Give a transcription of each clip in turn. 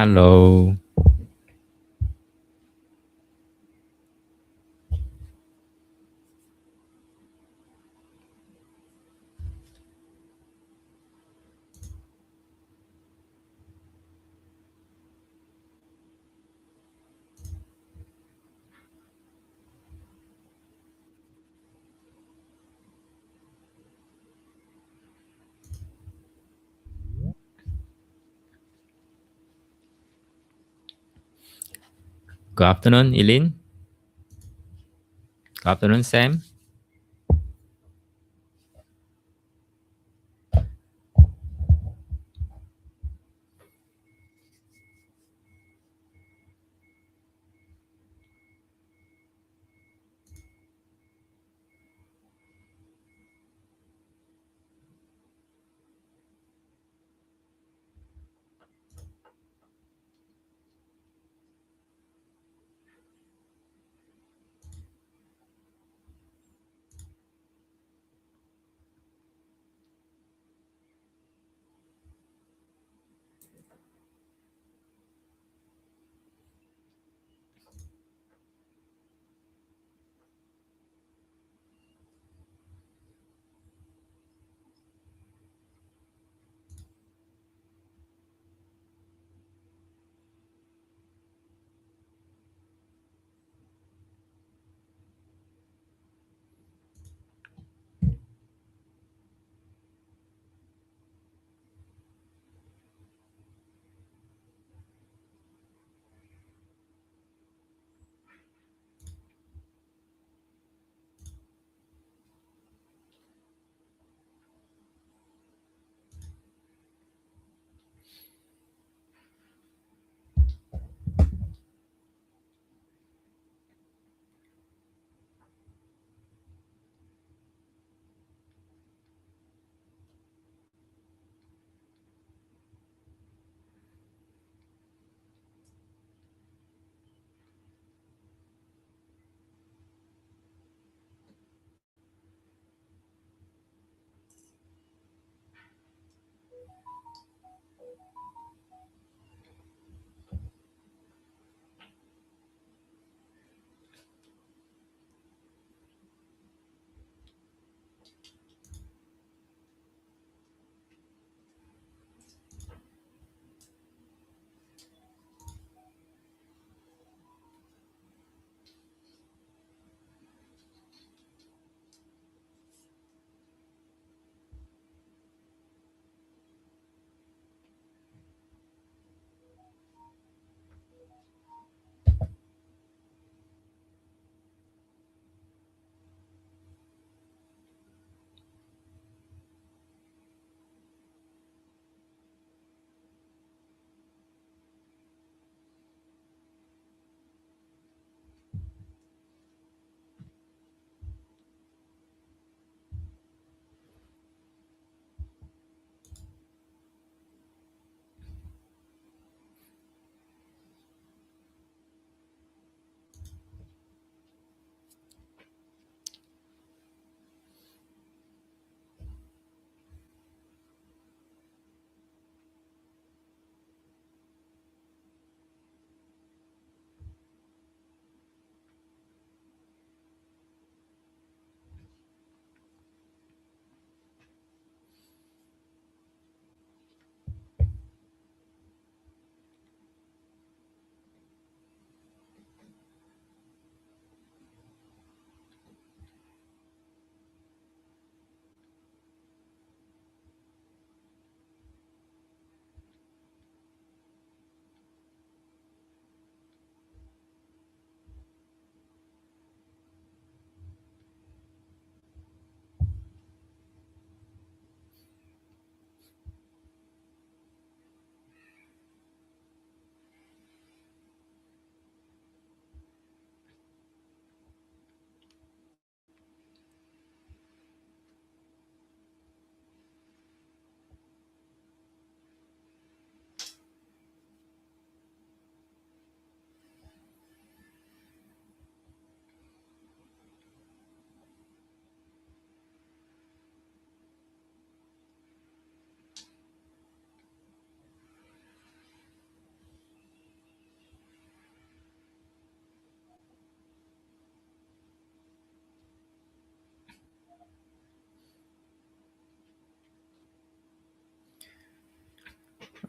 Hello. Good afternoon, Eileen. Good afternoon, Sam.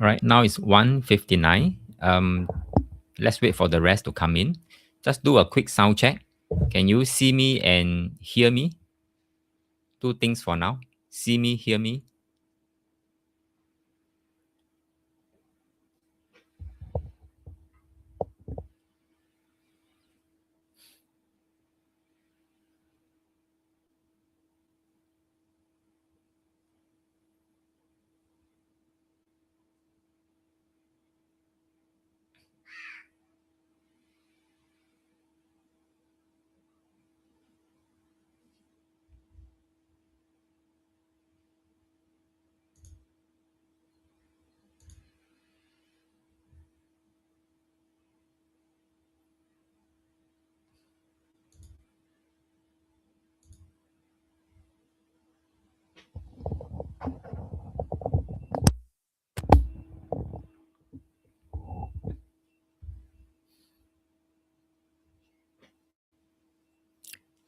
All right, now it's 1:59. Let's wait for the rest to come in. Just do a quick sound check. Can you see me and hear me? Two things for now. See me, hear me.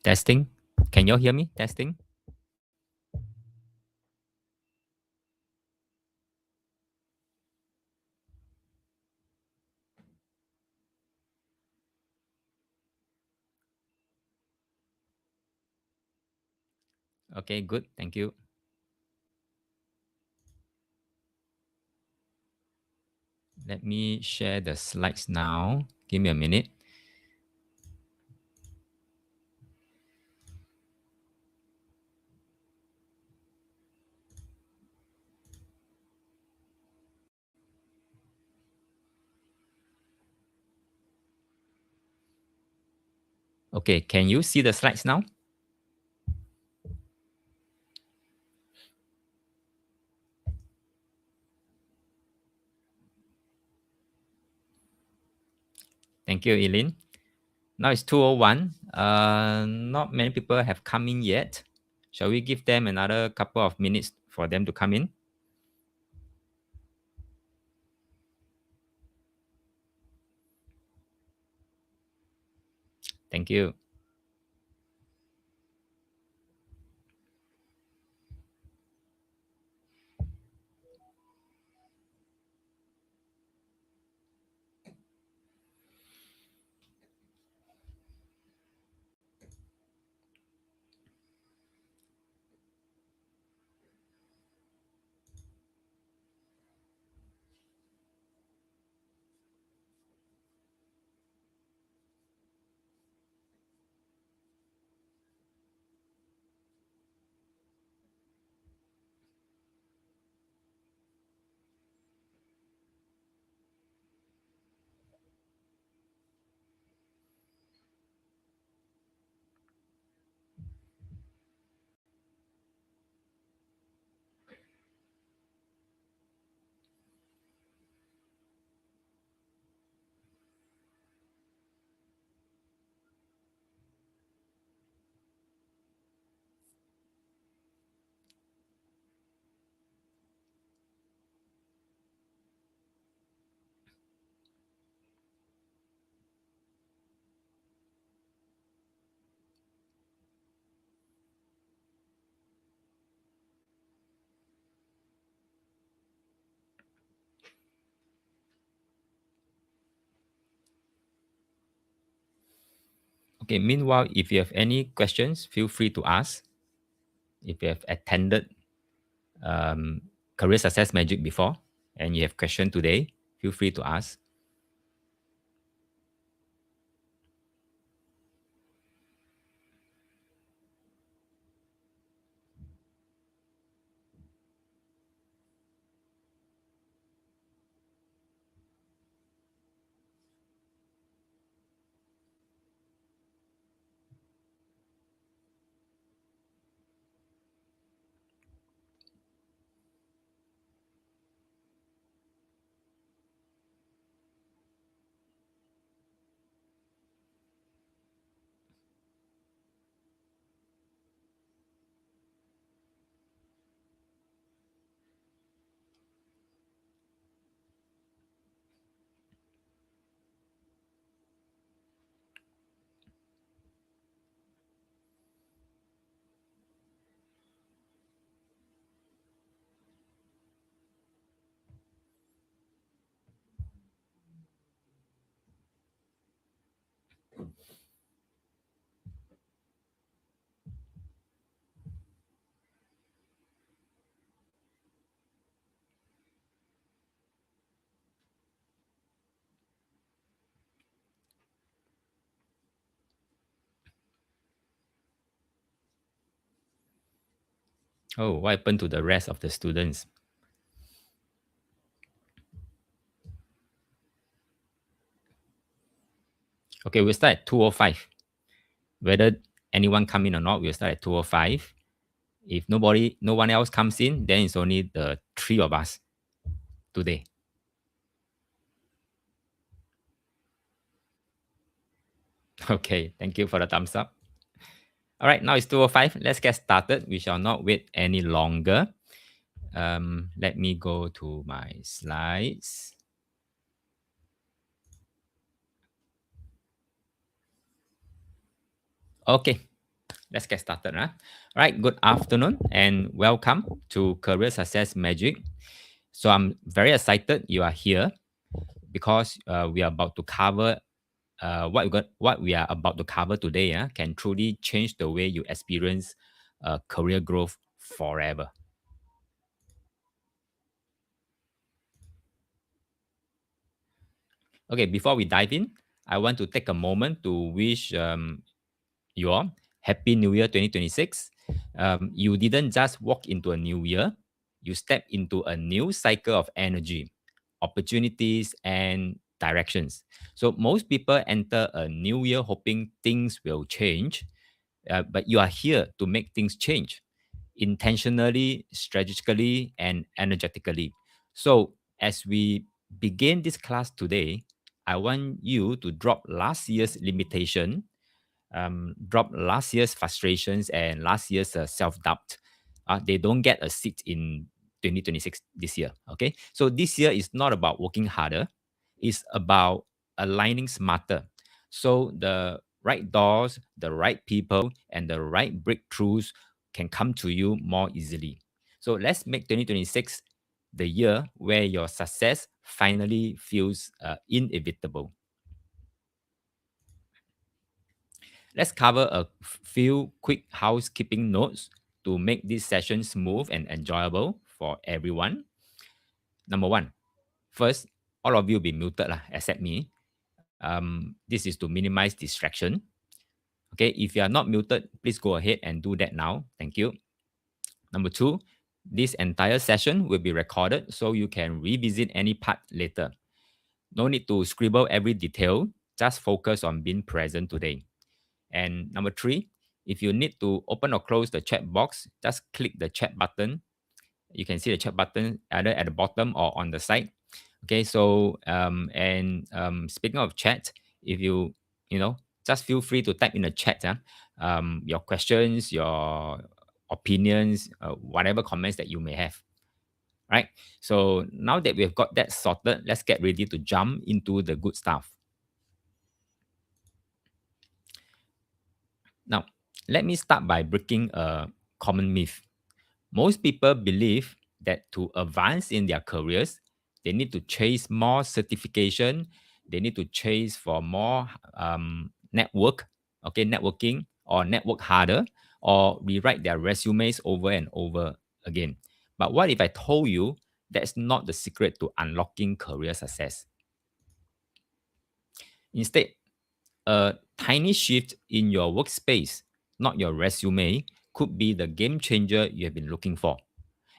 Testing. Can you all hear me? Testing. Okay, good. Thank you. Let me share the slides now. Give me a minute. Okay, can you see the slides now? Thank you, Eileen. Now it's 2:01. Not many people have come in yet. Shall we give them another couple of minutes for them to come in? Thank you. Okay, meanwhile, if you have any questions, feel free to ask. If you have attended um, Career Success Magic before and you have question today, feel free to ask. Oh, what happened to the rest of the students? Okay, we'll start at 2:05. Whether anyone come in or not, we'll start at 2:05. If no one else comes in, then it's only the three of us today. Okay, thank you for the thumbs up. All right, now it's 2:05. Let's get started. We shall not wait any longer. Let me go to my slides. Okay, let's get started. Huh? All right, good afternoon and welcome to Career Success Magic. So I'm very excited you are here because we are about to cover what we are about to cover today. Can truly change the way you experience career growth forever. Okay, before we dive in, I want to take a moment to wish you all Happy New Year 2026. You didn't just walk into a new year, you stepped into a new cycle of energy, opportunities, and directions. So, most people enter a new year hoping things will change, but you are here to make things change intentionally, strategically, and energetically. So, as we begin this class today, I want you to drop last year's limitation, drop last year's frustrations and last year's self doubt. They don't get a seat in 2026 this year. Okay. So this year is not about working harder, it's about aligning smarter. So the right doors, the right people, and the right breakthroughs can come to you more easily. So let's make 2026 the year where your success finally feels inevitable. Let's cover a few quick housekeeping notes to make this session smooth and enjoyable for everyone. Number one, first, all of you be muted lah, except me. This is to minimize distraction. Okay, if you are not muted, please go ahead and do that now. Thank you. Number two, this entire session will be recorded so you can revisit any part later. No need to scribble every detail, just focus on being present today. And number three, if you need to open or close the chat box, just click the chat button. You can see the chat button either at the bottom or on the side. Okay, so speaking of chat, if you know just feel free to type in the chat your questions, your opinions, whatever comments that you may have. Right. So now that we've got that sorted, let's get ready to jump into the good stuff. Now, let me start by breaking a common myth. Most people believe that to advance in their careers, they need to chase more certification, they need to chase for more networking, or network harder, or rewrite their resumes over and over again. But what if I told you that's not the secret to unlocking career success? Instead, a tiny shift in your workspace, not your resume, could be the game changer you have been looking for.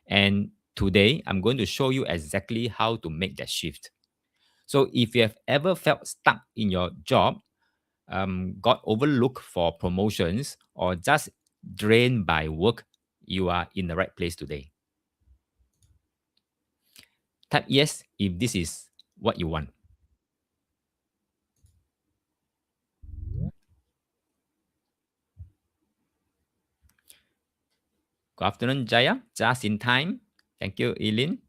And today, I'm going to show you exactly how to make that shift. So, if you have ever felt stuck in your job, got overlooked for promotions, or just drained by work, you are in the right place today. Type yes if this is what you want. Good afternoon, Jaya. Just in time. Thank you, Eileen.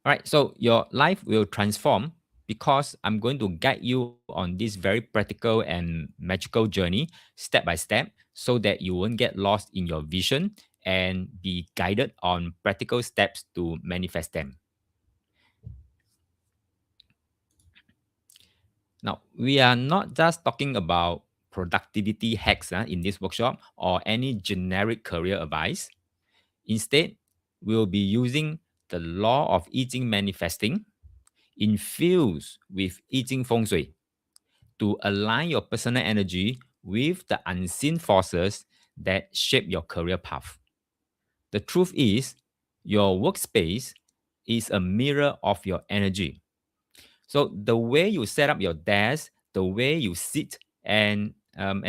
All right, so your life will transform because I'm going to guide you on this very practical and magical journey step by step so that you won't get lost in your vision and be guided on practical steps to manifest them. Now, we are not just talking about productivity hacks in this workshop or any generic career advice. Instead, we'll be using the law of eating manifesting, infused with I Ching Feng Shui to align your personal energy with the unseen forces that shape your career path. The truth is, your workspace is a mirror of your energy. So the way you set up your desk, the way you sit, and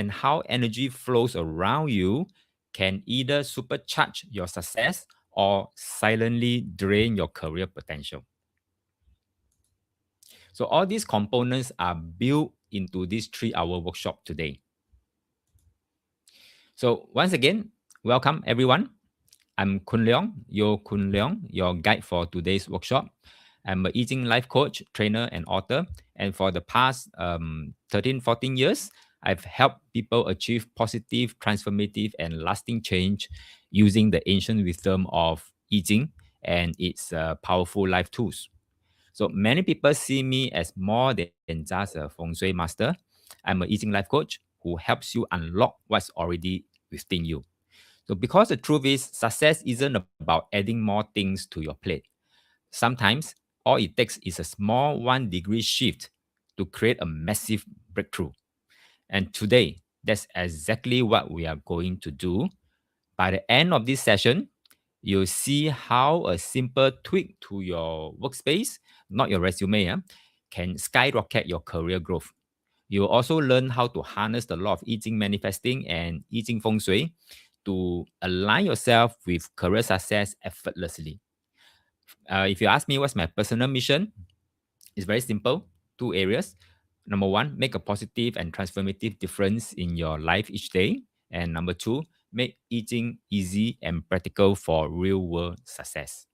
how energy flows around you can either supercharge your success or silently drain your career potential. So all these components are built into this 3-hour workshop today. So once again, welcome everyone. I'm Kun Leong, your guide for today's workshop. I'm an eating life coach, trainer, and author. And for the past 13, 14 years, I've helped people achieve positive, transformative, and lasting change using the ancient wisdom of eating and its powerful life tools. So many people see me as more than just a feng shui master. I'm an eating life coach who helps you unlock what's already within you. So, because the truth is, success isn't about adding more things to your plate. Sometimes, all it takes is a small 1-degree shift to create a massive breakthrough. And today, that's exactly what we are going to do. By the end of this session, you'll see how a simple tweak to your workspace, not your resume, can skyrocket your career growth. You'll also learn how to harness the law of I Ching manifesting and I Ching Feng Shui to align yourself with career success effortlessly. If you ask me what's my personal mission, it's very simple. 2 areas. Number one, make a positive and transformative difference in your life each day. And number two, make eating easy and practical for real world success.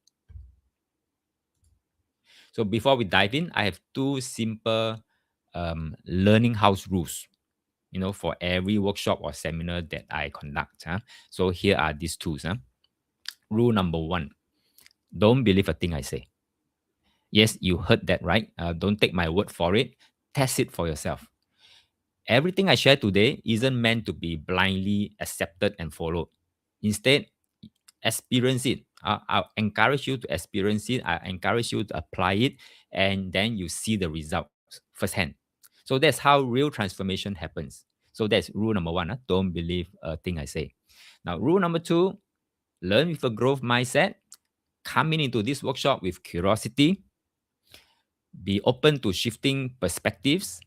So before we dive in, I have two simple learning house rules, for every workshop or seminar that I conduct. So here are these tools. Rule number one, don't believe a thing I say. Yes, you heard that right. Don't take my word for it. Test it for yourself. Everything I share today isn't meant to be blindly accepted and followed. Instead, experience it. I'll encourage you to experience it. I encourage you to apply it, and then you see the results firsthand. So that's how real transformation happens. So that's rule number one. Don't believe a thing I say. Now, rule number two, learn with a growth mindset. Coming into this workshop with curiosity, be open to shifting perspectives,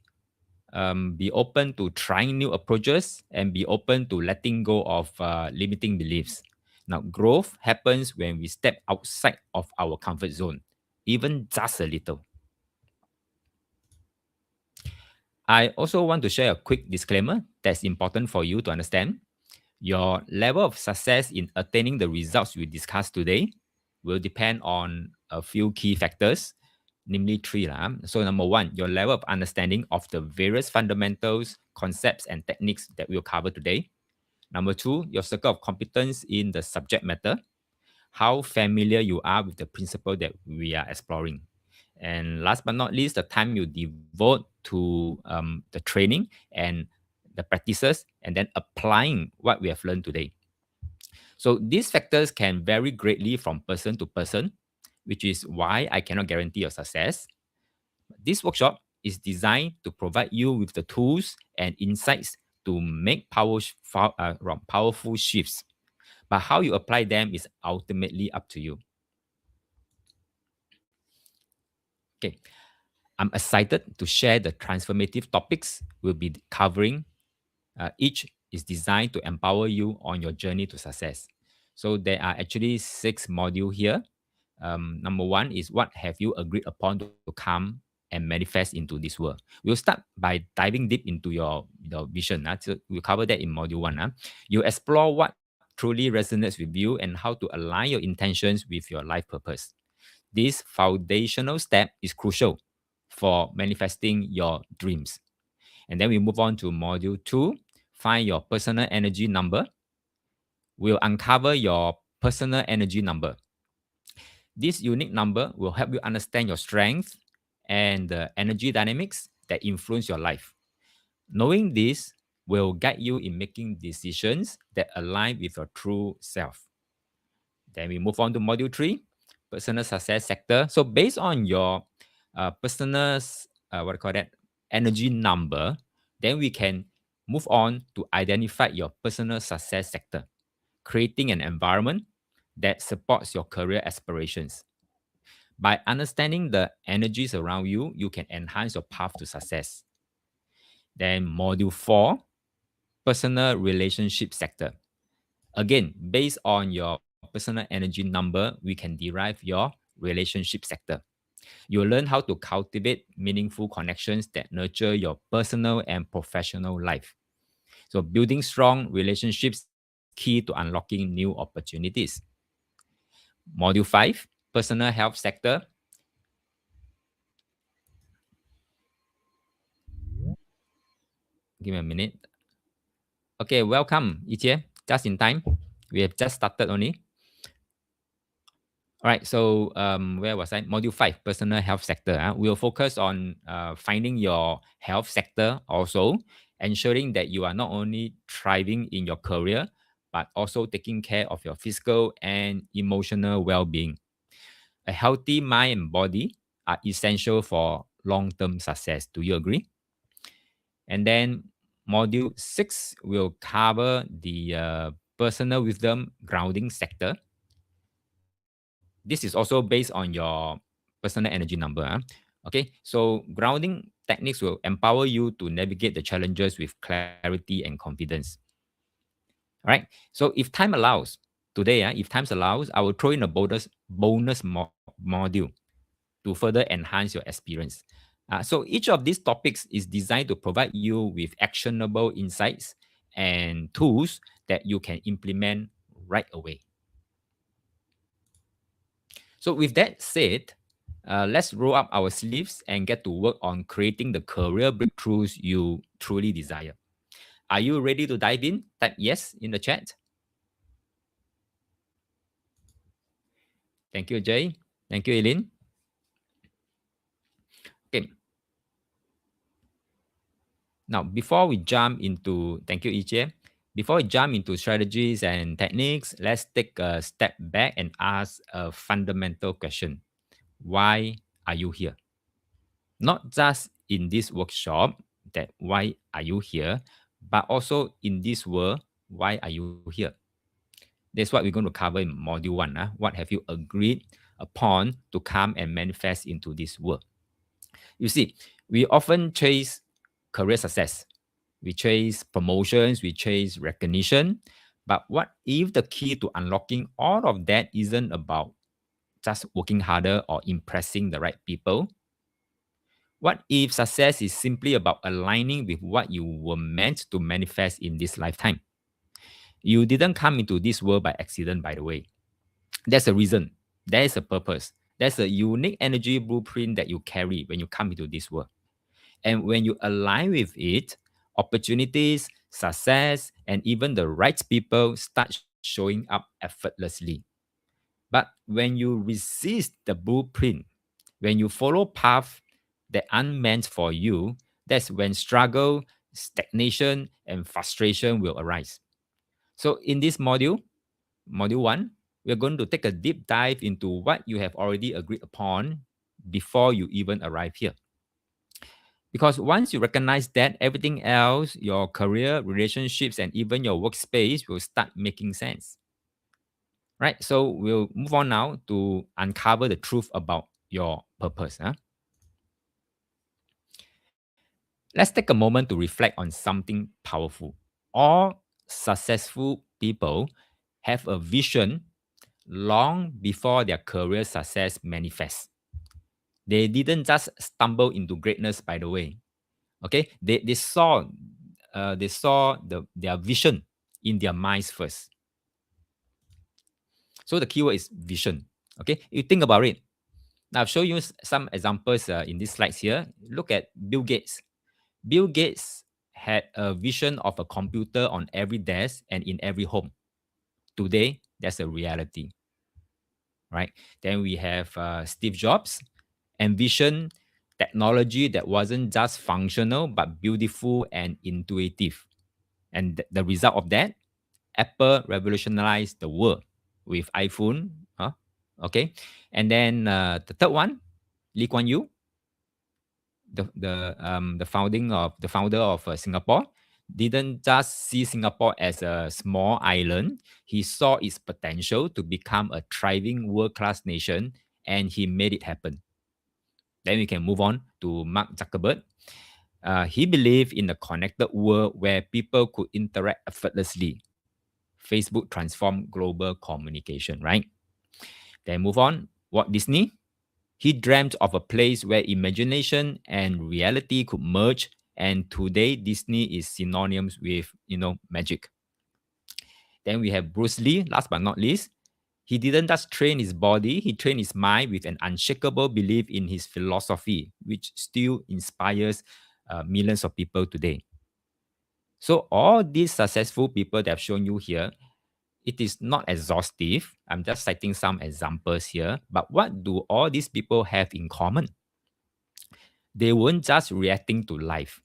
be open to trying new approaches, and be open to letting go of limiting beliefs. Now, growth happens when we step outside of our comfort zone, even just a little. I also want to share a quick disclaimer that's important for you to understand. Your level of success in attaining the results we discussed today will depend on a few key factors, namely three. So, number one, your level of understanding of the various fundamentals, concepts, and techniques that we'll cover today. Number two, your circle of competence in the subject matter, how familiar you are with the principle that we are exploring. And last but not least, the time you devote to the training and the practices, and then applying what we have learned today. So these factors can vary greatly from person to person, which is why I cannot guarantee your success. This workshop is designed to provide you with the tools and insights to make powerful shifts. But how you apply them is ultimately up to you. Okay, I'm excited to share the transformative topics we'll be covering. Each is designed to empower you on your journey to success. So there are actually 6 modules here. Number one is what have you agreed upon to come and manifest into this world. We'll start by diving deep into your vision. So we'll cover that in module one. You explore what truly resonates with you and how to align your intentions with your life purpose. This foundational step is crucial for manifesting your dreams. And then we move on to module two, find your personal energy number. We'll uncover your personal energy number. This unique number will help you understand your strengths and the energy dynamics that influence your life. Knowing this will guide you in making decisions that align with your true self. Then we move on to module three, personal success sector. So based on your personal, what I call that, energy number, then we can move on to identify your personal success sector, creating an environment that supports your career aspirations. By understanding the energies around you, you can enhance your path to success. Then, module four, personal relationship sector. Again, based on your personal energy number, we can derive your relationship sector. You'll learn how to cultivate meaningful connections that nurture your personal and professional life. So, building strong relationships is key to unlocking new opportunities. Module 5, personal health sector. Give me a minute. Okay, welcome, Ichie. Just in time. We have just started only. All right, so where was I? Module 5, personal health sector. We'll focus on finding your health sector also, ensuring that you are not only thriving in your career, but also taking care of your physical and emotional well being. A healthy mind and body are essential for long term success. Do you agree? And then module 6 will cover the personal wisdom grounding sector. This is also based on your personal energy number. Okay, so grounding techniques will empower you to navigate the challenges with clarity and confidence. All right. So if time allows, today, if time allows, I will throw in a bonus module to further enhance your experience. So each of these topics is designed to provide you with actionable insights and tools that you can implement right away. So with that said, let's roll up our sleeves and get to work on creating the career breakthroughs you truly desire. Are you ready to dive in? Type yes in the chat. Thank you, Jay. Thank you, Eileen. Okay. Now, before we jump into, thank you, Ichie. Before we jump into strategies and techniques, let's take a step back and ask a fundamental question. Why are you here? Not just in this workshop, that why are you here, but also in this world, why are you here? That's what we're going to cover in module 1. What have you agreed upon to come and manifest into this world? You see, we often chase career success. We chase promotions, we chase recognition. But what if the key to unlocking all of that isn't about just working harder or impressing the right people? What if success is simply about aligning with what you were meant to manifest in this lifetime? You didn't come into this world by accident, by the way. There's a reason, there is a purpose, there's a unique energy blueprint that you carry when you come into this world. And when you align with it, opportunities, success, and even the right people start showing up effortlessly. But when you resist the blueprint, when you follow path that aren't meant for you, that's when struggle, stagnation, and frustration will arise. So in this module 1, we're going to take a deep dive into what you have already agreed upon before you even arrive here. Because once you recognize that, everything else, your career, relationships, and even your workspace will start making sense. Right? So we'll move on now to uncover the truth about your purpose. Let's take a moment to reflect on something powerful. All successful people have a vision long before their career success manifests. They didn't just stumble into greatness, by the way. Okay, they saw their vision in their minds first. So the keyword is vision. Okay, you think about it. Now I've shown you some examples in these slides here. Look at Bill Gates. Bill Gates had a vision of a computer on every desk and in every home. Today, that's a reality, right? Then we have Steve Jobs, envision technology that wasn't just functional but beautiful and intuitive. And the result of that, Apple revolutionized the world with iPhone. Okay. And then the third one, Lee Kuan Yew. the founder of Singapore, didn't just see Singapore as a small island. He saw its potential to become a thriving world-class nation, and he made it happen. Then we can move on to Mark Zuckerberg. He believed in a connected world where people could interact effortlessly. Facebook transformed global communication, right? Then move on. Walt Disney. He dreamt of a place where imagination and reality could merge, and today Disney is synonymous with magic. Then we have Bruce Lee, last but not least. He didn't just train his body, he trained his mind with an unshakable belief in his philosophy, which still inspires millions of people today. So all these successful people that I've shown you here, it is not exhaustive. I'm just citing some examples here. But what do all these people have in common? They weren't just reacting to life.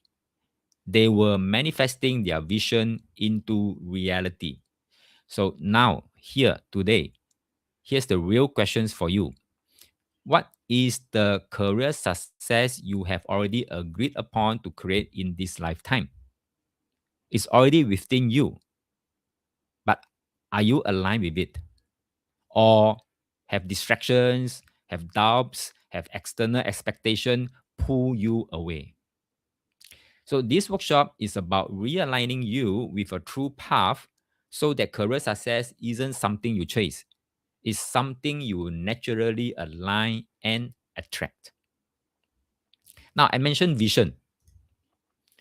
They were manifesting their vision into reality. So now, here, today, here's the real questions for you. What is the career success you have already agreed upon to create in this lifetime? It's already within you. But are you aligned with it? Or have distractions, have doubts, have external expectation pull you away? So this workshop is about realigning you with a true path so that career success isn't something you chase. It's something you naturally align and attract. Now, I mentioned vision.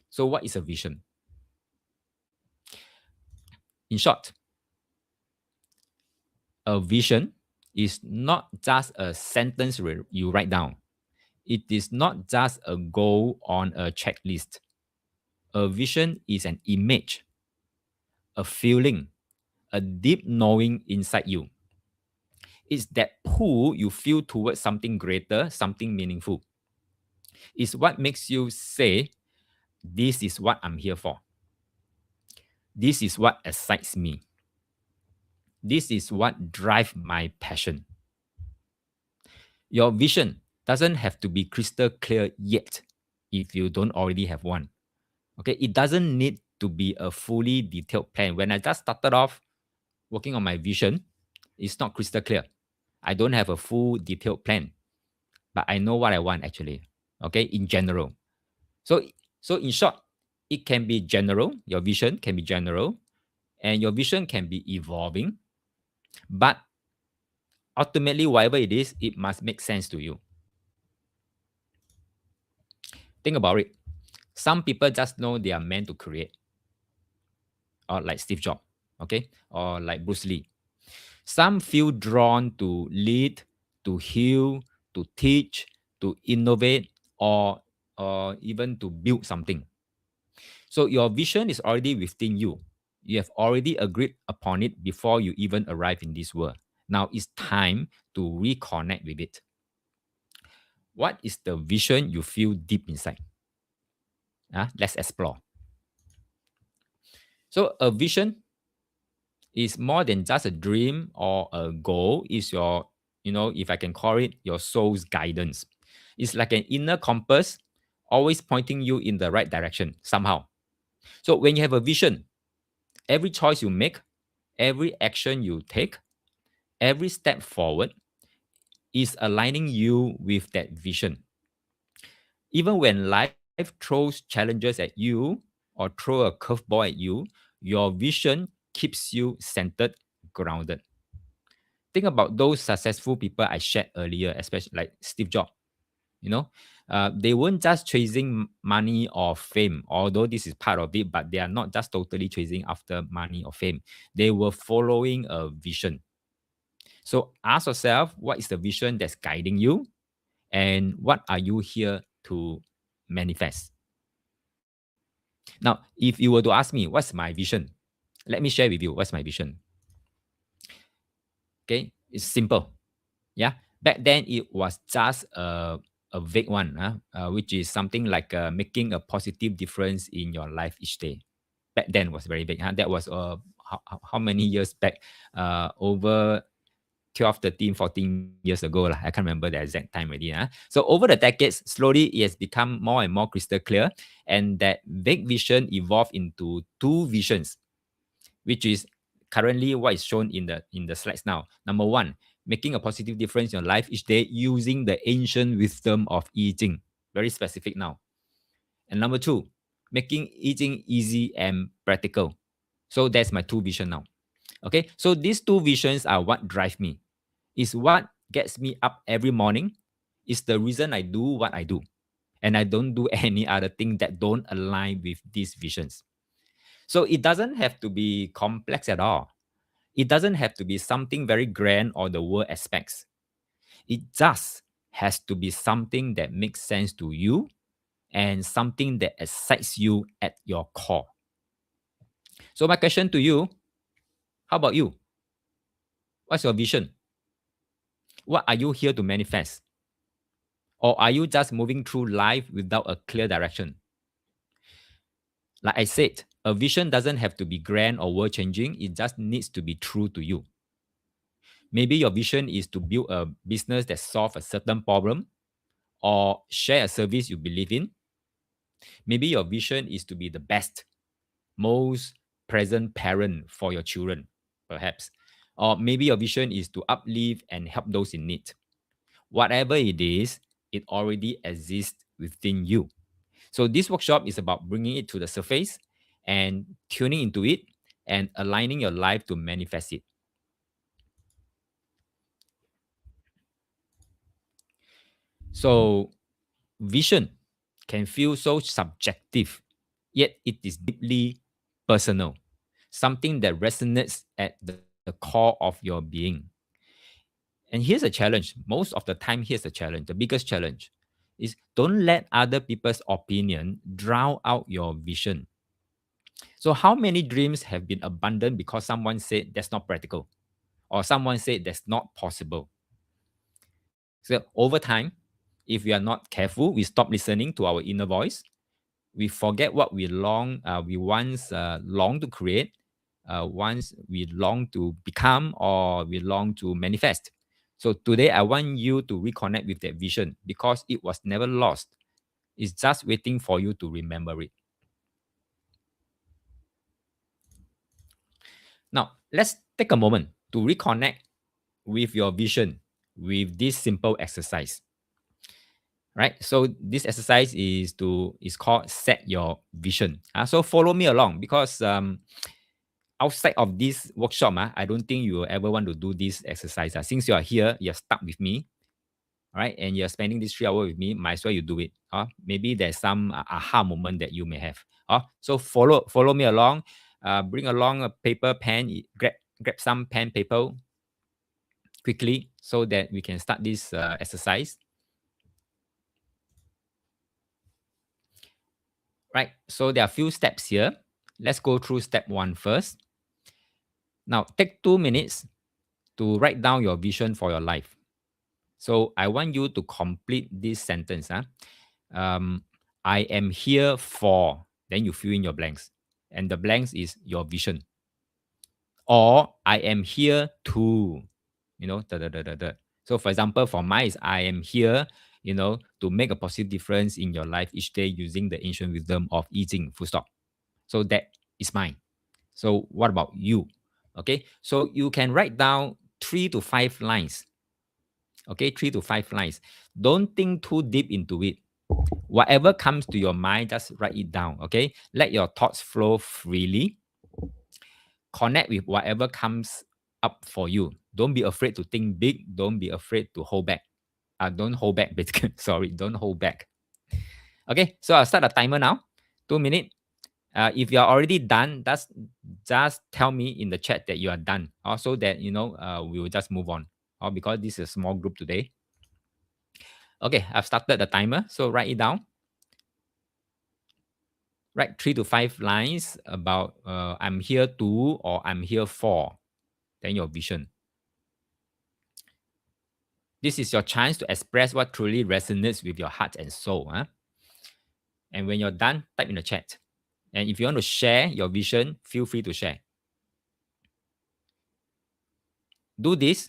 So what is a vision? In short, a vision is not just a sentence you write down. It is not just a goal on a checklist. A vision is an image, a feeling, a deep knowing inside you. It's that pull you feel towards something greater, something meaningful. It's what makes you say, this is what I'm here for. This is what excites me. This is what drives my passion. Your vision doesn't have to be crystal clear yet if you don't already have one. Okay, it doesn't need to be a fully detailed plan. When I just started off working on my vision, it's not crystal clear. I don't have a full detailed plan, but I know what I want actually. Okay, in general. So in short, it can be general. Your vision can be general, and your vision can be evolving. But ultimately, whatever it is, it must make sense to you. Think about it. Some people just know they are meant to create, or like Steve Jobs, okay, or like Bruce Lee. Some feel drawn to lead, to heal, to teach, to innovate, or even to build something. So your vision is already within you. You have already agreed upon it before you even arrive in this world. Now it's time to reconnect with it. What is the vision you feel deep inside? Let's explore. So a vision is more than just a dream or a goal. It's your, if I can call it, your soul's guidance. It's like an inner compass, always pointing you in the right direction somehow. So when you have a vision, every choice you make, every action you take, every step forward is aligning you with that vision. Even when life throws challenges at you or throw a curveball at you, your vision keeps you centered, grounded. Think about those successful people I shared earlier, especially like Steve Jobs. They weren't just chasing money or fame, although this is part of it, but they are not just totally chasing after money or fame. They were following a vision. So ask yourself, what is the vision that's guiding you? And what are you here to manifest? Now, if you were to ask me, what's my vision? Let me share with you what's my vision. Okay, it's simple. Yeah, back then it was just a vague one, which is something like making a positive difference in your life each day. Back then was very vague. That was how many years back? Over 12, 13, 14 years ago. I can't remember the exact time already. So over the decades, slowly it has become more and more crystal clear. And that vague vision evolved into two visions, which is currently what is shown in the slides now. Number one, making a positive difference in your life each day using the ancient wisdom of I Ching. Very specific now. And number two, making I Ching easy and practical. So that's my two vision now. Okay, so these two visions are what drive me. Is what gets me up every morning. Is the reason I do what I do. And I don't do any other thing that don't align with these visions. So it doesn't have to be complex at all. It doesn't have to be something very grand or the world expects. It just has to be something that makes sense to you and something that excites you at your core. So my question to you, how about you? What's your vision? What are you here to manifest? Or are you just moving through life without a clear direction? Like I said, a vision doesn't have to be grand or world changing. It just needs to be true to you. Maybe your vision is to build a business that solves a certain problem or share a service you believe in. Maybe your vision is to be the best, most present parent for your children, perhaps. Or maybe your vision is to uplift and help those in need. Whatever it is, it already exists within you. So this workshop is about bringing it to the surface and tuning into it and aligning your life to manifest it. So vision can feel so subjective, yet it is deeply personal, something that resonates at the core of your being. And here's a challenge. Most of the time, here's the challenge. The biggest challenge is don't let other people's opinion drown out your vision. So, how many dreams have been abandoned because someone said that's not practical or someone said that's not possible? So, over time, if we are not careful, we stop listening to our inner voice. We forget what we once long to create, once we long to become, or we long to manifest. So today, I want you to reconnect with that vision because it was never lost. It's just waiting for you to remember it. Now, let's take a moment to reconnect with your vision with this simple exercise. Right? So this exercise is called set your vision. So follow me along because outside of this workshop, I don't think you will ever want to do this exercise. Since you are here, you're stuck with me, right? And you're spending this 3 hours with me, might as well you do it. Maybe there's some aha moment that you may have. So follow me along. Bring along a paper, pen, grab some pen, paper quickly so that we can start this exercise. Right, so there are a few steps here. Let's go through step one first. Now, take 2 minutes to write down your vision for your life. So I want you to complete this sentence. I am here for, then you fill in your blanks. And the blanks is your vision. Or I am here to, da, da, da, da, da. So for example, for mine is I am here, to make a positive difference in your life each day using the ancient wisdom of I Ching, full stop. So that is mine. So what about you? Okay, so you can write down 3 to 5 lines. Okay, 3 to 5 lines. Don't think too deep into it. Whatever comes to your mind, just write it down. Okay, let your thoughts flow freely. Connect with whatever comes up for you. Don't be afraid to think big. Don't be afraid to hold back. Don't hold back, basically. Sorry, don't hold back. Okay, so I'll start a timer now. 2 minutes. If you're already done, just tell me in the chat that you are done. Also, that we will just move on. Because this is a small group today. Okay, I've started the timer. So write it down. Write 3 to 5 lines about I'm here to or I'm here for. Then your vision. This is your chance to express what truly resonates with your heart and soul. And when you're done, type in the chat. And if you want to share your vision, feel free to share. Do this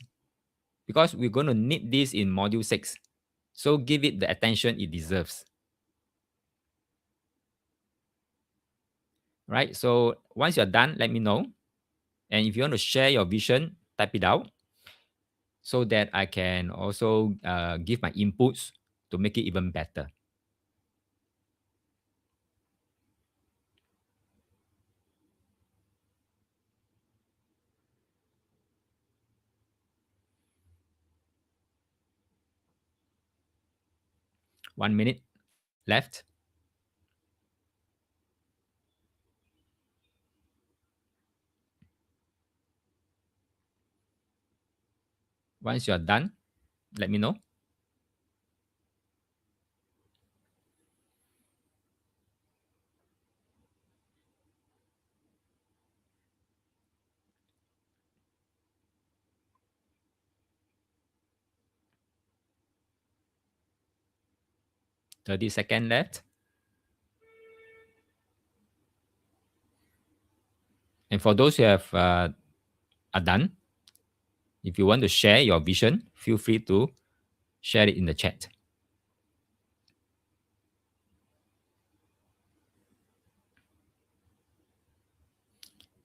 because we're going to need this in module 6. So give it the attention it deserves. Right? So once you're done, let me know. And if you want to share your vision, type it out so that I can also give my inputs to make it even better. One minute left. Once you're done, let me know. $30 left. And for those who are done, if you want to share your vision, feel free to share it in the chat.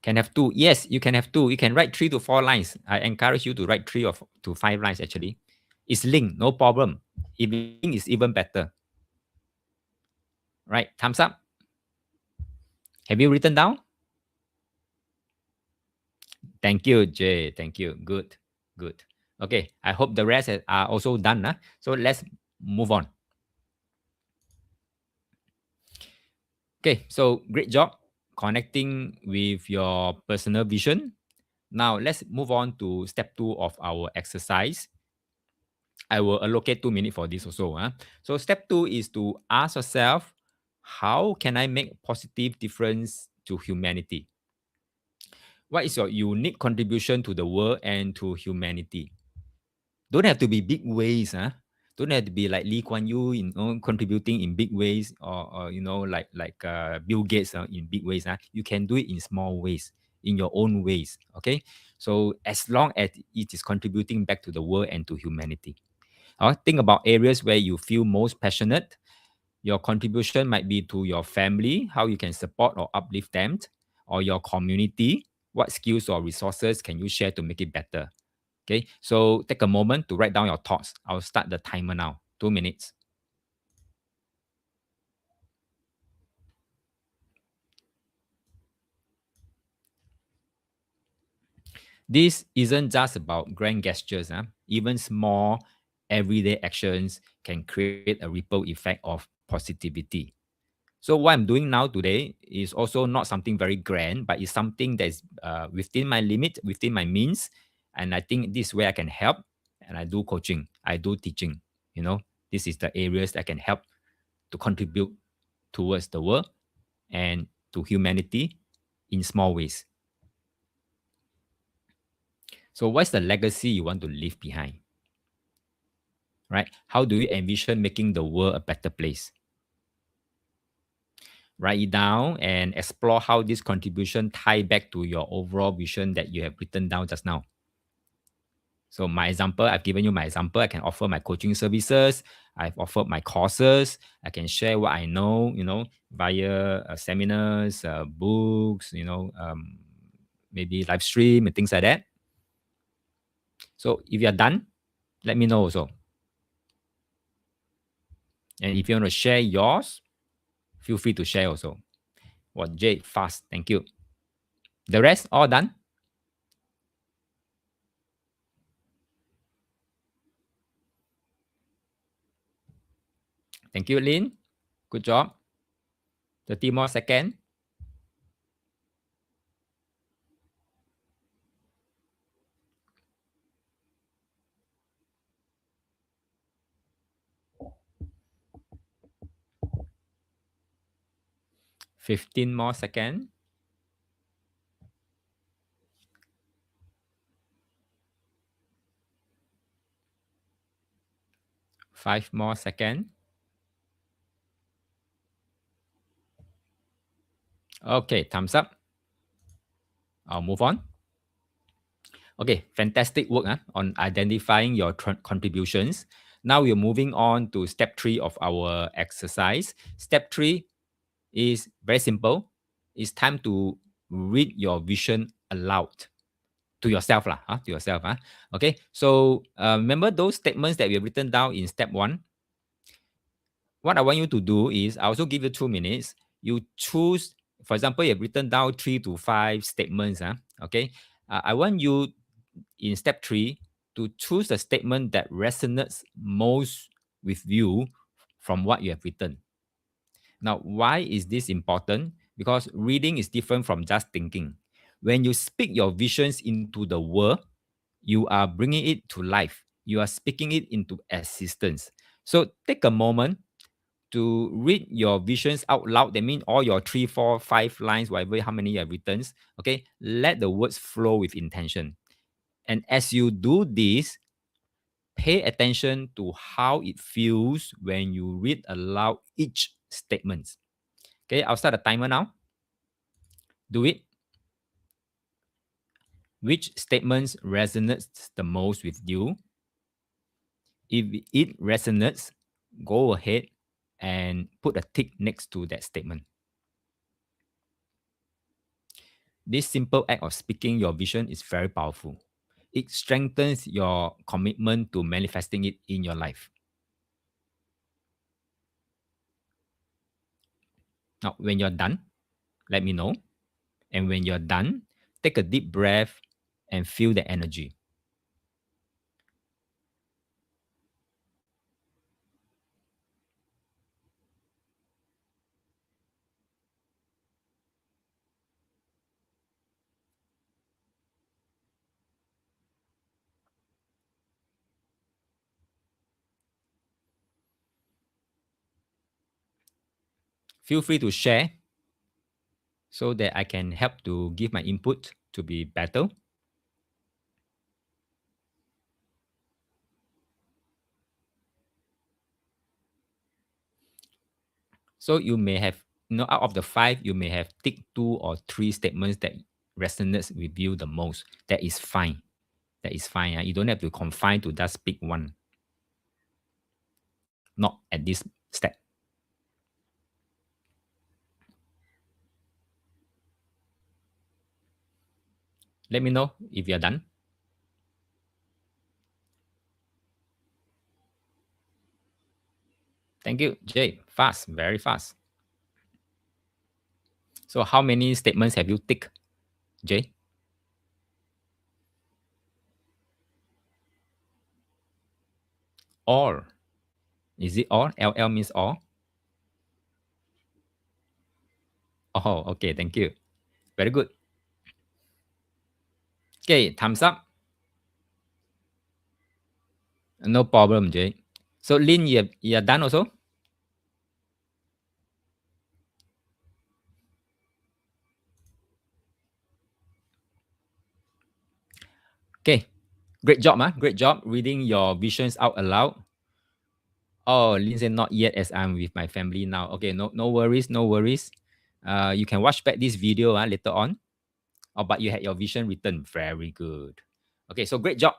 Can have two. Yes, you can have two. You can write 3 to 4 lines. I encourage you to write 3 to 5 lines actually. It's linked, no problem. If link is even better. Right? Thumbs up. Have you written down? Thank you, Jay. Thank you. Good. Good. Okay. I hope the rest are also done. Huh? So let's move on. Okay. So great job connecting with your personal vision. Now let's move on to step 2 of our exercise. I will allocate 2 minutes for this also. Huh? So step 2 is to ask yourself, how can I make positive difference to humanity? What is your unique contribution to the world and to humanity? Don't have to be big ways, huh? Don't have to be like Lee Kuan Yew contributing in big ways, or like Bill Gates in big ways. Huh? You can do it in small ways, in your own ways. Okay, so as long as it is contributing back to the world and to humanity. Think about areas where you feel most passionate. Your contribution might be to your family, how you can support or uplift them, or your community. What skills or resources can you share to make it better? Okay, so take a moment to write down your thoughts. I'll start the timer now. 2 minutes. This isn't just about grand gestures. Even small, everyday actions can create a ripple effect of positivity. So what I'm doing now today is also not something very grand, but it's something that's within my limit, within my means. And I think this is where I can help. And I do coaching, I do teaching. This is the areas that can help to contribute towards the world and to humanity in small ways. So what's the legacy you want to leave behind? Right? How do you envision making the world a better place? Write it down and explore how this contribution tie back to your overall vision that you have written down just now. So my example, I've given you my example. I can offer my coaching services. I've offered my courses. I can share what I know, via seminars, books, maybe live stream and things like that. So if you're done, let me know also. And if you want to share yours, feel free to share also. Well, Jay, fast. Thank you. The rest, all done? Thank you, Lynn. Good job. 30 more seconds. 15 more seconds. 5 more seconds. Okay, thumbs up. I'll move on. Okay, fantastic work on identifying your contributions. Now we're moving on to step 3 of our exercise. Step 3 is very simple. It's time to read your vision aloud to yourself lah, to yourself. Okay, so remember those statements that we have written down in step 1. What I want you to do is I also give you 2 minutes. You choose, for example, you have written down 3 to 5 statements. Okay, I want you in step 3 to choose a statement that resonates most with you from what you have written. Now, why is this important? Because reading is different from just thinking. When you speak your visions into the world, you are bringing it to life. You are speaking it into existence. So take a moment to read your visions out loud. That means all your 3, 4, 5 lines, whatever, how many you have written. Okay, let the words flow with intention. And as you do this, pay attention to how it feels when you read aloud each statement. Okay, I'll start the timer now. Do it. Which statements resonates the most with you? If it resonates, go ahead and put a tick next to that statement. This simple act of speaking your vision is very powerful. It strengthens your commitment to manifesting it in your life. Now, when you're done, let me know. And when you're done, take a deep breath and feel the energy. Feel free to share so that I can help to give my input to be better. So you may have, out of the 5, you may have ticked 2 or 3 statements that resonates with you the most. That is fine. That is fine. You don't have to confine to just pick one. Not at this step. Let me know if you're done. Thank you, Jay. Fast, very fast. So how many statements have you ticked, Jay? All. Is it all? LL means all? Oh, okay. Thank you. Very good. Okay, thumbs up. No problem, Jay. So Lin, you are done also? Okay. Great job, Great job reading your visions out aloud. Oh, Lin said not yet as I'm with my family now. Okay, no worries, no worries. You can watch back this video later on. Oh, but you had your vision written. Very good. Okay, so great job.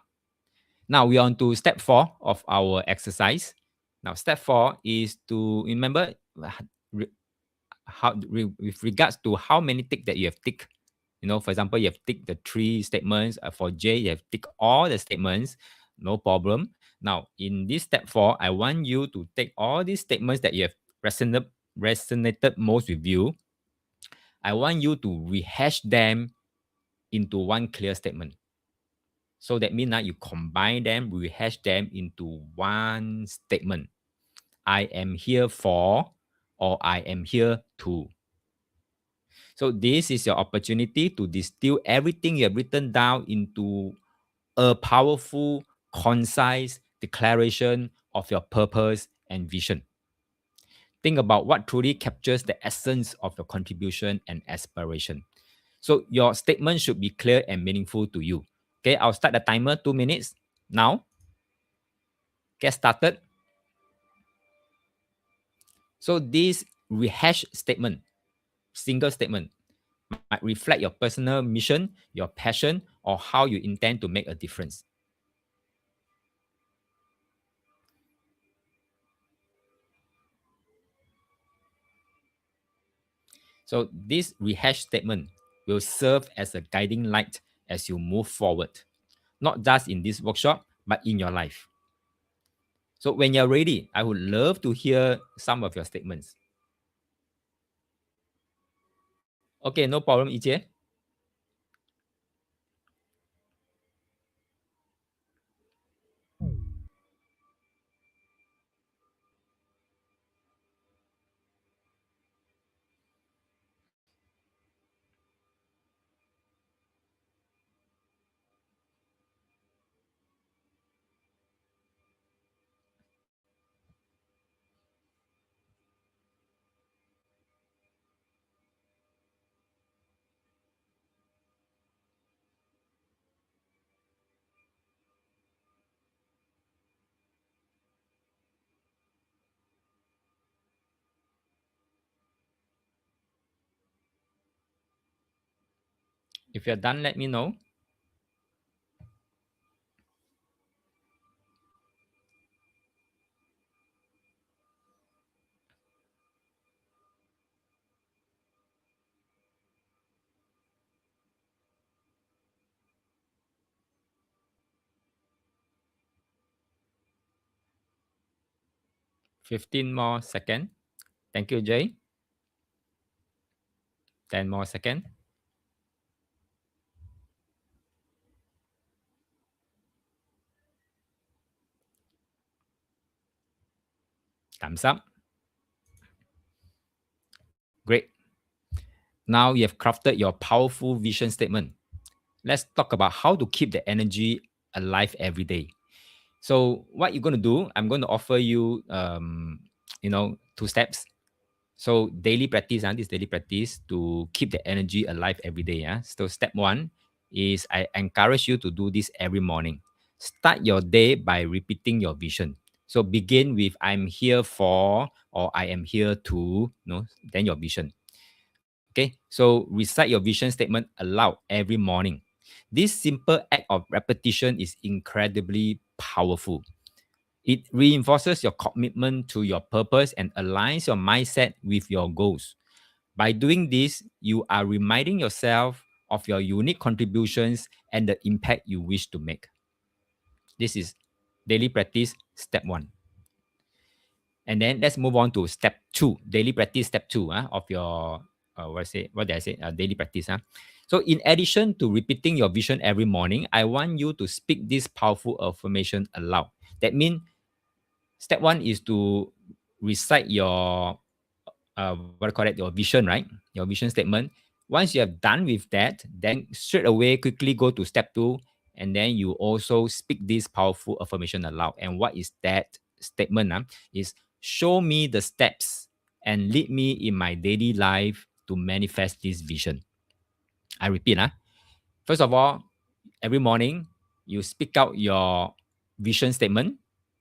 Now we're on to step 4 of our exercise. Now, step 4 is to remember with regards to how many tick that you have ticked. For example, you have ticked the 3 statements. For J, you have ticked all the statements. No problem. Now, in this step 4, I want you to take all these statements that you have resonated most with you. I want you to rehash them into one clear statement. So that means you combine them, rehash them into one statement. I am here for, or I am here to. So this is your opportunity to distill everything you have written down into a powerful, concise declaration of your purpose and vision. Think about what truly captures the essence of your contribution and aspiration. So your statement should be clear and meaningful to you. Okay, I'll start the timer 2 minutes now. Get started. So this rehash statement, single statement, might reflect your personal mission, your passion, or how you intend to make a difference. So this rehash statement will serve as a guiding light as you move forward, not just in this workshop, but in your life. So when you're ready, I would love to hear some of your statements. Okay, no problem, Ijie. If you're done, let me know. Fifteen more seconds. Thank you, Jay. 10 more seconds. Thumbs up. Great. Now you have crafted your powerful vision statement. Let's talk about how to keep the energy alive every day. So what you're going to do, I'm going to offer you, two steps. So daily practice, this daily practice to keep the energy alive every day. So step one is I encourage you to do this every morning. Start your day by repeating your vision. So begin with I'm here for or I am here to, then your vision. Okay, so recite your vision statement aloud every morning. This simple act of repetition is incredibly powerful. It reinforces your commitment to your purpose and aligns your mindset with your goals. By doing this, you are reminding yourself of your unique contributions and the impact you wish to make. This is daily practice step one. And then let's move on to step two, daily practice step two of your, what did I say? Daily practice. So in addition to repeating your vision every morning, I want you to speak this powerful affirmation aloud. That means step one is to recite your your vision, right? Your vision statement. Once you have done with that, then straight away quickly go to step two, and then you also speak this powerful affirmation aloud. And what is that statement? Is show me the steps and lead me in my daily life to manifest this vision. I repeat, first of all, every morning you speak out your vision statement,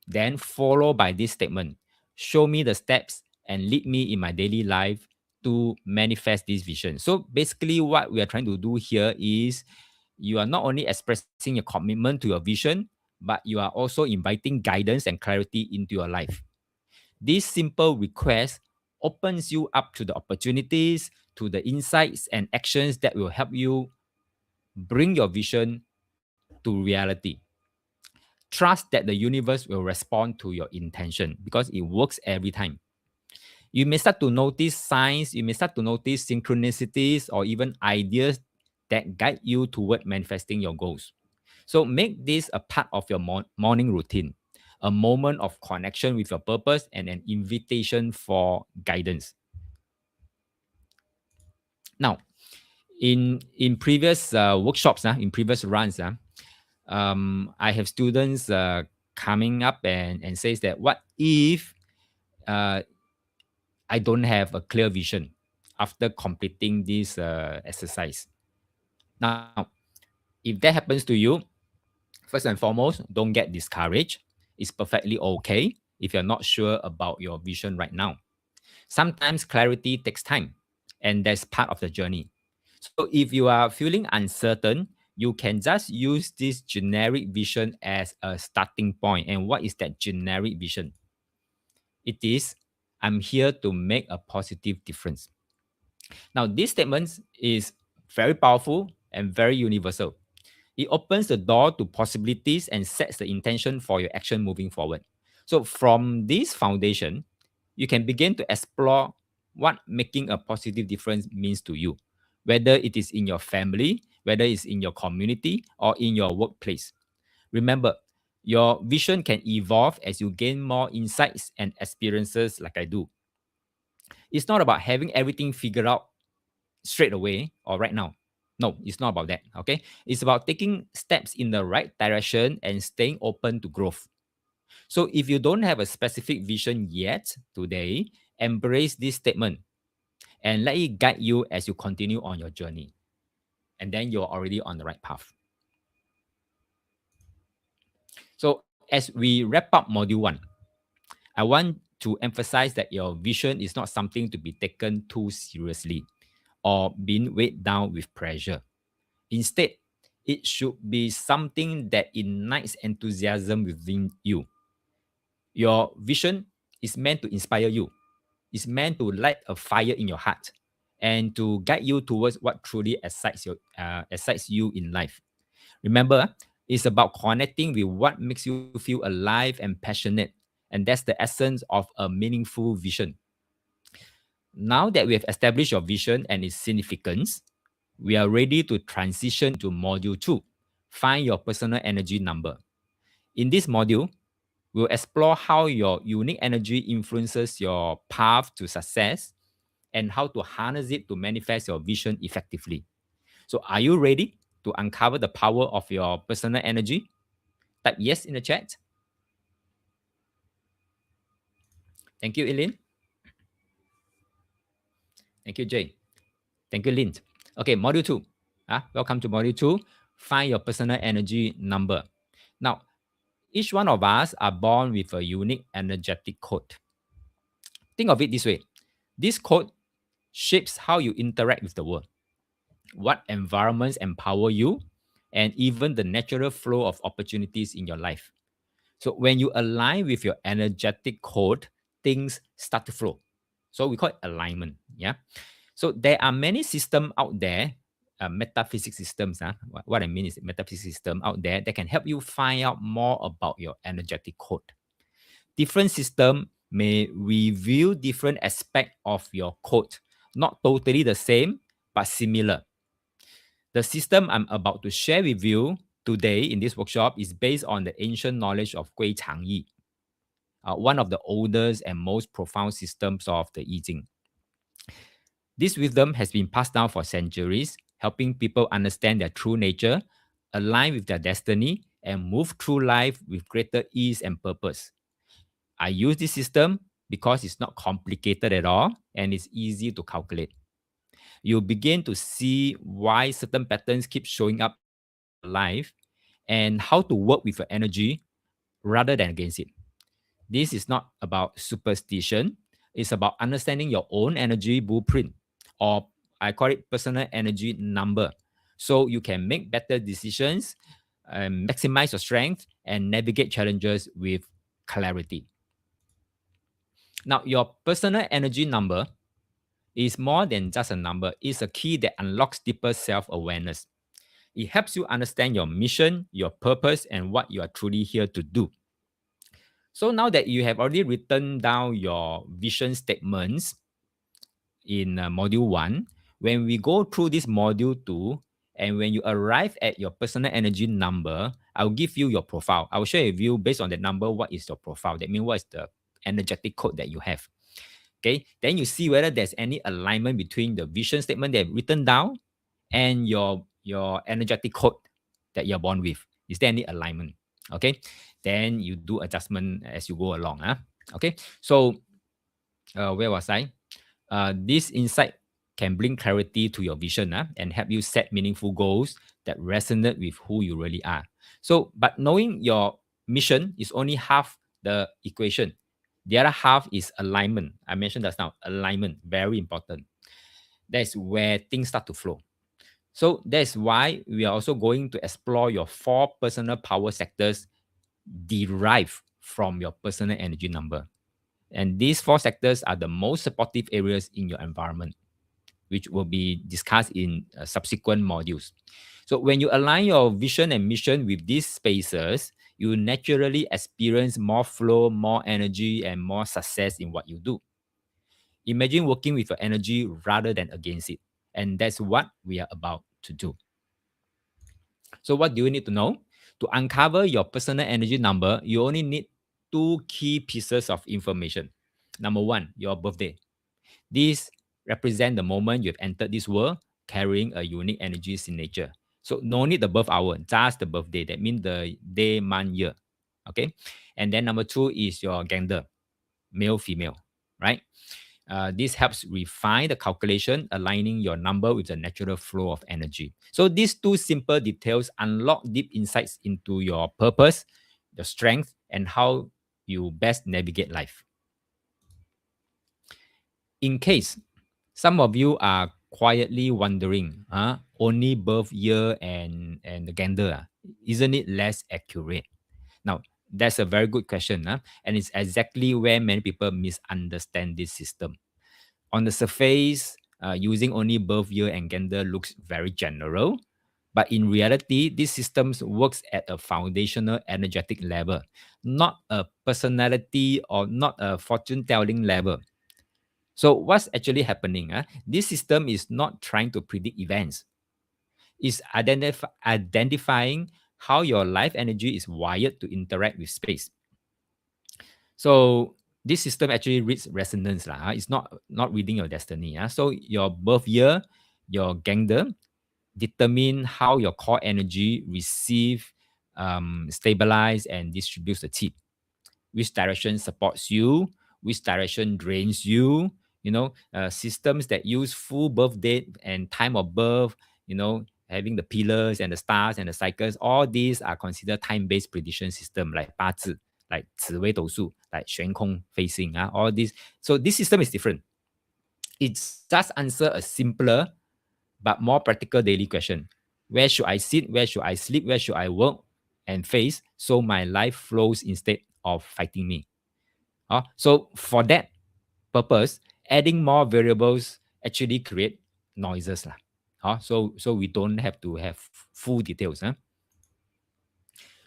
then follow by this statement. Show me the steps and lead me in my daily life to manifest this vision. So basically what we are trying to do here is you are not only expressing your commitment to your vision, but you are also inviting guidance and clarity into your life. This simple request opens you up to the opportunities, to the insights and actions that will help you bring your vision to reality. Trust that the universe will respond to your intention because it works every time. You may start to notice signs, you may start to notice synchronicities or even ideas that guide you toward manifesting your goals. So make this a part of your morning routine, a moment of connection with your purpose and an invitation for guidance. Now, in previous workshops, in previous runs, I have students coming up and says that what if uh, I don't have a clear vision after completing this exercise? Now, if that happens to you, first and foremost, don't get discouraged. It's perfectly okay if you're not sure about your vision right now. Sometimes clarity takes time, and that's part of the journey. So if you are feeling uncertain, you can just use this generic vision as a starting point. And what is that generic vision? It is, I'm here to make a positive difference. Now, this statement is very powerful and very universal. It opens the door to possibilities and sets the intention for your action moving forward. So, from this foundation, you can begin to explore what making a positive difference means to you, whether it is in your family, whether it's in your community, or in your workplace. Remember, your vision can evolve as you gain more insights and experiences, like I do. It's not about having everything figured out straight away or right now. No, it's not about that. Okay. It's about taking steps in the right direction and staying open to growth. So if you don't have a specific vision yet today, embrace this statement and let it guide you as you continue on your journey. And then you're already on the right path. So as we wrap up module one, I want to emphasize that your vision is not something to be taken too seriously or being weighed down with pressure. Instead, it should be something that ignites enthusiasm within you. Your vision is meant to inspire you. It's meant to light a fire in your heart and to guide you towards what truly excites you in life. Remember, it's about connecting with what makes you feel alive and passionate. And that's the essence of a meaningful vision. Now that we have established your vision and its significance, we are ready to transition to module 2. Find your personal energy number. In this module, we'll explore how your unique energy influences your path to success and how to harness it to manifest your vision effectively. So, are you ready to uncover the power of your personal energy? Type yes in the chat. Thank you, Eileen. Thank you, Jay. Thank you, Lynn. Okay, module 2. Welcome to module 2. Find your personal energy number. Now, each one of us are born with a unique energetic code. Think of it this way. This code shapes how you interact with the world, what environments empower you, and even the natural flow of opportunities in your life. So when you align with your energetic code, things start to flow. So we call it alignment. Yeah. So there are many systems out there, metaphysics systems. What I mean is metaphysics system out there that can help you find out more about your energetic code. Different system may reveal different aspect of your code, not totally the same, but similar. The system I'm about to share with you today in this workshop is based on the ancient knowledge of Gui Changyi, one of the oldest and most profound systems of the I Ching. This wisdom has been passed down for centuries, helping people understand their true nature, align with their destiny, and move through life with greater ease and purpose. I use this system because it's not complicated at all and it's easy to calculate. You'll begin to see why certain patterns keep showing up in your life and how to work with your energy rather than against it. This is not about superstition. It's about understanding your own energy blueprint, or I call it personal energy number, so you can make better decisions, maximize your strength, and navigate challenges with clarity. Now, your personal energy number is more than just a number. It's a key that unlocks deeper self-awareness. It helps you understand your mission, your purpose, and what you are truly here to do. So now that you have already written down your vision statements in module 1, when we go through this module 2, and when you arrive at your personal energy number, I'll give you your profile. I will share with you based on that number, what is your profile. That means what is the energetic code that you have. Okay, then you see whether there's any alignment between the vision statement that you've written down and your energetic code that you're born with. Is there any alignment? Okay, then you do adjustment as you go along. Okay, so where was I? This insight can bring clarity to your vision and help you set meaningful goals that resonate with who you really are. So, but knowing your mission is only half the equation. The other half is alignment. I mentioned just now, alignment, very important. That's where things start to flow. So that's why we are also going to explore your 4 personal power sectors derived from your personal energy number. And these 4 sectors are the most supportive areas in your environment, which will be discussed in subsequent modules. So when you align your vision and mission with these spaces, you naturally experience more flow, more energy, and more success in what you do. Imagine working with your energy rather than against it. And that's what we are about to do. So what do you need to know? To uncover your personal energy number, you only need 2 key pieces of information. Number 1, your birthday. These represent the moment you've entered this world carrying a unique energy signature. So no need the birth hour, just the birthday. That means the day, month, year. Okay. And then number 2 is your gender, male, female, right? This helps refine the calculation, aligning your number with the natural flow of energy. So these 2 simple details unlock deep insights into your purpose, your strength, and how you best navigate life. In case some of you are quietly wondering, only birth year and the gender, isn't it less accurate? Now, that's a very good question, and it's exactly where many people misunderstand this system. On the surface, using only birth year and gender looks very general, but in reality, these systems works at a foundational energetic level, not a personality or not a fortune telling level. So what's actually happening? This system is not trying to predict events. It's identifying how your life energy is wired to interact with space. So this system actually reads resonance. It's not reading your destiny. So your birth year, your gender, determine how your core energy receive, stabilize, and distributes the chi. Which direction supports you, which direction drains you. Systems that use full birth date and time of birth, having the pillars and the stars and the cycles, all these are considered time-based prediction system like 八字, like 紫微斗数, like 悬空 facing, all this. So this system is different. It just answer a simpler but more practical daily question. Where should I sit? Where should I sleep? Where should I work and face so my life flows instead of fighting me? So for that purpose, adding more variables actually create noises. So we don't have to have full details.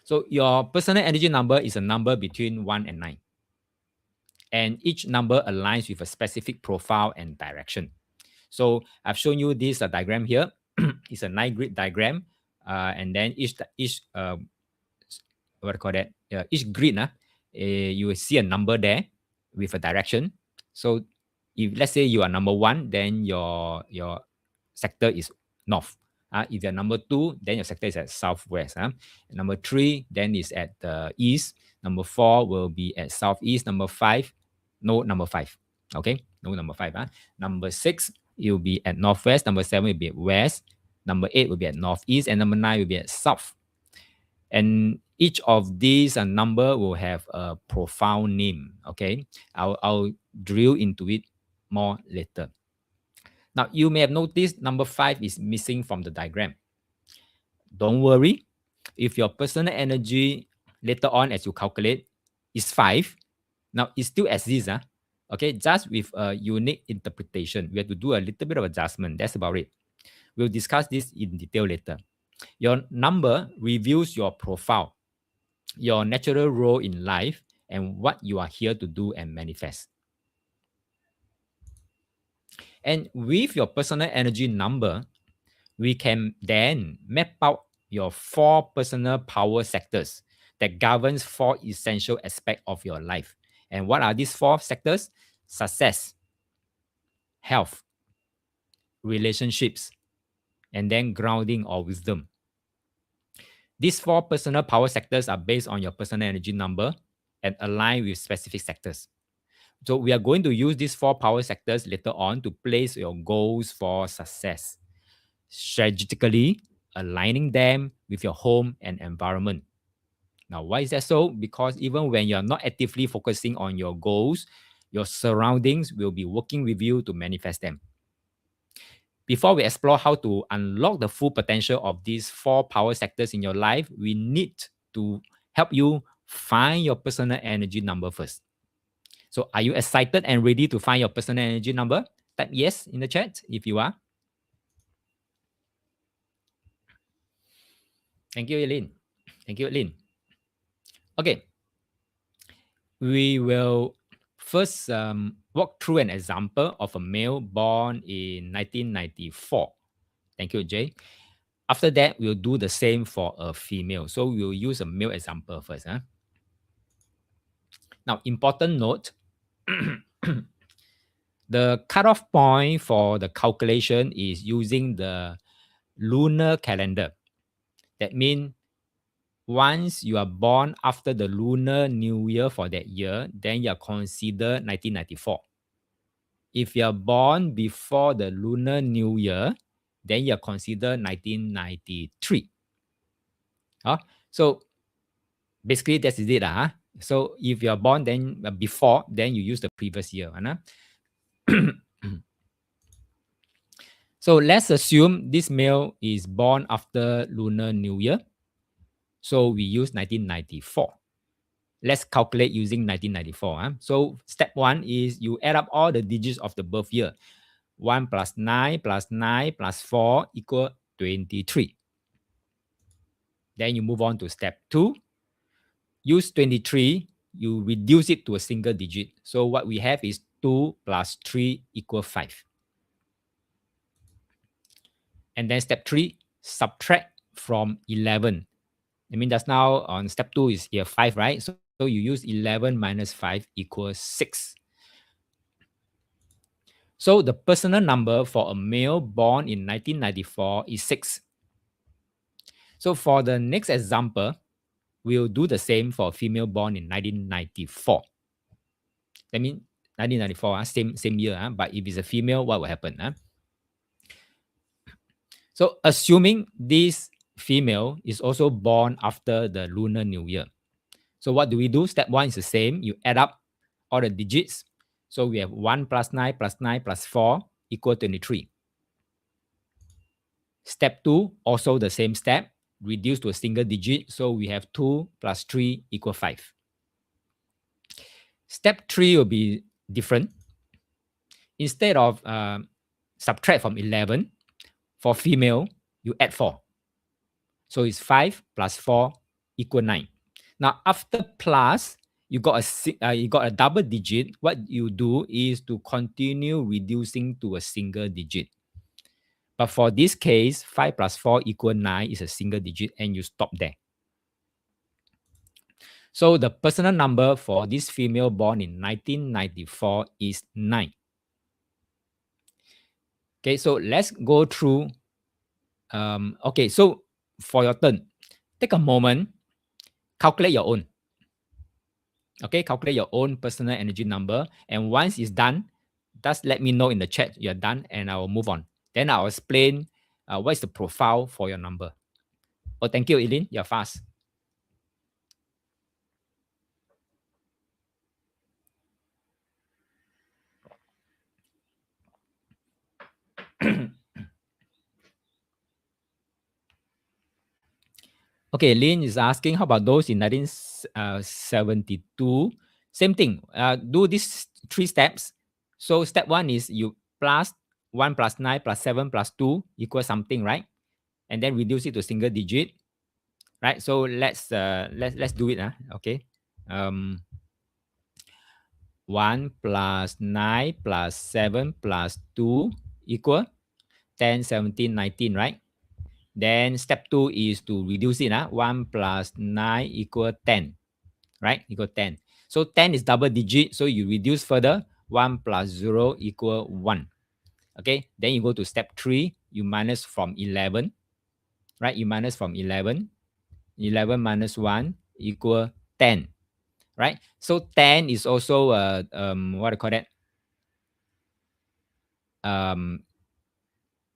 So your personal energy number is a number between 1 and 9. And each number aligns with a specific profile and direction. So I've shown you this diagram here. It's a 9-grid diagram. And then each what do you call that? Each grid, you will see a number there with a direction. So if let's say you are number 1, then your sector is north. If you're number 2, then your sector is at southwest. Number 3, then is at the east. Number 4 will be at southeast. Number 5, no number 5. Okay, no number 5. Number 6, it will be at northwest. Number 7 will be at west. Number 8 will be at northeast. And number 9 will be at south. And each of these number will have a profound name. Okay, I'll drill into it more later. Now, you may have noticed number 5 is missing from the diagram. Don't worry. If your personal energy later on as you calculate is 5, now it still exists. Okay, just with a unique interpretation. We have to do a little bit of adjustment. That's about it. We'll discuss this in detail later. Your number reveals your profile, your natural role in life, and what you are here to do and manifest. And with your personal energy number, we can then map out your 4 personal power sectors that governs 4 essential aspects of your life. And what are these 4 sectors? Success, health, relationships, and then grounding or wisdom. These 4 personal power sectors are based on your personal energy number and align with specific sectors. So we are going to use these 4 power sectors later on to place your goals for success, strategically aligning them with your home and environment. Now, why is that so? Because even when you're not actively focusing on your goals, your surroundings will be working with you to manifest them. before we explore how to unlock the full potential of these 4 power sectors in your life, we need to help you find your personal energy number first. So are you excited and ready to find your personal energy number? Type yes in the chat if you are. Thank you, Eileen. Thank you, Eileen. Okay. We will first walk through an example of a male born in 1994. Thank you, Jay. After that, we'll do the same for a female. So we'll use a male example first. Huh? Now, important note, the cutoff point for the calculation is using the lunar calendar. That means once you are born after the lunar new year for that year, then you are considered 1994. If you are born before the lunar new year, then you are considered 1993. So basically, that's it. So if you are born then before, then you use the previous year. So let's assume this male is born after Lunar New Year. So we use 1994. Let's calculate using 1994. So step 1 is you add up all the digits of the birth year. 1 plus 9 plus 9 plus 4 equal 23. Then you move on to step 2. Use 23, you reduce it to a single digit. So what we have is 2 plus 3 equal 5. And then step 3, subtract from 11. I mean, that's now on step 2 is here 5, right? So you use 11 minus 5 equals 6. So the personal number for a male born in 1994 is 6. So for the next example, we'll do the same for a female born in 1994. That means 1994, same year. But if it's a female, what will happen? So assuming this female is also born after the Lunar New Year. So what do we do? Step 1 is the same. You add up all the digits. So we have 1 plus 9 plus 9 plus 4 equal 23. Step 2, also the same step. Reduce to a single digit. So we have 2 plus 3 equal 5. Step 3 will be different. Instead of subtract from 11, for female, you add 4. So it's 5 plus 4 equal 9. Now, after plus, you got a double digit. What you do is to continue reducing to a single digit. But for this case, 5 plus 4 equal 9 is a single digit, and you stop there. So the personal number for this female born in 1994 is 9. Okay, so let's go through. Okay, so for your turn, take a moment, calculate your own. Okay, calculate your own personal energy number. And once it's done, just let me know in the chat you're done, and I will move on. Then I'll explain what is the profile for your number. Oh, thank you, Eileen. You're fast. Okay, Lin is asking, how about those in 1972? Same thing. Do these 3 steps. So step 1 is you plus 1 plus 9 plus 7 plus 2 equals something, right? And then reduce it to single digit, right? So let's do it. Okay. 1 plus 9 plus 7 plus 2 equal 10, 17, 19, right? Then step 2 is to reduce it. 1 plus 9 equal 10, right? Equal 10. So 10 is double digit. So you reduce further. 1 plus 0 equal 1. Okay. Then you go to step 3. You minus from 11, right? You minus from 11. 11 minus 1 equal 10, right? So 10 is also, what do you call that?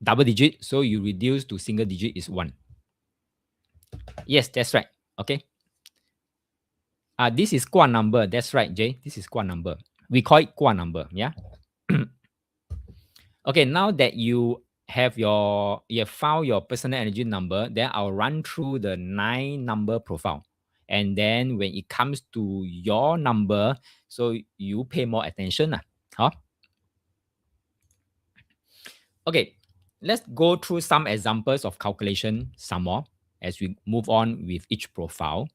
Double digit. So you reduce to single digit is 1. Yes, that's right. Okay. This is qua number. That's right, Jay. This is qua number. We call it qua number. Yeah. Okay. Now that you you have found your personal energy number, then I'll run through the 9-number profile. And then when it comes to your number, so you pay more attention. Huh? Okay, let's go through some examples of calculation some more as we move on with each profile.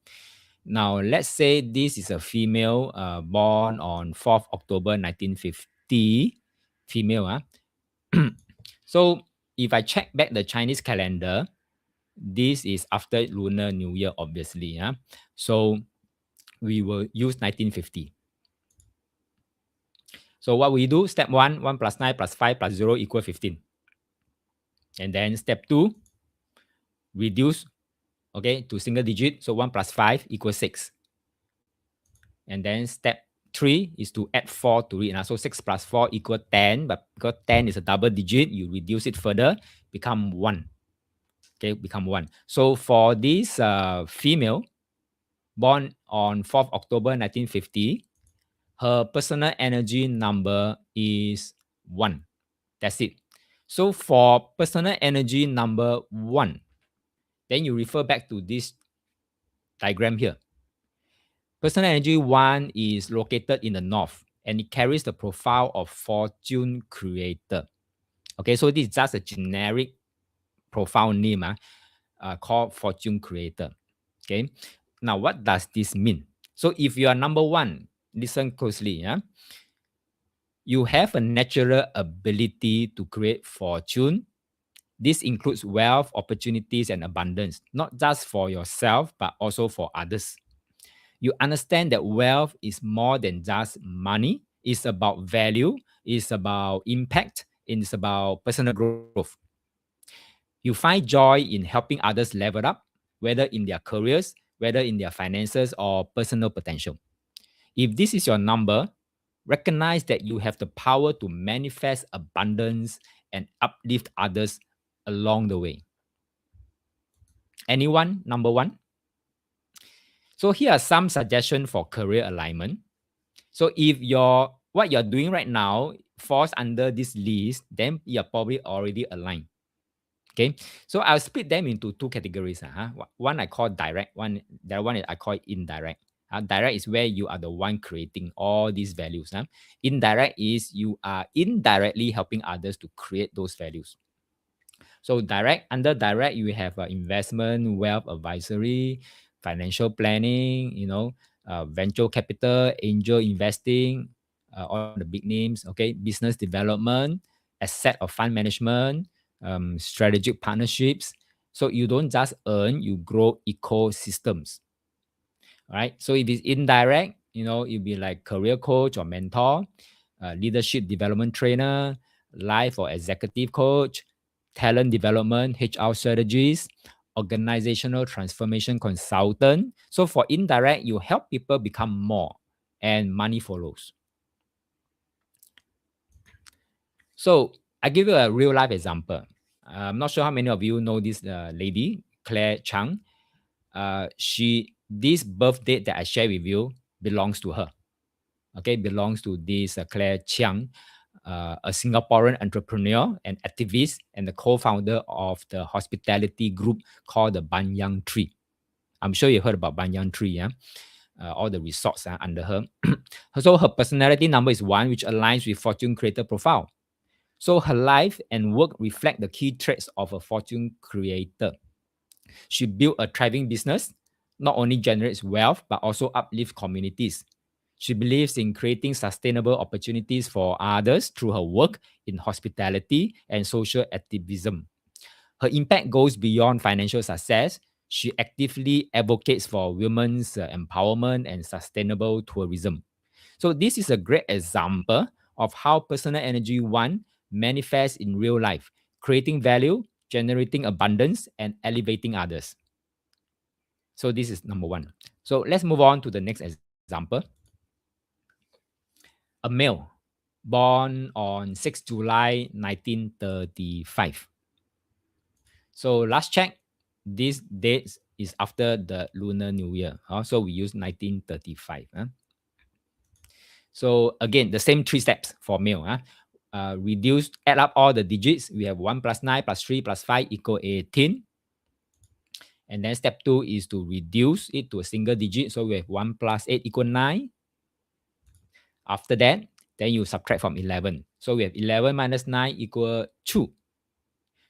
Now, let's say this is a female born on 4th October 1950, female. So if I check back the Chinese calendar, this is after Lunar New Year, obviously. So we will use 1950. So what we do, step 1, 1 plus 9 plus 5 plus 0 equal 15. And then step 2, reduce, okay, to single digit. So 1 plus 5 equals 6. And then step 3 is to add 4 to it. So 6 plus 4 equal 10. But because 10 is a double digit, you reduce it further, become 1. Okay, become 1. So for this female born on 4th October 1950, her personal energy number is 1. That's it. So for personal energy number 1, then you refer back to this diagram here. Personal energy 1 is located in the north, and it carries the profile of fortune creator. Okay, so this is just a generic profile name called fortune creator. Okay, now what does this mean? So if you are number 1, listen closely. You have a natural ability to create fortune. This includes wealth, opportunities, and abundance, not just for yourself, but also for others. You understand that wealth is more than just money. It's about value, it's about impact, and it's about personal growth. You find joy in helping others level up, whether in their careers, whether in their finances or personal potential. If this is your number, recognize that you have the power to manifest abundance and uplift others along the way. Anyone, number 1? So here are some suggestions for career alignment. So if what you're doing right now falls under this list, then you're probably already aligned. Okay, so I'll split them into 2 categories. One I call direct, the other one I call indirect. Direct is where you are the one creating all these values. Indirect is you are indirectly helping others to create those values. So under direct, you have investment, wealth advisory, financial planning, venture capital, angel investing, all the big names. Okay, business development, asset or fund management, strategic partnerships. So you don't just earn, you grow ecosystems. All right. So if it's indirect, you'll be like career coach or mentor, leadership development trainer, life or executive coach, talent development, HR strategies, organizational transformation consultant. So for indirect, you help people become more and money follows. So I give you a real life example. I'm not sure how many of you know this lady, Claire Chang. This birth date that I share with you belongs to her. Okay, belongs to this Claire Chiang, a Singaporean entrepreneur and activist and the co-founder of the hospitality group called the Banyan Tree. I'm sure you heard about Banyan Tree, yeah? All the resorts are under her. So her personality number is 1, which aligns with fortune creator profile. So her life and work reflect the key traits of a fortune creator. She built a thriving business, not only generates wealth, but also uplifts communities. She believes in creating sustainable opportunities for others through her work in hospitality and social activism. Her impact goes beyond financial success. She actively advocates for women's empowerment and sustainable tourism. So this is a great example of how personal energy 1 manifests in real life, creating value, generating abundance, and elevating others. So this is number 1. So let's move on to the next example. A male born on 6 July 1935. So last check, this date is after the Lunar New Year. So we use 1935. So again, the same 3 steps for male. add up all the digits. We have 1 plus 9 plus 3 plus 5 equal 18. And then step 2 is to reduce it to a single digit. So we have 1 plus 8 equal 9. After that, then you subtract from 11. So we have 11 minus 9 equal 2.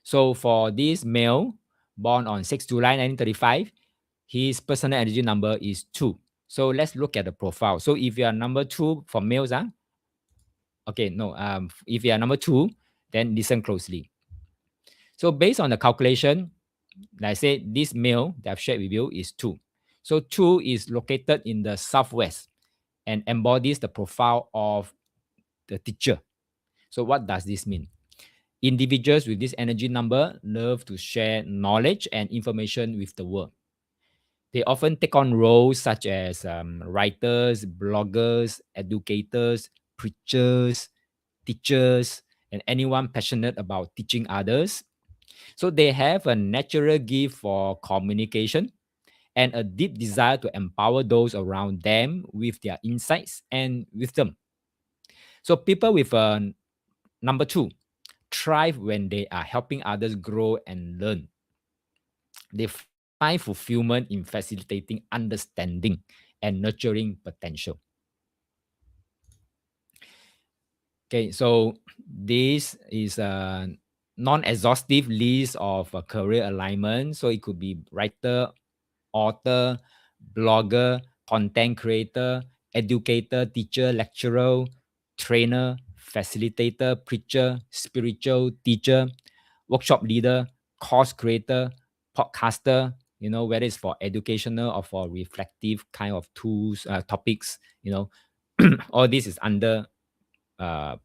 So for this male born on 6 July 1935, his personal energy number is 2. So let's look at the profile. So if you are number 2 for males, if you are number 2, then listen closely. So based on the calculation, like I said, this male that I've shared with you is 2. So 2 is located in the southwest and embodies the profile of the teacher. So what does this mean? Individuals with this energy number love to share knowledge and information with the world. They often take on roles such as writers, bloggers, educators, preachers, teachers, and anyone passionate about teaching others. So they have a natural gift for communication and a deep desire to empower those around them with their insights and wisdom. So people with number 2 thrive when they are helping others grow and learn. They find fulfillment in facilitating understanding and nurturing potential. Okay, so this is a non-exhaustive list of career alignment. So it could be writer, author, blogger, content creator, educator, teacher, lecturer, trainer, facilitator, preacher, spiritual teacher, workshop leader, course creator, podcaster, whether it's for educational or for reflective kind of tools, topics, all this is under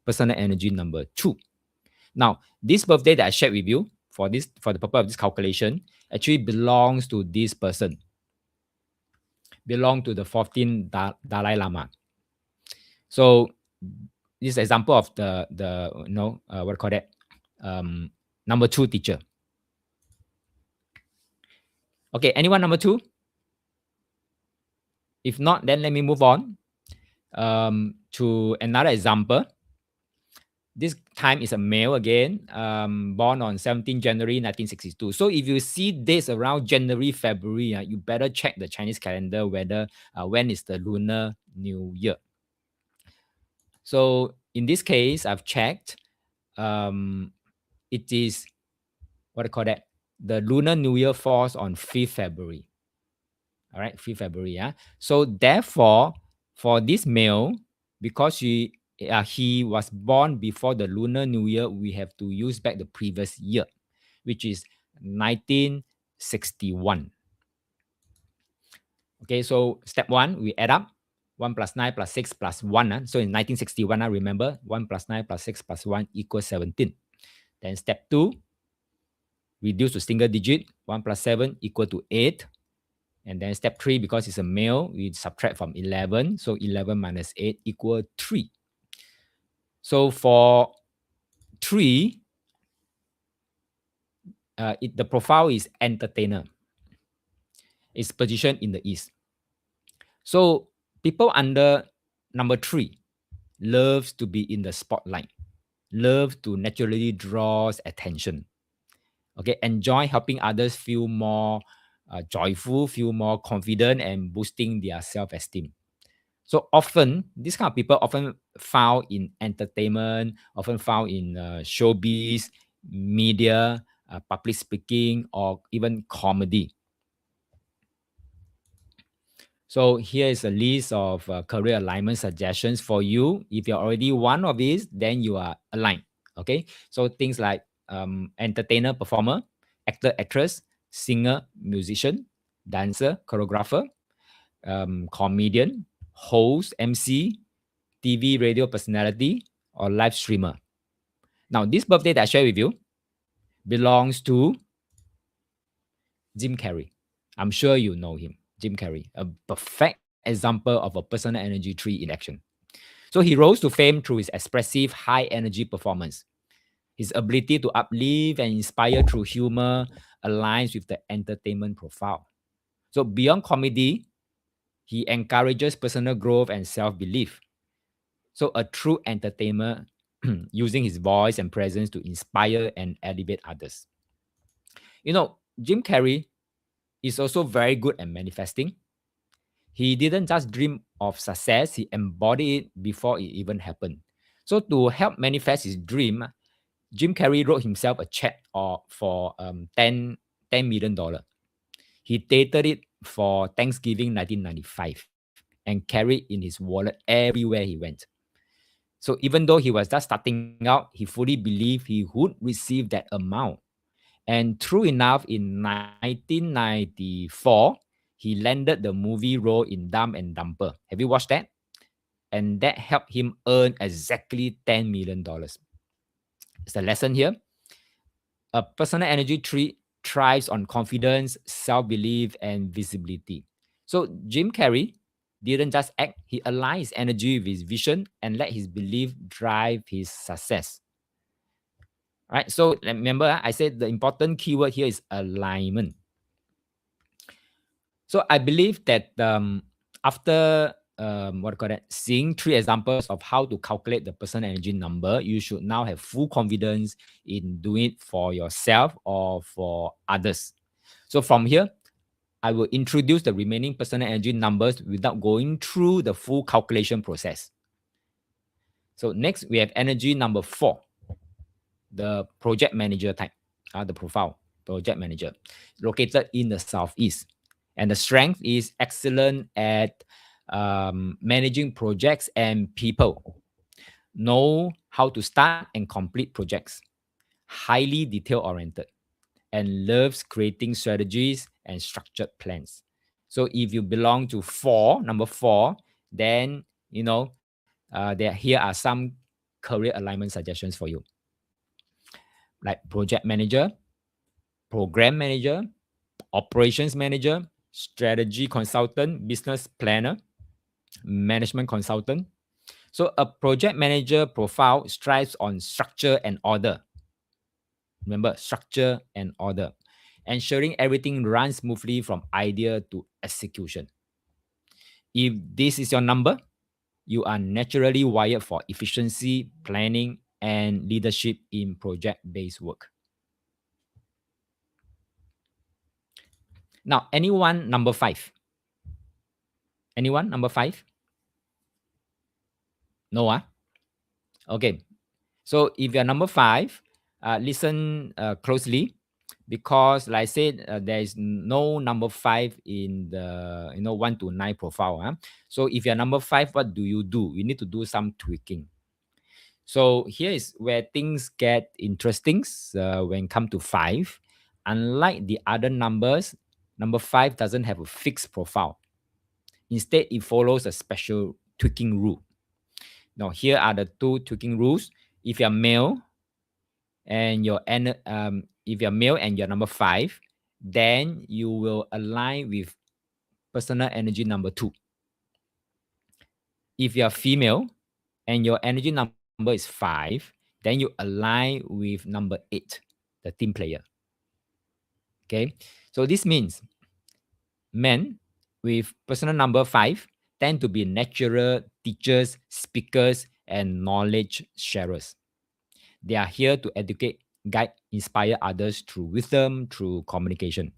personal energy number 2. Now, this birthday that I shared with you for the purpose of this calculation actually belongs to this person, belong to the 14th Dalai Lama. So this example of the what do you call that, number 2 teacher. Okay, anyone number 2? If not, then let me move on to another example. This time is a male again, born on 17 January 1962. So if you see dates around January, February, you better check the Chinese calendar whether when is the Lunar New Year. So in this case, I've checked. It is, what do you call that? The Lunar New Year falls on 5th February. All right, 5th February. Yeah. So therefore, for this male, because he was born before the Lunar New Year, we have to use back the previous year, which is 1961. Okay, so step 1, we add up 1 plus 9 plus 6 plus 1. So in 1961, remember 1 plus 9 plus 6 plus 1 equals 17. Then step 2, reduce to single digit, 1 plus 7 equal to 8. And then step 3, because it's a male, we subtract from 11. So 11 minus 8 equal 3. So for 3, the profile is entertainer. It's positioned in the east. So people under number 3 loves to be in the spotlight, love to naturally draws attention. Okay, enjoy helping others feel more joyful, feel more confident, and boosting their self-esteem. So often, these kind of people often found in entertainment, often found in showbiz, media, public speaking, or even comedy. So here is a list of career alignment suggestions for you. If you're already one of these, then you are aligned. Okay, so things like entertainer, performer, actor, actress, singer, musician, dancer, choreographer, comedian, host, MC, TV, radio personality, or live streamer. Now, this birthday that I share with you belongs to Jim Carrey. I'm sure you know him, Jim Carrey, a perfect example of a personal energy tree in action. So he rose to fame through his expressive, high energy performance. His ability to uplift and inspire through humor aligns with the entertainment profile. So beyond comedy, he encourages personal growth and self-belief. So a true entertainer using his voice and presence to inspire and elevate others. Jim Carrey is also very good at manifesting. He didn't just dream of success, he embodied it before it even happened. So, to help manifest his dream, Jim Carrey wrote himself a check for $10 million. He dated it for Thanksgiving 1995 and carried in his wallet everywhere he went. So even though he was just starting out, he fully believed he would receive that amount. And true enough, in 1994, he landed the movie role in Dumb and Dumber. Have you watched that? And that helped him earn exactly $10 million. It's the lesson here. A personal energy tree thrives on confidence, self-belief, and visibility. So Jim Carrey didn't just act, he aligned his energy with his vision and let his belief drive his success. Right? So remember, I said the important keyword here is alignment. So I believe that after seeing 3 examples of how to calculate the personal energy number, you should now have full confidence in doing it for yourself or for others. So from here, I will introduce the remaining personal energy numbers without going through the full calculation process. So next, we have energy number 4, the project manager type, the profile, project manager, located in the southeast. And the strength is excellent at managing projects and people. Know how to start and complete projects. Highly detail oriented and loves creating strategies and structured plans. So if you belong to number 4, then here are some career alignment suggestions for you, like project manager, program manager, operations manager, strategy consultant, business planner, management consultant. So a project manager profile strives on structure and order. Remember, structure and order, ensuring everything runs smoothly from idea to execution. If this is your number, you are naturally wired for efficiency, planning, and leadership in project-based work. Now, anyone number 5? Anyone number 5? No, Okay. So if you're number 5, listen closely, because like I said, there is no number 5 in the 1 to 9 profile. So if you're number 5, what do? You need to do some tweaking. So here is where things get interesting when come to 5. Unlike the other numbers, number 5 doesn't have a fixed profile. Instead, it follows a special tweaking rule. Now, here are the 2 tweaking rules. If you're male and if you're male and you're number 5, then you will align with personal energy number 2. If you're female and your energy number is 5, then you align with number 8, the team player. Okay, so this means men with personal number 5 tend to be natural teachers, speakers, and knowledge sharers. They are here to educate, guide, inspire others through wisdom, through communication.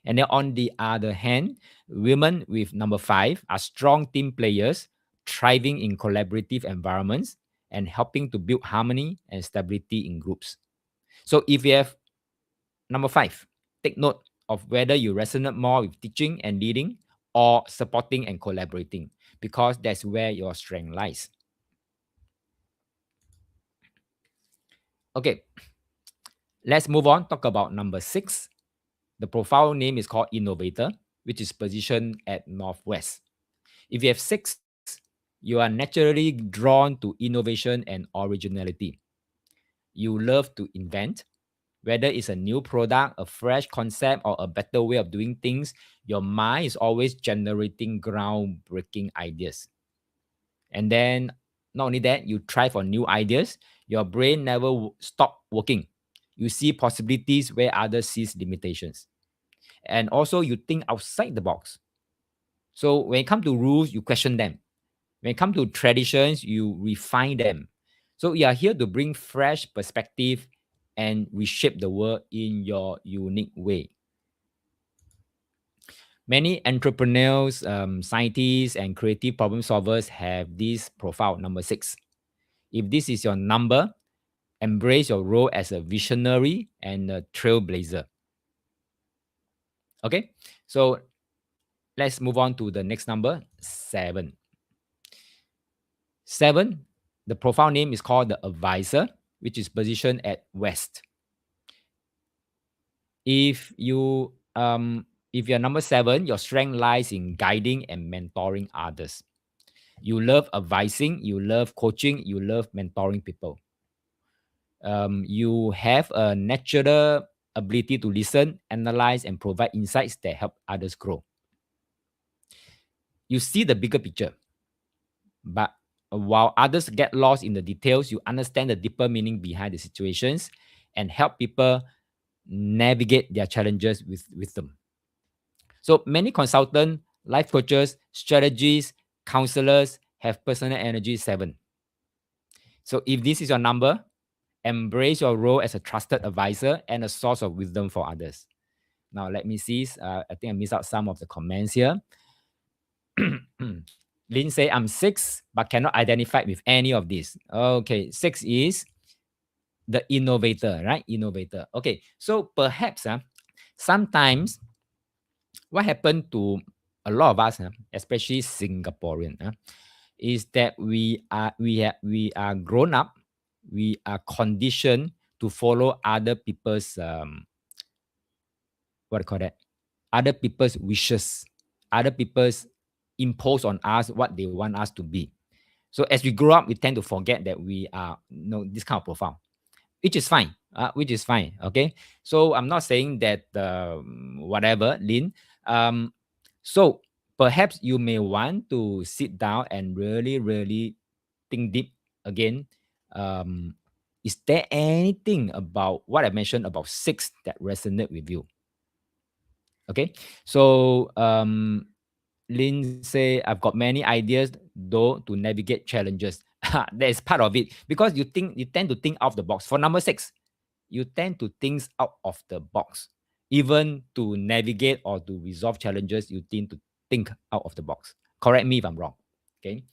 And then on the other hand, women with number 5 are strong team players, thriving in collaborative environments and helping to build harmony and stability in groups. So if you have number 5, take note of whether you resonate more with teaching and leading or supporting and collaborating, because that's where your strength lies. Okay, let's move on. Talk about number 6. The profile name is called Innovator, which is positioned at Northwest. If you have 6, you are naturally drawn to innovation and originality. You love to invent, whether it's a new product, a fresh concept, or a better way of doing things. Your mind is always generating groundbreaking ideas. And then, not only that, you try for new ideas. Your brain never stop working. You see possibilities where others see limitations. And also, you think outside the box. So when it comes to rules, you question them. When it comes to traditions, you refine them. So you are here to bring fresh perspective and reshape the world in your unique way. Many entrepreneurs, scientists, and creative problem solvers have this profile, number 6. If this is your number, embrace your role as a visionary and a trailblazer. Okay, so let's move on to the next number, 7. 7, the profile name is called the advisor, which is positioned at West. If you're number 7, your strength lies in guiding and mentoring others. You love advising, you love coaching, you love mentoring people. You have a natural ability to listen, analyze, and provide insights that help others grow. You see the bigger picture, but while others get lost in the details, you understand the deeper meaning behind the situations and help people navigate their challenges with wisdom. So many consultants, life coaches, strategists, counselors have personal energy 7. So if this is your number, embrace your role as a trusted advisor and a source of wisdom for others. Now, let me see. I think I missed out some of the comments here. Lin say, I'm 6, but cannot identify with any of this. Okay, 6 is the innovator, right? Innovator. Okay, so perhaps sometimes what happened to a lot of us, especially Singaporean, is that we are grown up, we are conditioned to follow other people's what do you call that? Other people's wishes, other people's impose on us what they want us to be. So as we grow up, we tend to forget that we are this kind of profile, which is fine. Which is fine. Okay. So I'm not saying that whatever, Lin. So perhaps you may want to sit down and really, really think deep again. Is there anything about what I mentioned about 6 that resonate with you? Okay. So Lin say, I've got many ideas though to navigate challenges. That is part of it because you tend to think out of the box. For number 6, you tend to think out of the box. Even to navigate or to resolve challenges, you tend to think out of the box. Correct me if I'm wrong. Okay.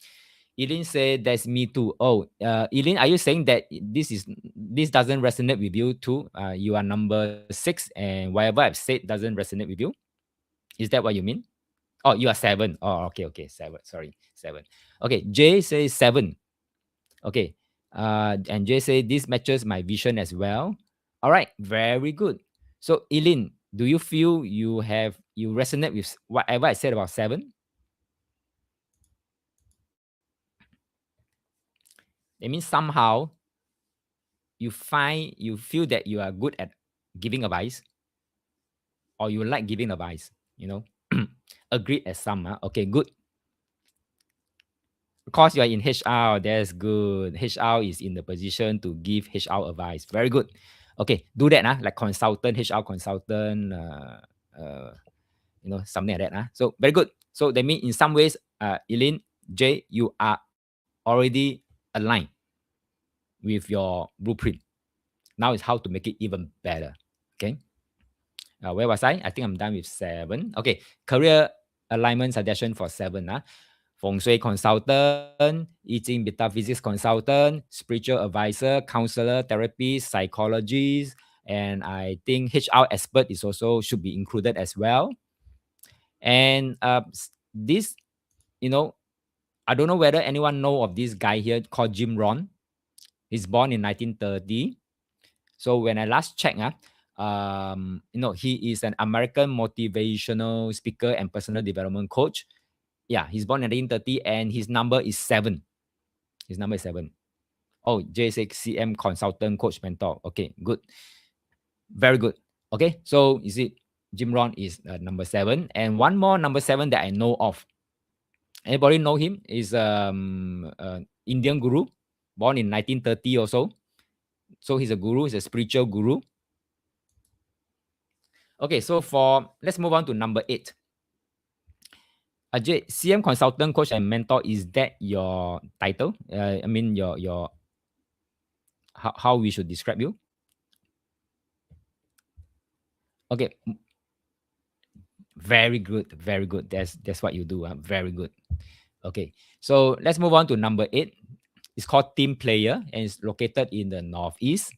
Eileen said, that's me too. Oh, Eileen, are you saying that this doesn't resonate with you too? You are number 6 and whatever I've said doesn't resonate with you? Is that what you mean? Oh, you are 7. Oh, okay, 7. Sorry, 7. Okay, Jay says 7. Okay, and Jay say this matches my vision as well. All right, very good. So, Eileen, do you feel you resonate with whatever I said about 7? It means somehow you feel that you are good at giving advice, or you like giving advice. Agreed as some. Okay, good. Because you are in HR, that's good. HR is in the position to give HR advice. Very good. Okay, do that, like consultant, HR consultant, something like that. So very good. So that means in some ways, Eileen, Jay, you are already aligned with your blueprint. Now is how to make it even better. Okay. Where was I? I think I'm done with 7. Okay, career alignment suggestion for 7. Feng Shui consultant, I Ching metaphysics consultant, spiritual advisor, counselor, therapist, psychologist, and I think HR expert is also should be included as well. And this, I don't know whether anyone know of this guy here called Jim Rohn. He's born in 1930. So when I last checked, he is an American motivational speaker and personal development coach. Yeah, he's born in 1930 and his number is 7. His number is 7. Oh, J6CM consultant, coach, mentor. Okay, good. Very good. Okay, so you see, Jim Rohn is number 7. And one more number 7 that I know of. Anybody know him? Is Indian guru, born in 1930 or so. So he's a guru, he's a spiritual guru. Okay, so let's move on to number 8. Ajay, CM consultant, coach, and mentor, is that your title? I mean your how we should describe you? Okay, very good, very good. That's what you do. Very good. Okay, so let's move on to number 8. It's called team player and it's located in the northeast.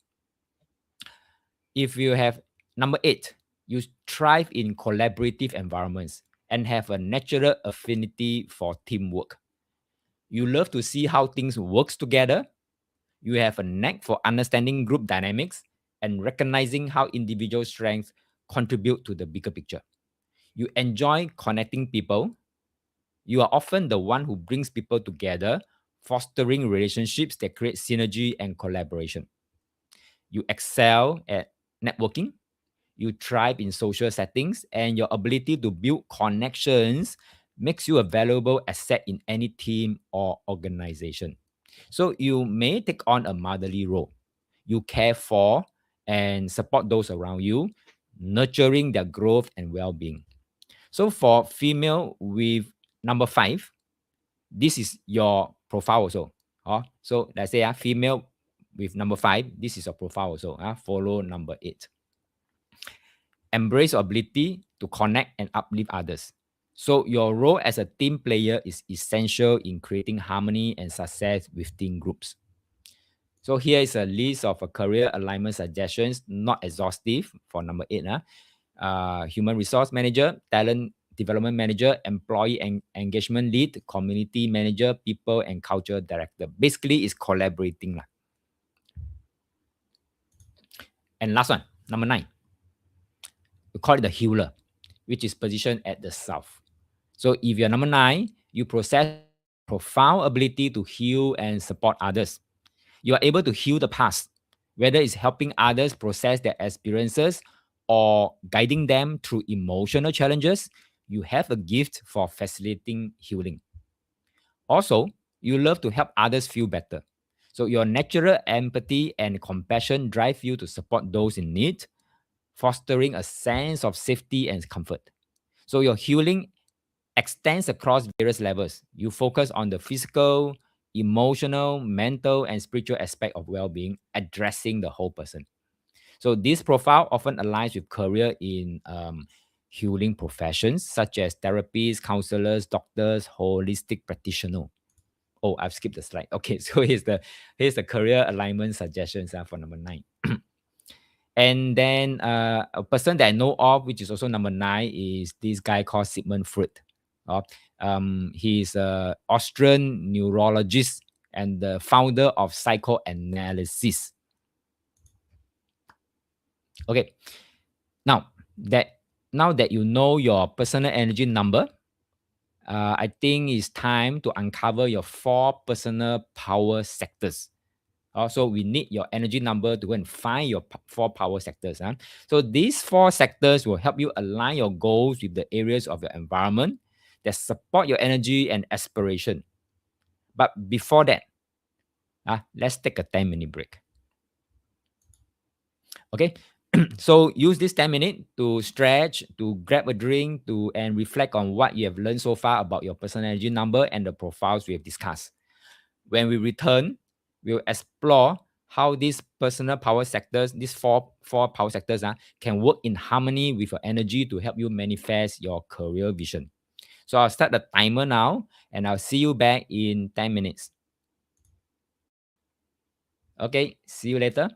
If you have number 8, you thrive in collaborative environments and have a natural affinity for teamwork. You love to see how things works together. You have a knack for understanding group dynamics and recognizing how individual strengths contribute to the bigger picture. You enjoy connecting people. You are often the one who brings people together, fostering relationships that create synergy and collaboration. You excel at networking. You thrive in social settings, and your ability to build connections makes you a valuable asset in any team or organization. So you may take on a motherly role. You care for and support those around you, nurturing their growth and well-being. So for female with number 5, this is your profile also. So let's say female with number 5, this is your profile also. Follow number 8. Embrace your ability to connect and uplift others. So your role as a team player is essential in creating harmony and success within groups. So here is a list of career alignment suggestions, not exhaustive for number 8. Human resource manager, talent development manager, employee engagement lead, community manager, people and culture director. Basically, it's collaborating. And last one, number 9, we call it the healer, which is positioned at the south. So if you're number 9, you possess profound ability to heal and support others. You are able to heal the past, whether it's helping others process their experiences or guiding them through emotional challenges. You have a gift for facilitating healing. Also, you love to help others feel better. So your natural empathy and compassion drive you to support those in need, fostering a sense of safety and comfort. So your healing extends across various levels. You focus on the physical, emotional, mental, and spiritual aspect of well-being, addressing the whole person. So this profile often aligns with career in healing professions such as therapists, counselors, doctors, holistic practitioner. Oh, I've skipped the slide. Okay, so here's the career alignment suggestions for number 9. And then a person that I know of, which is also number 9, is this guy called Sigmund Freud. Uh, he's an Austrian neurologist and the founder of psychoanalysis. Okay, now that now that you know your personal energy number, I think it's time to uncover your 4 personal power sectors. So we need your energy number to go and find your 4 power sectors. So these 4 sectors will help you align your goals with the areas of your environment that support your energy and aspiration. But before that, let's take a 10-minute break. Okay. So use this 10 minutes to stretch, to grab a drink, and reflect on what you have learned so far about your personal energy number and the profiles we have discussed. When we return, we'll explore how these personal power sectors, these four power sectors, can work in harmony with your energy to help you manifest your career vision. So I'll start the timer now, and I'll see you back in 10 minutes. Okay, see you later.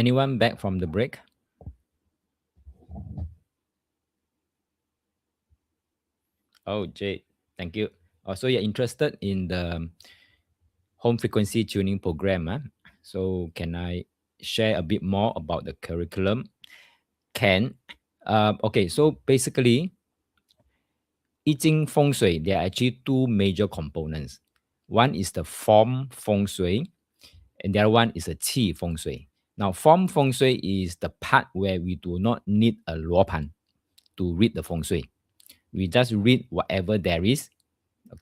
Anyone back from the break? Oh, Jade, thank you. So you're interested in the home frequency tuning program, huh? So can I share a bit more about the curriculum? Can. Okay, so basically, I Ching Feng Shui, there are actually two major components. One is the form Feng Shui, and the other one is a Qi Feng Shui. Now, form Feng Shui is the part where we do not need a luopan to read the Feng Shui. We just read whatever there is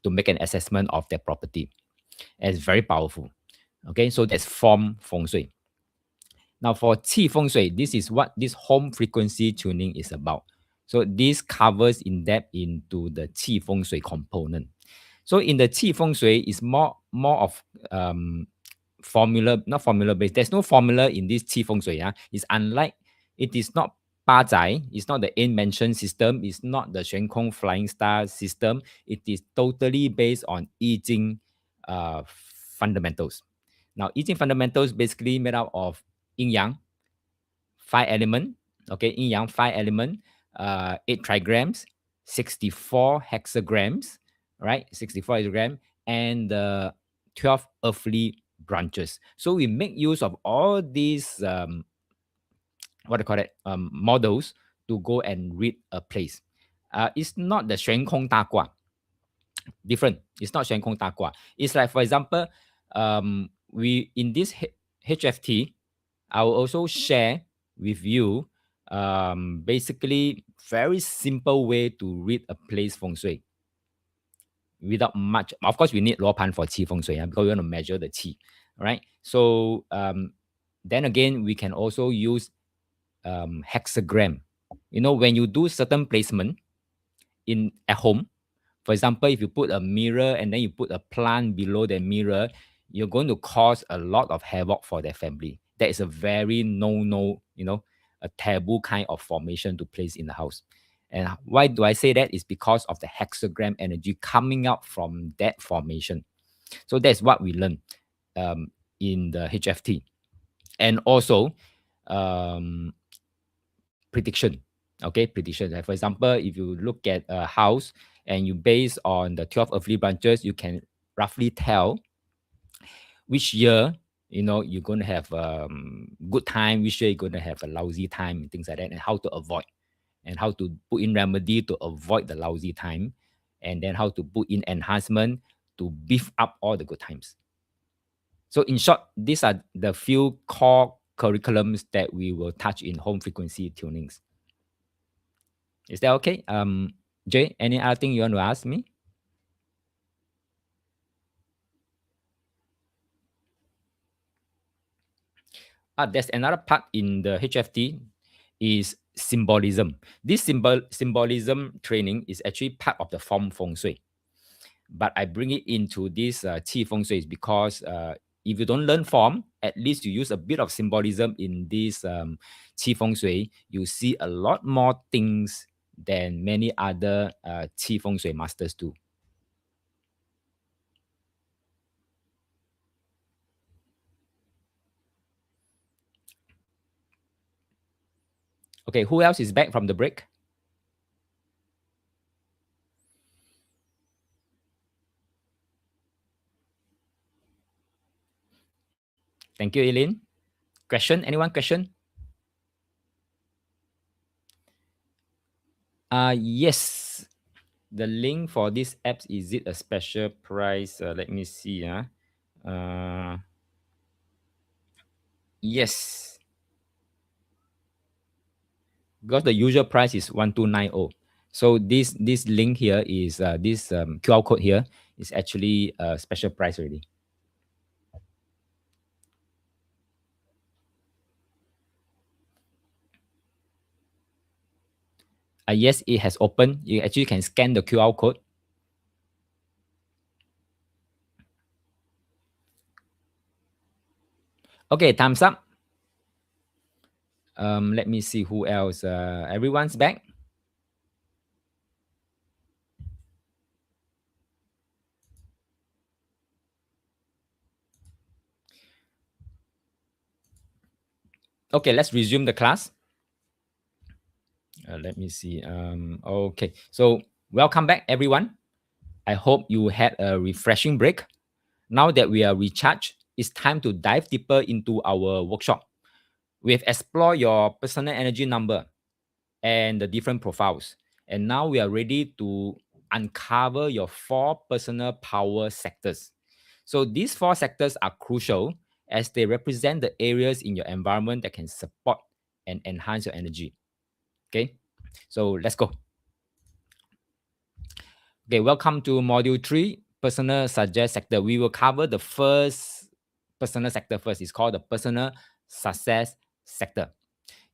to make an assessment of their property. And it's very powerful. Okay, so that's form Feng Shui. Now, for Qi Feng Shui, this is what this home frequency tuning is about. So this covers in depth into the Qi Feng Shui component. So in the Qi Feng Shui, is more of formula, not formula based. There's no formula in this Qi Feng Shui. Yeah? It's unlike, it is not Ba Zai, it's not the eight mansion system, it's not the Xuan Kong flying star system. It is totally based on I Ching fundamentals. Now, I Ching fundamentals basically made up of yin yang, five element, okay, yin yang, five element, eight trigrams, 64 hexagrams, right? 64 hexagram, and 12 earthly branches. So we make use of all these, what do you call it, models to go and read a place. It's not the 悬空大卦, different. It's not 悬空大卦. It's like, for example, we in this HFT, I will also share with you basically very simple way to read a place feng shui without much. Of course, we need luo pan for qi feng shui because we want to measure the qi, right? So then again, we can also use hexagram. You know, when you do certain placement in at home, for example, if you put a mirror and then you put a plant below the mirror, you're going to cause a lot of havoc for their family. That is a very no, you know, a taboo kind of formation to place in the house. And why do I say that? Is because of the hexagram energy coming out from that formation. So that's what we learn in the HFT. And also, um, prediction. Okay, prediction. Like for example, if you look at a house and you base on the 12 earthly branches, you can roughly tell which year, you know, you're going to have good time, which year you're going to have a lousy time, things like that, and how to avoid, and how to put in remedy to avoid the lousy time, and then how to put in enhancement to beef up all the good times. So in short, these are the few core curriculums that we will touch in home frequency tunings. Is that okay? Jay, any other thing you want to ask me? There's another part in the HFT is symbolism. This symbolism training is actually part of the form feng shui. But I bring it into this qi feng shui because if you don't learn form, at least you use a bit of symbolism in this qi feng shui, you see a lot more things than many other qi feng shui masters do. Okay, who else is back from the break? Thank you, Eileen. Question? Anyone question? Yes. The link for this apps, is it a special price? Let me see. Yes. Because the usual price is 1290. So this link here is this QR code here is actually a special price already. Yes, it has opened. You actually can scan the QR code. Okay, thumbs up. Let me see who else. Everyone's back. Okay, let's resume the class. Let me see. Okay, so welcome back, everyone. I hope you had a refreshing break. Now that we are recharged, it's time to dive deeper into our workshop. We've explored your personal energy number and the different profiles. And now we are ready to uncover your 4 personal power sectors. So these 4 sectors are crucial as they represent the areas in your environment that can support and enhance your energy. Okay, so let's go. Okay, welcome to module 3, personal success sector. We will cover the first personal sector first. It's called the personal success sector.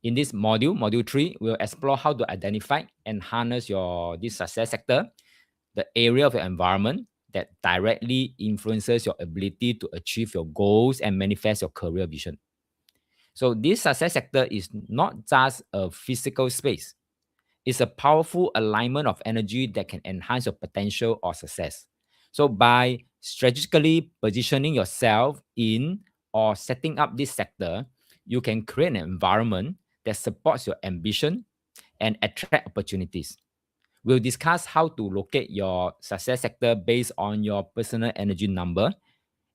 In this module, module 3, we'll explore how to identify and harness your this success sector, the area of your environment that directly influences your ability to achieve your goals and manifest your career vision. So this success sector is not just a physical space. It's a powerful alignment of energy that can enhance your potential or success. So by strategically positioning yourself in or setting up this sector, you can create an environment that supports your ambition and attract opportunities. We'll discuss how to locate your success sector based on your personal energy number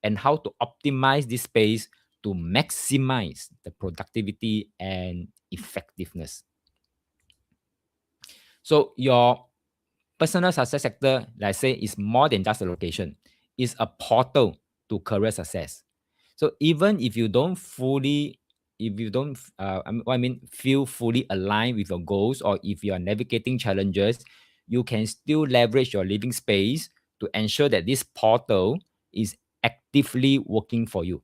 and how to optimize this space to maximize the productivity and effectiveness. So your personal success sector, let's say, is more than just a location. It's a portal to career success. So even if you don't fully, if you don't, what I mean, feel fully aligned with your goals, or if you are navigating challenges, you can still leverage your living space to ensure that this portal is actively working for you.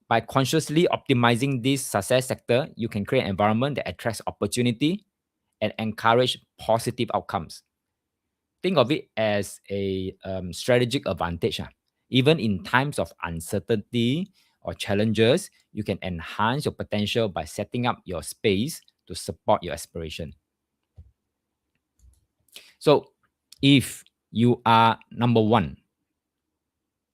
By consciously optimizing this success sector, you can create an environment that attracts opportunity and encourage positive outcomes. Think of it as a strategic advantage. Even in times of uncertainty or challenges, you can enhance your potential by setting up your space to support your aspiration. So, if you are number 1,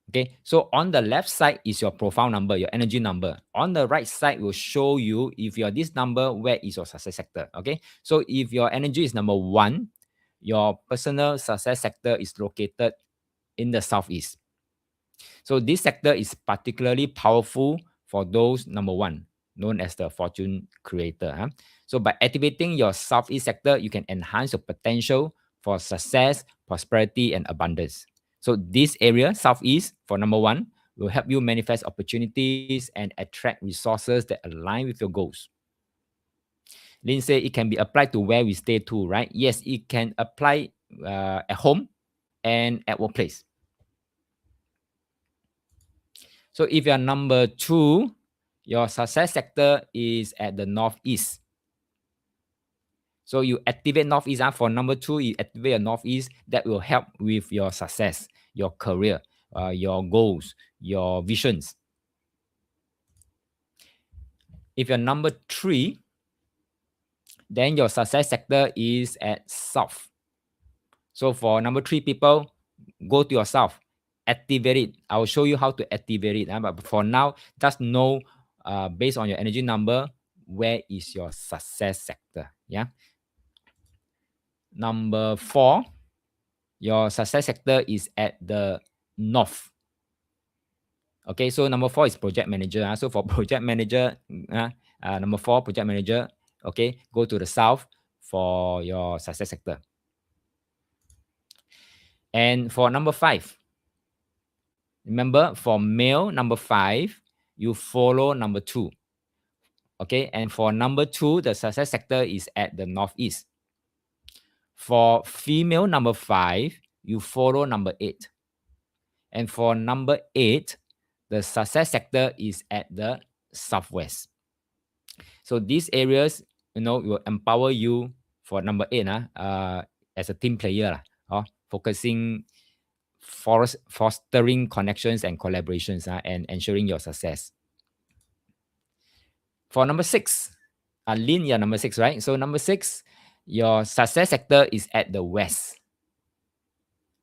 okay, so on the left side is your profile number, your energy number. On the right side will show you if you're this number, where is your success sector. Okay, so if your energy is number 1, your personal success sector is located in the southeast. So this sector is particularly powerful for those number 1, known as the fortune creator. So by activating your southeast sector, you can enhance your potential for success, prosperity, and abundance. So this area, southeast, for number 1, will help you manifest opportunities and attract resources that align with your goals. Lynn said it can be applied to where we stay too, right? Yes, it can apply at home and at workplace. So if you're number 2, your success sector is at the northeast. So you activate northeast. For number 2, you activate your northeast. That will help with your success, your career, your goals, your visions. If you're number 3, then your success sector is at south. So for number 3 people, go to your south, activate it. I will show you how to activate it. But for now, just know based on your energy number, where is your success sector. Yeah. Number 4, your success sector is at the north. Okay, so number 4 is project manager. So for project manager, number 4, project manager, okay, go to the south for your success sector. And for number 5, remember, for male number 5, you follow number 2. Okay, and for number 2, the success sector is at the northeast. For female number 5, you follow number 8. And for number 8, the success sector is at the southwest. So these areas, will empower you for number 8, as a team player, focusing, fostering connections and collaborations, and ensuring your success. For number 6, Lin, you're number 6, right? So number 6, your success sector is at the west.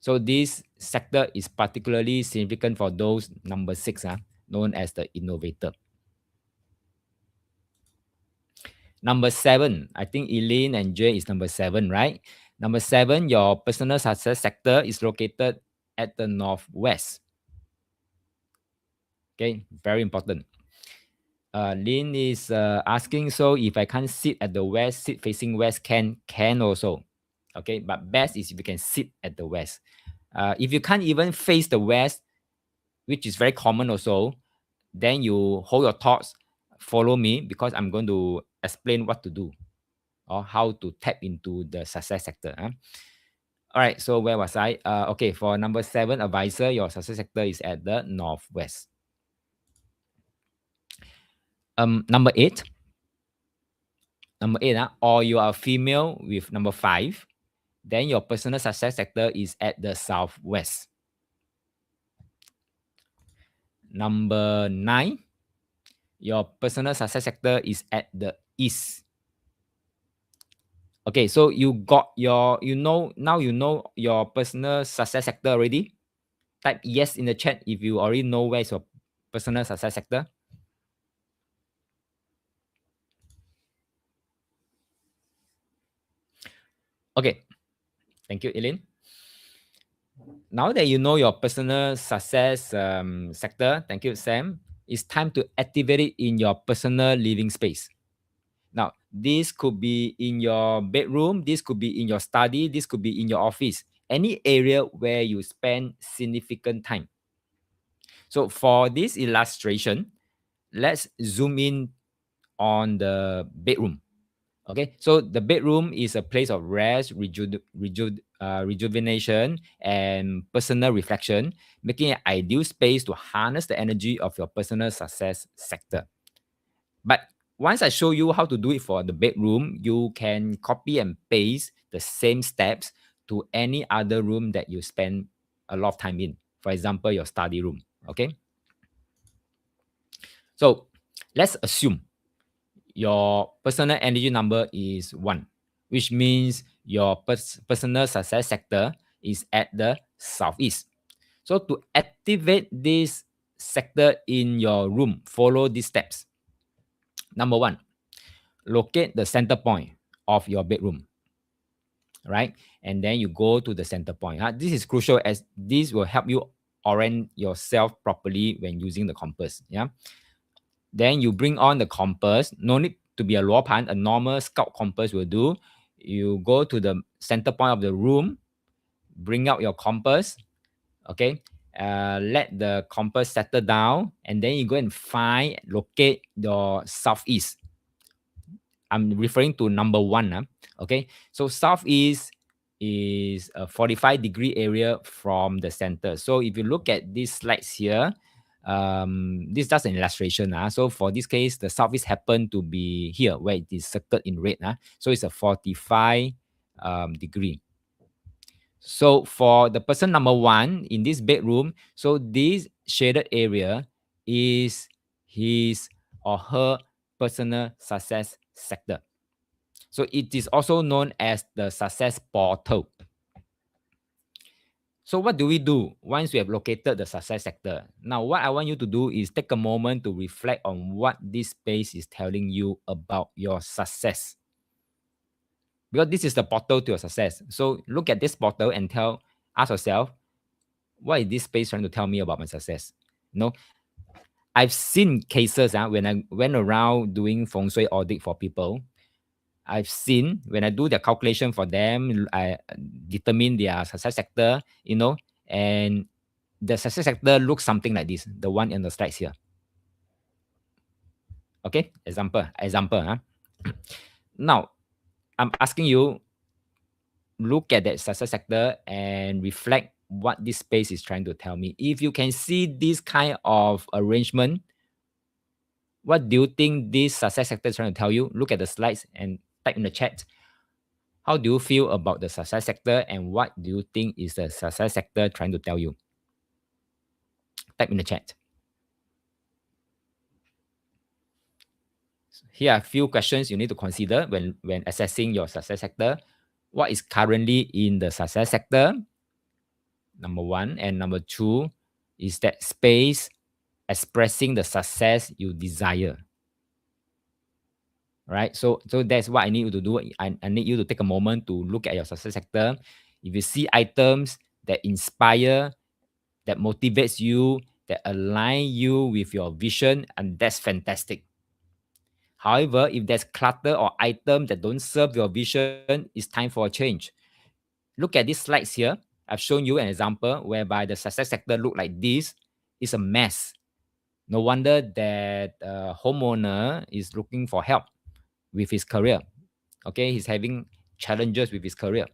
So this sector is particularly significant for those number 6, known as the innovator. Number 7, I think Eileen and Jay is number 7, right? Number 7, your personal success sector is located at the northwest. Okay, very important. Lin is asking, so if I can't sit at the west, sit facing west can also. Okay, but best is if you can sit at the west. If you can't even face the west, which is very common also, then you hold your thoughts, follow me, because I'm going to explain what to do or how to tap into the success sector. All right, so where was I? Okay, for number 7, advisor, your success sector is at the northwest. Number 8, or you are female with number 5, then your personal success sector is at the southwest. Number 9, your personal success sector is at the east. Okay, so you got your, now you know your personal success sector already. Type yes in the chat if you already know where is your personal success sector. Okay, thank you, Eileen. Now that you know your personal success sector, thank you, Sam, it's time to activate it in your personal living space. Now, this could be in your bedroom, this could be in your study, this could be in your office, any area where you spend significant time. So for this illustration, let's zoom in on the bedroom. Okay, so the bedroom is a place of rest, rejuvenation, and personal reflection, making an ideal space to harness the energy of your personal success sector. But once I show you how to do it for the bedroom, you can copy and paste the same steps to any other room that you spend a lot of time in. For example, your study room. Okay. So let's assume your personal energy number is 1, which means your personal success sector is at the southeast. So to activate this sector in your room, follow these steps. Number 1, locate the center point of your bedroom, right? And then you go to the center point. This is crucial as this will help you orient yourself properly when using the compass. Yeah. Then you bring on the compass. No need to be a luopan. A normal scout compass will do. You go to the center point of the room, bring out your compass. Okay. Let the compass settle down, and then you go and locate your southeast. I'm referring to number 1. Okay. So southeast is a 45-degree area from the center. So if you look at these slides here, this is just an illustration. So for this case, the southeast happen to be here where it is circled in red. So it's a 45 degree. So for the person number 1 in this bedroom, so this shaded area is his or her personal success sector. So it is also known as the success portal. So what do we do once we have located the success sector? Now, what I want you to do is take a moment to reflect on what this space is telling you about your success. Because this is the portal to your success. So look at this portal and ask yourself, what is this space trying to tell me about my success? I've seen cases when I went around doing feng shui audit for people. I've seen when I do the calculation for them, I determine their success sector, and the success sector looks something like this, the one in the slides here. Okay, example. Now, I'm asking you, look at that success sector and reflect what this space is trying to tell me. If you can see this kind of arrangement, what do you think this success sector is trying to tell you? Look at the slides and type in the chat. How do you feel about the success sector and what do you think is the success sector trying to tell you? Type in the chat. Here are a few questions you need to consider when assessing your success sector. What is currently in the success sector? Number 1. And number 2, is that space expressing the success you desire? right? So that's what I need you to do. I need you to take a moment to look at your success sector. If you see items that inspire, that motivates you, that align you with your vision, and that's fantastic. However, if there's clutter or items that don't serve your vision, it's time for a change. Look at these slides here. I've shown you an example whereby the success sector look like this. It's a mess. No wonder that homeowner is looking for help with his career. Okay, he's having challenges with his career.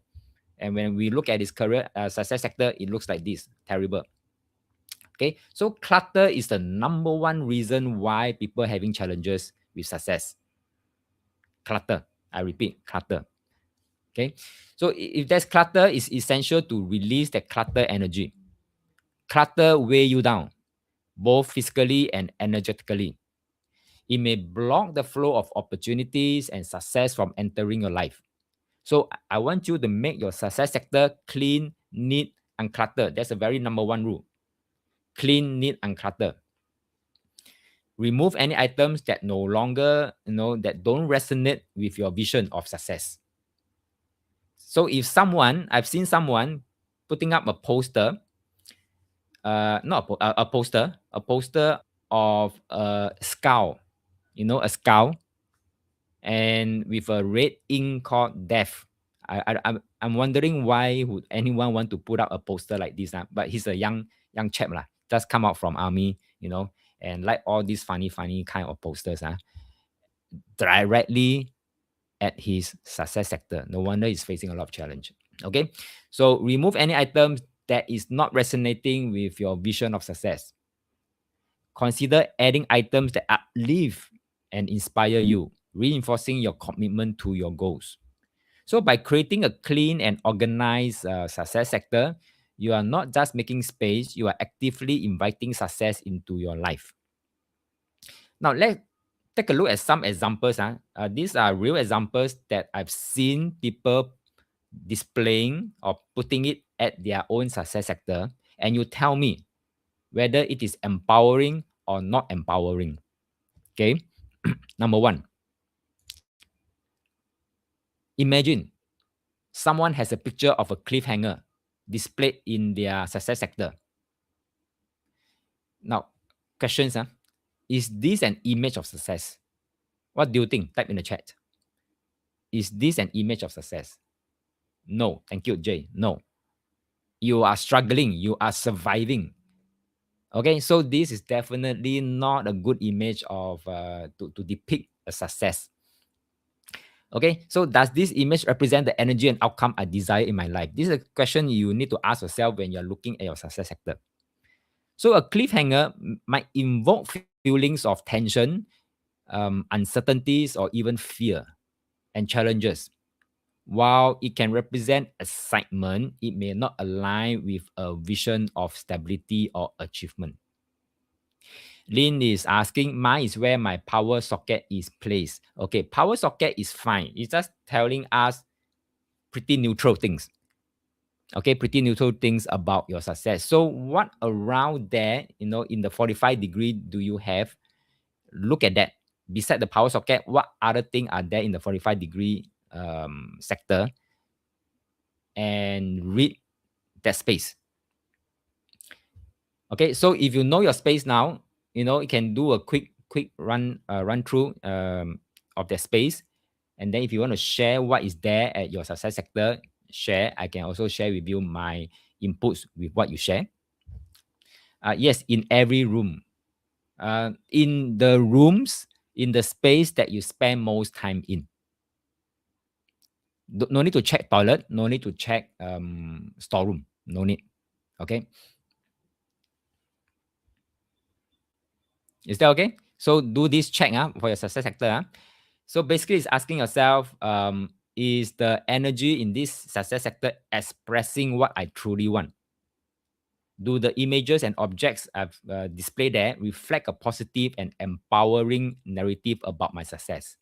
And when we look at his career success sector, it looks like this, terrible. Okay, so clutter is the number one reason why people are having challenges with success. Clutter. I repeat, clutter. Okay, so if there's clutter, it's essential to release that clutter energy. Clutter weigh you down, both physically and energetically. It may block the flow of opportunities and success from entering your life. So I want you to make your success sector clean, neat, and cluttered. That's a very number one rule. Clean, neat, and cluttered. Remove any items that no longer, that don't resonate with your vision of success. So if I've seen someone putting up a poster, not a poster of a skull, a skull, and with a red ink called death. I'm wondering why would anyone want to put up a poster like this, but he's a young chap lah, just come out from army, and like all these funny kind of posters directly at his success sector. No wonder he's facing a lot of challenge. Okay, so remove any items that is not resonating with your vision of success. Consider adding items that uplift and inspire you, reinforcing your commitment to your goals. So, by creating a clean and organized success sector, you are not just making space, you are actively inviting success into your life. Now, let's take a look at some examples. These are real examples that I've seen people displaying or putting it at their own success sector. And you tell me whether it is empowering or not empowering. Okay. Number one, imagine someone has a picture of a cliffhanger displayed in their success sector. Now, questions, is this an image of success? What do you think? Type in the chat. Is this an image of success? No. Thank you, Jay. No. You are struggling. You are surviving. Okay, so this is definitely not a good image of to depict a success. Okay, so does this image represent the energy and outcome I desire in my life? This is a question you need to ask yourself when you're looking at your success sector. So a cliffhanger might invoke feelings of tension, uncertainties, or even fear and challenges. While it can represent excitement, it may not align with a vision of stability or achievement. Lynn is asking, mine is where my power socket is placed. Okay, power socket is fine. It's just telling us pretty neutral things. Okay, pretty neutral things about your success. So what around there, in the 45-degree do you have? Look at that. Beside the power socket, what other things are there in the 45-degree sector? And read that space. Okay, so if you know your space now, you can do a quick run through of that space. And then if you want to share what is there at your success sector, share. I can also share with you my inputs with what you share. Yes, in every room. In the rooms, in the space that you spend most time in. No need to check toilet, no need to check storeroom, no need. Okay. Is that okay? So do this check for your success sector. So basically, it's asking yourself, is the energy in this success sector expressing what I truly want? Do the images and objects I've displayed there reflect a positive and empowering narrative about my success?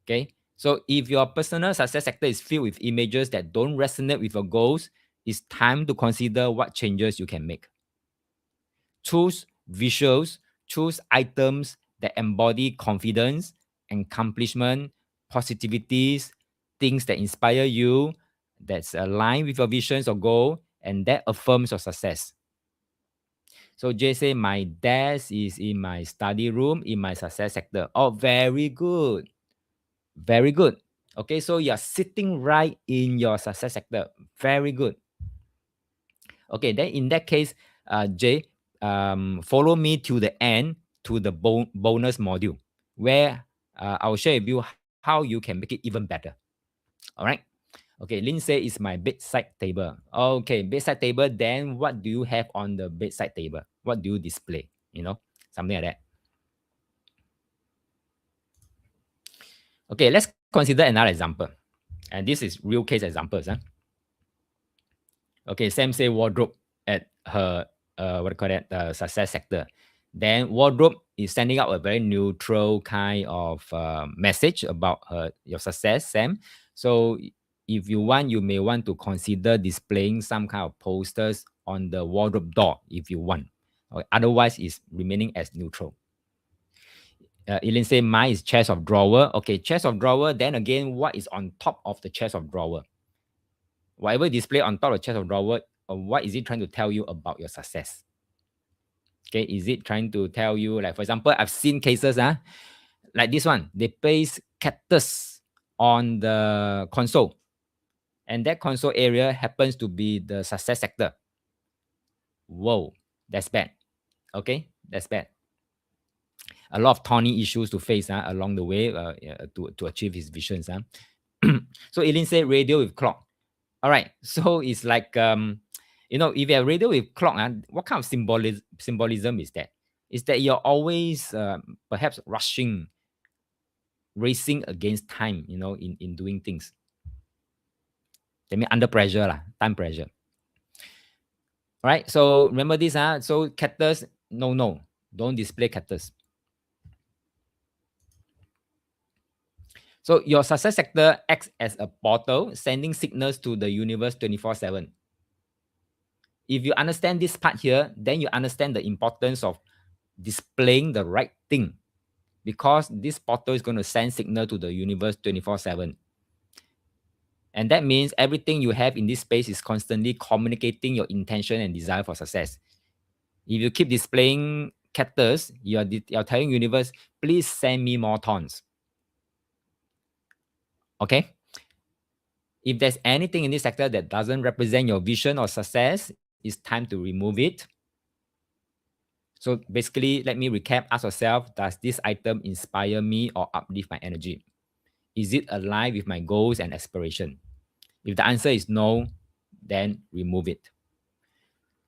Okay. So if your personal success sector is filled with images that don't resonate with your goals, it's time to consider what changes you can make. Choose visuals, choose items that embody confidence, accomplishment, positivities, things that inspire you, that's aligned with your visions or goal, and that affirms your success. So Jay say, my desk is in my study room in my success sector. Oh, very good. Very good. Okay, so you're sitting right in your success sector. Very good. Okay, then in that case, Jay, follow me to the end to the bonus module where I'll share with you how you can make it even better. All right. Okay, Lin say it's my bedside table. Okay, bedside table. Then what do you have on the bedside table? What do you display? You know, something like that. Okay, let's consider another example. And this is real case examples. Huh? Okay, Sam say wardrobe at her what do you call that success sector. Then wardrobe is sending out a very neutral kind of message about your success, Sam. So if you want, you may want to consider displaying some kind of posters on the wardrobe door if you want. Okay, otherwise, it's remaining as neutral. Eileen say mine is chest of drawer. Okay, chest of drawer. Then again, what is on top of the chest of drawer? Whatever display on top of the chest of drawer, what is it trying to tell you about your success? Okay, is it trying to tell you, like, for example, I've seen cases, like this one, they place cactus on the console, and that console area happens to be the success sector. Whoa, that's bad. Okay, that's bad. A lot of thorny issues to face along the way to achieve his visions. So Eileen said radio with clock. All right, so it's like if you have radio with clock, what kind of symbolism is that? Is that you're always perhaps racing against time, in doing things. That means under pressure, time pressure. All right, so remember this, so cactus, no, don't display cactus. So your success sector acts as a portal, sending signals to the universe 24/7. If you understand this part here, then you understand the importance of displaying the right thing, because this portal is going to send signal to the universe 24/7. And that means everything you have in this space is constantly communicating your intention and desire for success. If you keep displaying cactus, you're telling universe, please send me more thorns. Okay? If there's anything in this sector that doesn't represent your vision or success, it's time to remove it. So basically, let me recap. Ask yourself, does this item inspire me or uplift my energy? Is it aligned with my goals and aspiration? If the answer is no, then remove it.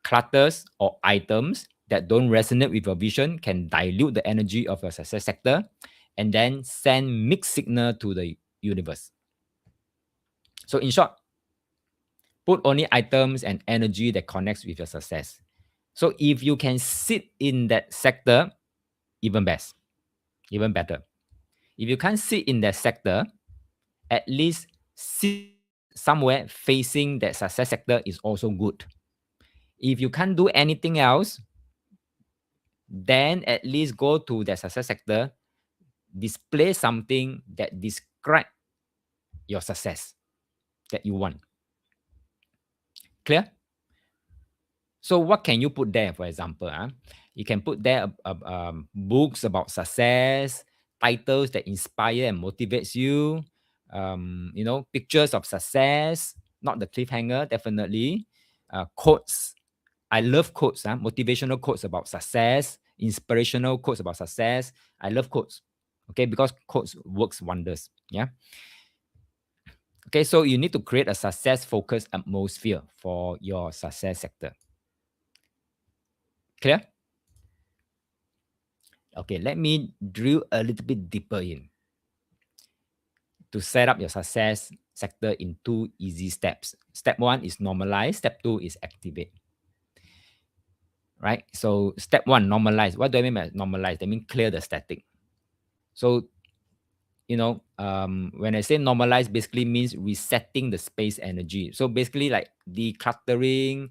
Clutters or items that don't resonate with your vision can dilute the energy of your success sector and then send mixed signal to the universe. So in short, put only items and energy that connects with your success. So if you can sit in that sector, even best, even better. If you can't sit in that sector, at least sit somewhere facing that success sector is also good. If you can't do anything else, then at least go to the success sector, display something that describe your success that you want. Clear? So what can you put there, for example? You can put there books about success, titles that inspire and motivates you, pictures of success, not the cliffhanger, definitely. Quotes. I love quotes, motivational quotes about success, inspirational quotes about success. I love quotes, okay, because quotes works wonders, yeah. Okay, so you need to create a success-focused atmosphere for your success sector. Clear? Okay, let me drill a little bit deeper in to set up your success sector in 2 easy steps. Step 1 is normalize. Step 2 is activate. Right? So step 1, normalize. What do I mean by normalize? I mean clear the static. So, when I say normalize, basically means resetting the space energy. So basically like decluttering,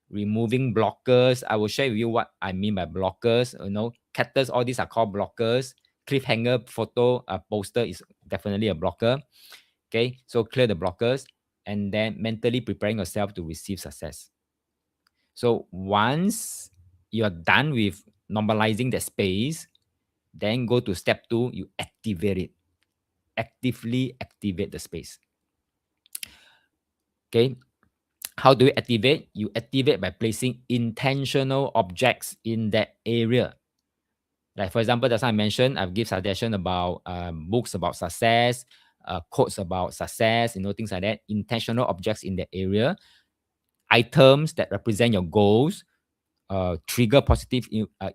removing blockers. I will share with you what I mean by blockers. Cactus, all these are called blockers. cliffhanger photo poster is definitely a blocker. Okay, so clear the blockers and then mentally preparing yourself to receive success. So once you're done with normalizing the space, then go to step 2, you activate it. Actively activate the space. Okay, how do you activate? You activate by placing intentional objects in that area. Like for example, that's I mentioned, I've give suggestion about books about success, quotes about success, things like that. Intentional objects in the area, items that represent your goals, trigger positive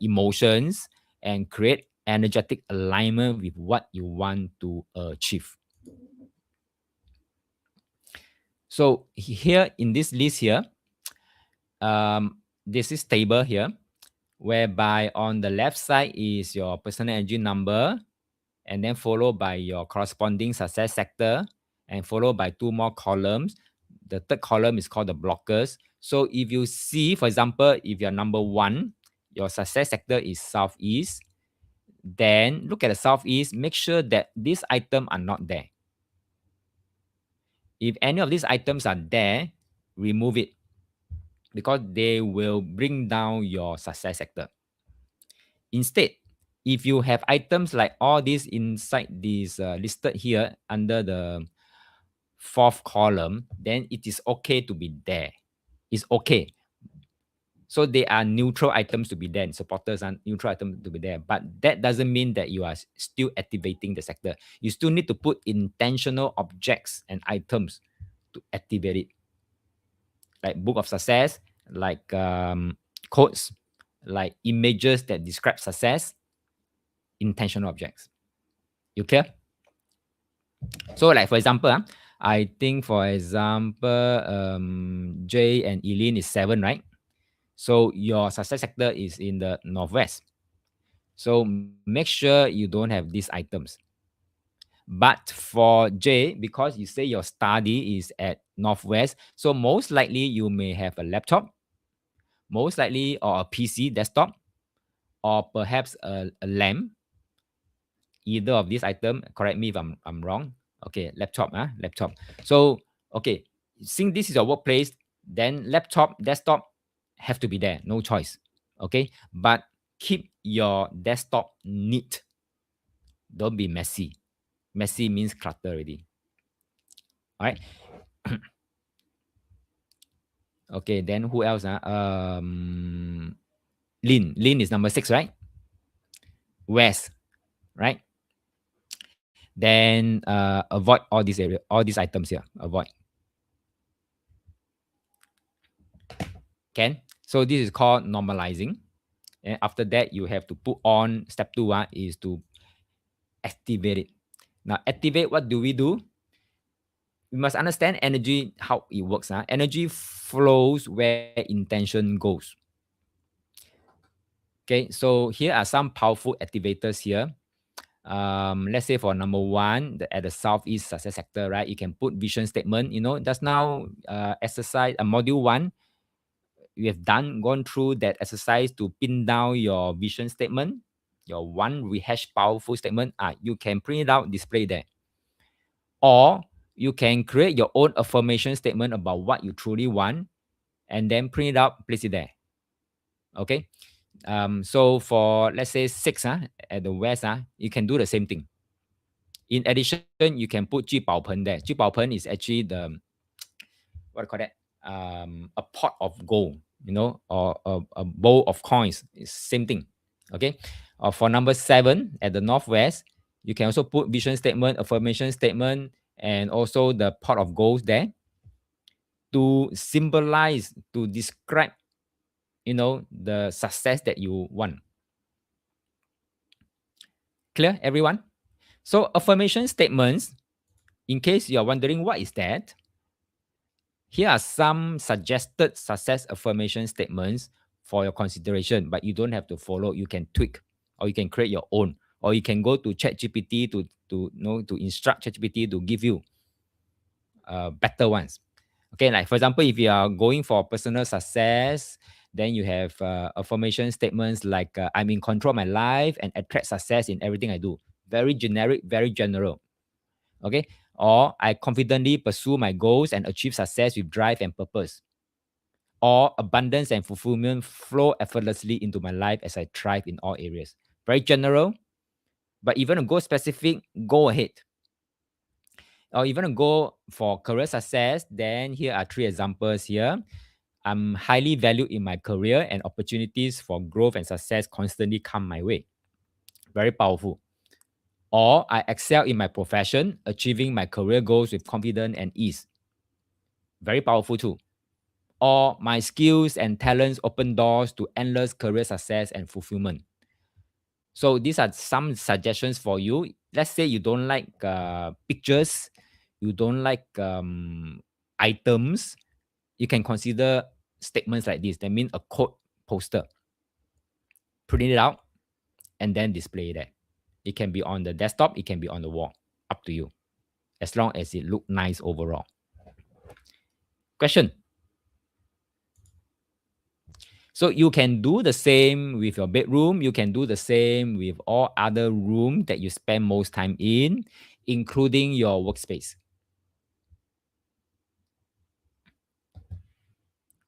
emotions, and create energetic alignment with what you want to achieve. So here in this list here, this is table here, whereby on the left side is your personal energy number, and then followed by your corresponding success sector, and followed by 2 more columns. The third column is called the blockers. So if you see, for example, if you're number 1, your success sector is Southeast, then look at the Southeast, make sure that these items are not there. If any of these items are there, remove it, because they will bring down your success sector. Instead, if you have items like all these inside this listed here under the 4th column, then it is okay to be there. It's okay. So they are neutral items to be there. Supporters are neutral items to be there. But that doesn't mean that you are still activating the sector. You still need to put intentional objects and items to activate it. Like Book of Success, like quotes, like images that describe success, intentional objects. You clear? So like for example, I think for example, Jay and Eileen is 7, right? So your success sector is in the Northwest. So make sure you don't have these items. But for Jay, because you say your study is at Northwest, so most likely you may have a laptop, most likely, or a PC desktop, or perhaps a lamp. Either of these items, correct me if I'm wrong. Okay, laptop, laptop. So, okay, since this is your workplace, then laptop, desktop have to be there, no choice. Okay, but keep your desktop neat. Don't be messy. Messy means clutter already. All right. Okay, then who else? Lin is number 6, right? West, right? Then avoid all these area, all these items here. Avoid. Can? So this is called normalizing. And after that, you have to put on step 2 is to activate it. Now, activate, what do? We must understand energy, how it works. Energy flows where intention goes. Okay, so here are some powerful activators here. Let's say for number 1, at the Southeast success sector, right? You can put vision statement. Just now, exercise, module 1, we have gone through that exercise to pin down your vision statement, your one rehashed powerful statement. You can print it out, display there. Or you can create your own affirmation statement about what you truly want, and then print it out, place it there. Okay. So for, let's say, 6 at the West, you can do the same thing. In addition, you can put 聚宝盆 there. 聚宝盆 is actually the, what do you call that? A pot of gold, or a bowl of coins. It's same thing. Okay. For number 7 at the Northwest, you can also put vision statement, affirmation statement, and also the pot of gold there to symbolize, to describe, the success that you want. Clear, everyone? So affirmation statements, in case you're wondering what is that, here are some suggested success affirmation statements for your consideration, but you don't have to follow. You can tweak, or you can create your own, or you can go to ChatGPT to instruct ChatGPT to give you better ones. Okay, like for example, if you are going for personal success, Then you have affirmation statements like I'm in control of my life and attract success in everything I do. Very generic, very general. Okay. Or I confidently pursue my goals and achieve success with drive and purpose. Or abundance and fulfillment flow effortlessly into my life as I thrive in all areas. Very general, but even to go specific, go ahead. Or even to go for career success, then here are 3 examples here. I'm highly valued in my career and opportunities for growth and success constantly come my way. Very powerful. Or I excel in my profession, achieving my career goals with confidence and ease. Very powerful too. Or my skills and talents open doors to endless career success and fulfillment. So these are some suggestions for you. Let's say you don't like pictures, you don't like items, you can consider statements like this. That means a quote poster. Print it out and then display that. It can be on the desktop, it can be on the wall. Up to you. As long as it look nice overall. Question. So you can do the same with your bedroom. You can do the same with all other rooms that you spend most time in, including your workspace.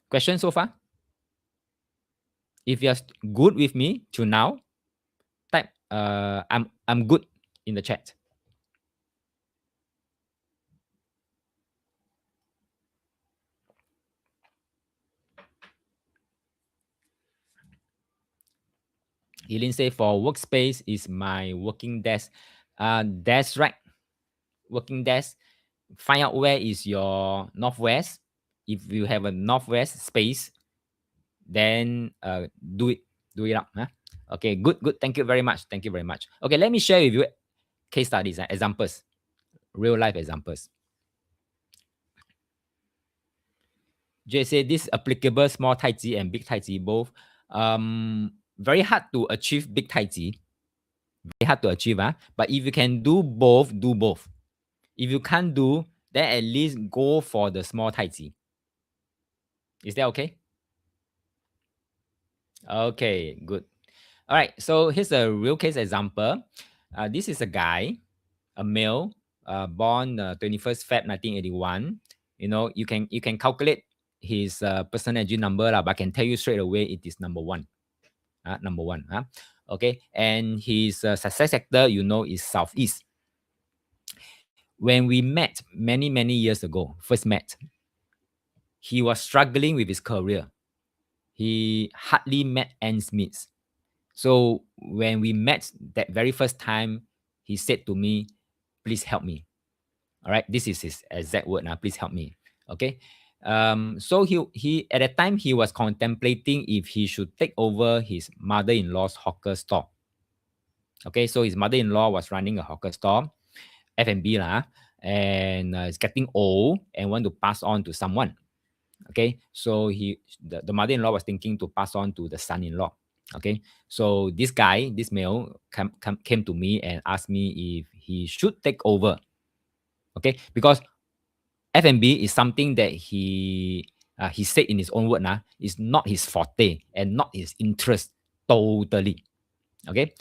Question so far? If you're good with me to now, type I'm good in the chat. Eileen say for workspace is my working desk. That's right. Working desk. Find out where is your northwest. If you have a northwest space, then do it up. Huh? Okay, good. Thank you very much. Okay, let me share with you case studies, examples, real life examples. Jay say this applicable small Tai Chi and big Tai Chi both. Very hard to achieve big Tai Chi. Very hard to achieve, but if you can do both, do both. If you can't do, then at least go for the small Tai Chi. Is that okay? Okay, good. All right, so here's a real case example. This is a guy, a male, born 21st Feb 1981. You know, you can calculate his personal energy number, but I can tell you straight away it is number one. Number one. Okay, and his success sector, you know, is Southeast. When we met many years ago, first met, he was struggling with his career. He hardly met ends meet. So when we met that very first time, he said to me, please help me. All right, this is his exact word now, please help me. Okay. So he at that time he was contemplating if he should take over his mother-in-law's hawker store. Okay, so his mother-in-law was running a hawker store, F&B lah, and it's getting old and want to pass on to someone. Okay, so the mother-in-law was thinking to pass on to the son-in-law. Okay, so this guy, this male, came to me and asked me if he should take over. Okay, because F&B is something that he said in his own word is not his forte and not his interest totally. Okay,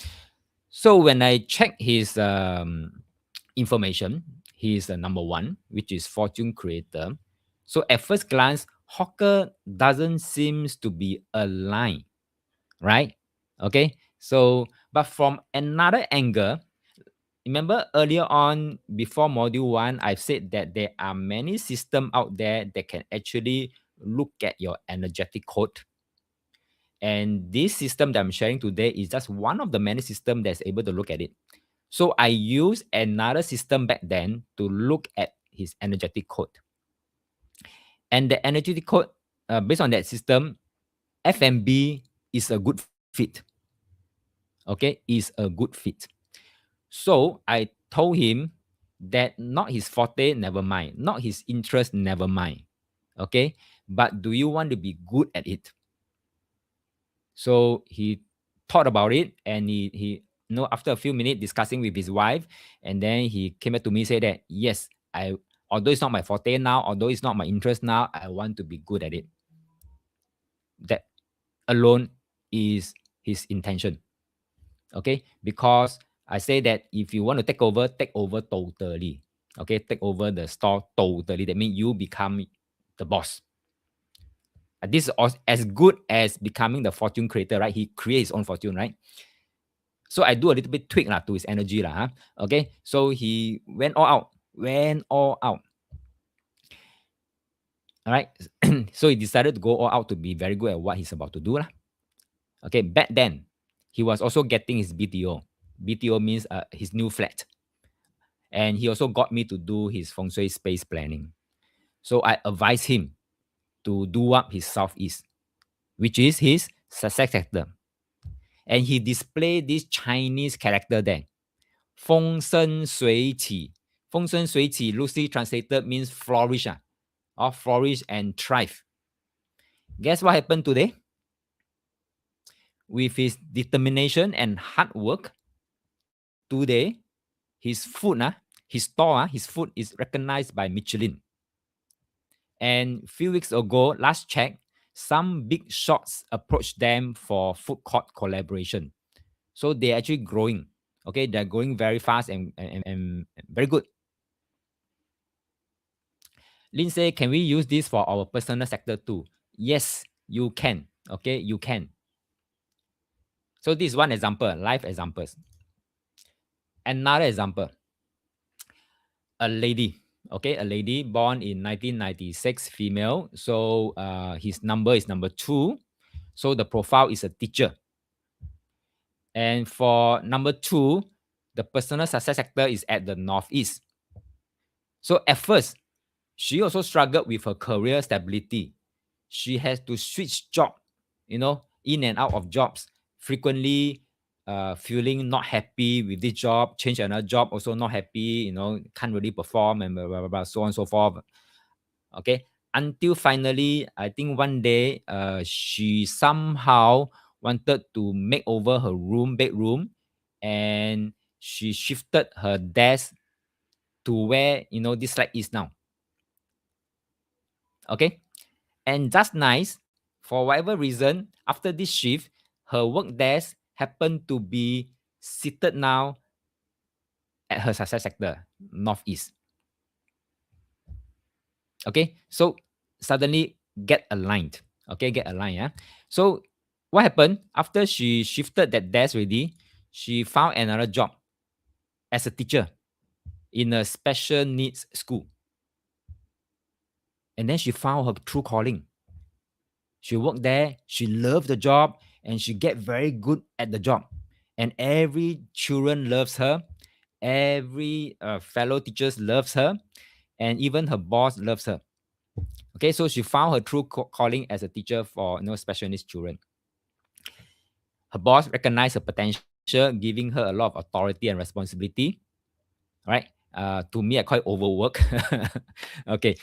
so when I check his information, he is the number one, which is fortune creator. So at first glance, hawker doesn't seem to be aligned, right? Okay, so but from another angle, remember earlier on before module 1, I've said that there are many systems out there that can actually look at your energetic code. And this system that I'm sharing today is just one of the many systems that's able to look at it. So I used another system back then to look at his energetic code. And the energetic code, based on that system, FMB is a good fit. Okay, is a good fit. So I told him that not his forte, never mind. Not his interest, never mind. Okay, but do you want to be good at it? So he thought about it, and he after a few minutes discussing with his wife, and then he came back to me, said that yes, although it's not my forte now, although it's not my interest now, I want to be good at it. alone is his intention. Okay, because I say that if you want to take over totally. Okay, take over the store totally. That means you become the boss. This is as good as becoming the fortune creator, right? He creates his own fortune, right? So I do a little bit tweak to his energy. Okay, so he went all out. All right. So he decided to go all out to be very good at what he's about to do. Okay, back then, he was also getting his BTO. BTO means his new flat. And he also got me to do his feng shui space planning. So I advised him to do up his southeast, which is his success sector. And he displayed this Chinese character there. 风生水起. 风生水起 loosely translated means flourish, or flourish and thrive. Guess what happened today? With his determination and hard work, today, his food, his store, his food is recognized by Michelin. And a few weeks ago, last check, some big shots approached them for food court collaboration. So they're actually growing. Okay, they're growing very fast and very good. Lin say, can we use this for our personal sector too? Yes, you can. Okay, you can. So this is one example, live examples. Another example, a lady. Okay, a lady born in 1996, female. So his number is number 2. So the profile is a teacher. And for number 2, the personal success sector is at the northeast. So at first, she also struggled with her career stability. She has to switch job, in and out of jobs, frequently feeling not happy with this job, change another job, also not happy, can't really perform and blah, blah, blah, blah, so on and so forth. Okay. Until finally, I think one day, she somehow wanted to make over her bedroom, and she shifted her desk to where, this light is now. Okay. And just nice, for whatever reason, after this shift, her work desk happened to be seated now at her success sector, northeast. Okay, so suddenly get aligned. Okay, get aligned. Yeah. So what happened after she shifted that desk already? She found another job as a teacher in a special needs school. And then she found her true calling. She worked there, she loved the job, and she get very good at the job. And every children loves her, every fellow teachers loves her, and even her boss loves her. Okay, so she found her true calling as a teacher for special needs children. Her boss recognized her potential, giving her a lot of authority and responsibility. Right? To me, I call it overwork. Okay.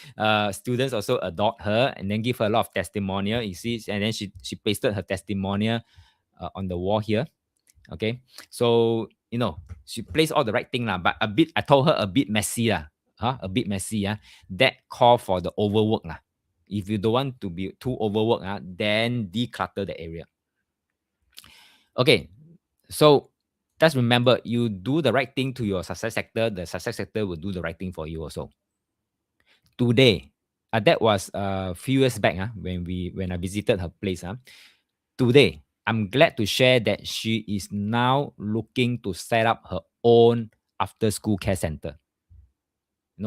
Students also adopt her and then give her a lot of testimonial. You see, and then she pasted her testimonial on the wall here. Okay. So she placed all the right thing but I told her a bit messy a bit messy That call for the overwork If you don't want to be too overworked then declutter the area. Okay. So just remember, you do the right thing to your success sector, the success sector will do the right thing for you also. Today, that was a few years back when I visited her place. Today, I'm glad to share that she is now looking to set up her own after-school care center.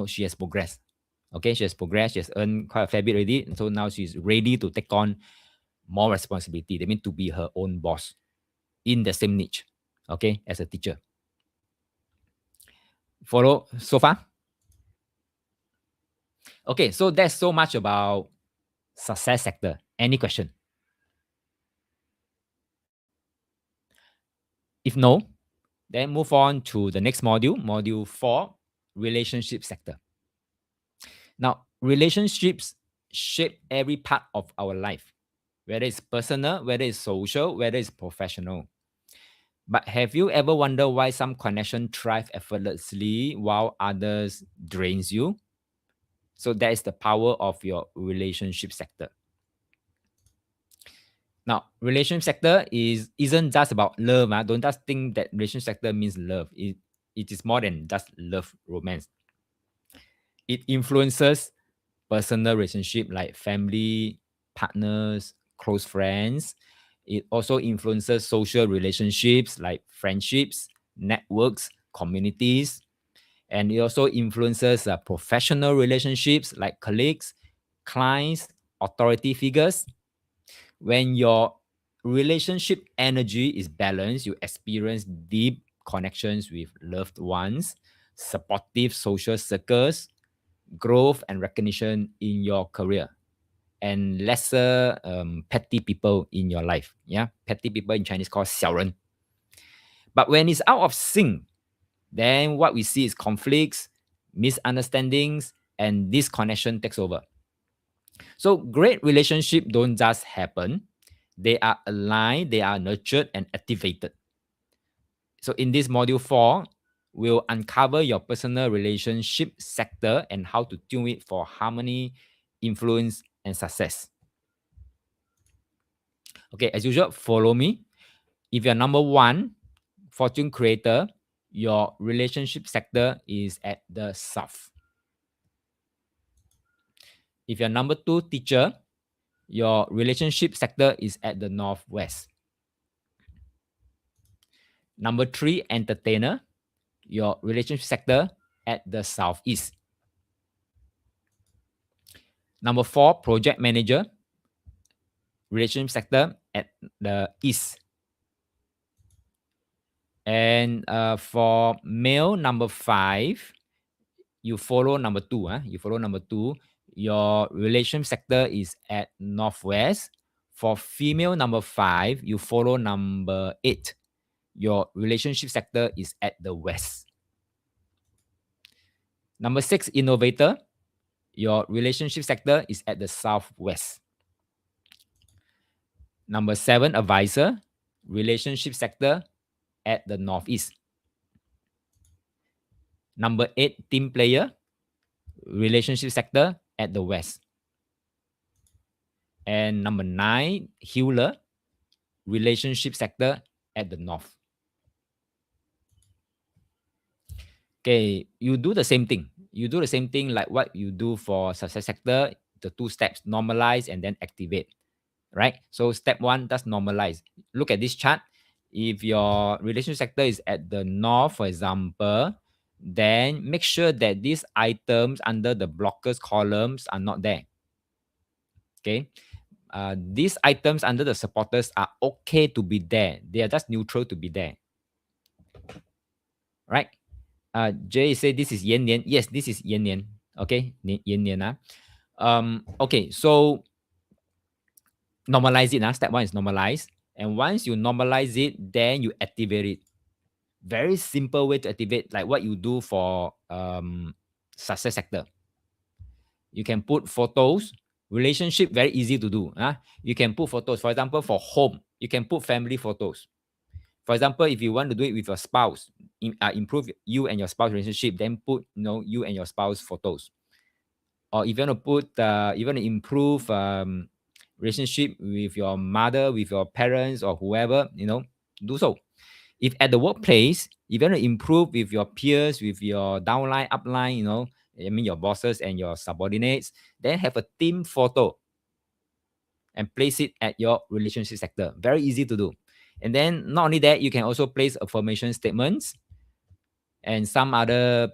She has progressed. Okay, she has progressed. She has earned quite a fair bit already. And so now she's ready to take on more responsibility. They mean to be her own boss in the same niche. Okay, as a teacher. Follow so far? Okay, so that's so much about success sector. Any question? If no, then move on to the next module, module 4, relationship sector. Now, relationships shape every part of our life, whether it's personal, whether it's social, whether it's professional. But have you ever wondered why some connection thrive effortlessly while others drains you? So that is the power of your relationship sector. Now, relationship sector isn't just about love. Don't just think that relationship sector means love. It is more than just love, romance. It influences personal relationship like family, partners, close friends. It also influences social relationships like friendships, networks, communities, and it also influences professional relationships like colleagues, clients, authority figures. When your relationship energy is balanced, you experience deep connections with loved ones, supportive social circles, growth and recognition in your career, and lesser petty people in your life. Yeah, petty people in Chinese called 小人. But when it's out of sync, then what we see is conflicts, misunderstandings, and disconnection takes over. So great relationship don't just happen. They are aligned, they are nurtured and activated. So in this module 4, we'll uncover your personal relationship sector and how to tune it for harmony, influence, and success. Okay, as usual, follow me. If you're number 1, fortune creator, your relationship sector is at the south. If you're number 2, teacher, your relationship sector is at the northwest. Number 3, entertainer, your relationship sector at the southeast. Number 4, project manager, relationship sector at the east. And for male, number 5, you follow number 2. You follow number 2. Your relationship sector is at northwest. For female, number 5, you follow number 8. Your relationship sector is at the west. Number 6, innovator. Your relationship sector is at the southwest. Number 7, advisor. Relationship sector at the northeast. Number 8, team player. Relationship sector at the west. And number 9, healer. Relationship sector at the north. Okay, you do the same thing. You do the same thing like what you do for success sector, the 2 steps, normalize and then activate, right? So step 1, that's normalize. Look at this chart. If your relationship sector is at the north, for example, then make sure that these items under the blockers columns are not there. Okay. These items under the supporters are okay to be there. They are just neutral to be there. Right? Jay say this is Yan Nian. Yes, this is Yan Nian. Okay, Yan Nian. Okay, so normalize it. Step 1 is normalize. And once you normalize it, then you activate it. Very simple way to activate, like what you do for success sector. You can put photos. Relationship, very easy to do. You can put photos. For example, for home, you can put family photos. For example, if you want to do it with your spouse, improve you and your spouse relationship, then put you and your spouse photos. Or if you want to put, you want to improve relationship with your mother, with your parents, or whoever, do so. If at the workplace, if you want to improve with your peers, with your downline, upline, your bosses and your subordinates, then have a team photo and place it at your relationship sector. Very easy to do. And then not only that, you can also place affirmation statements and some other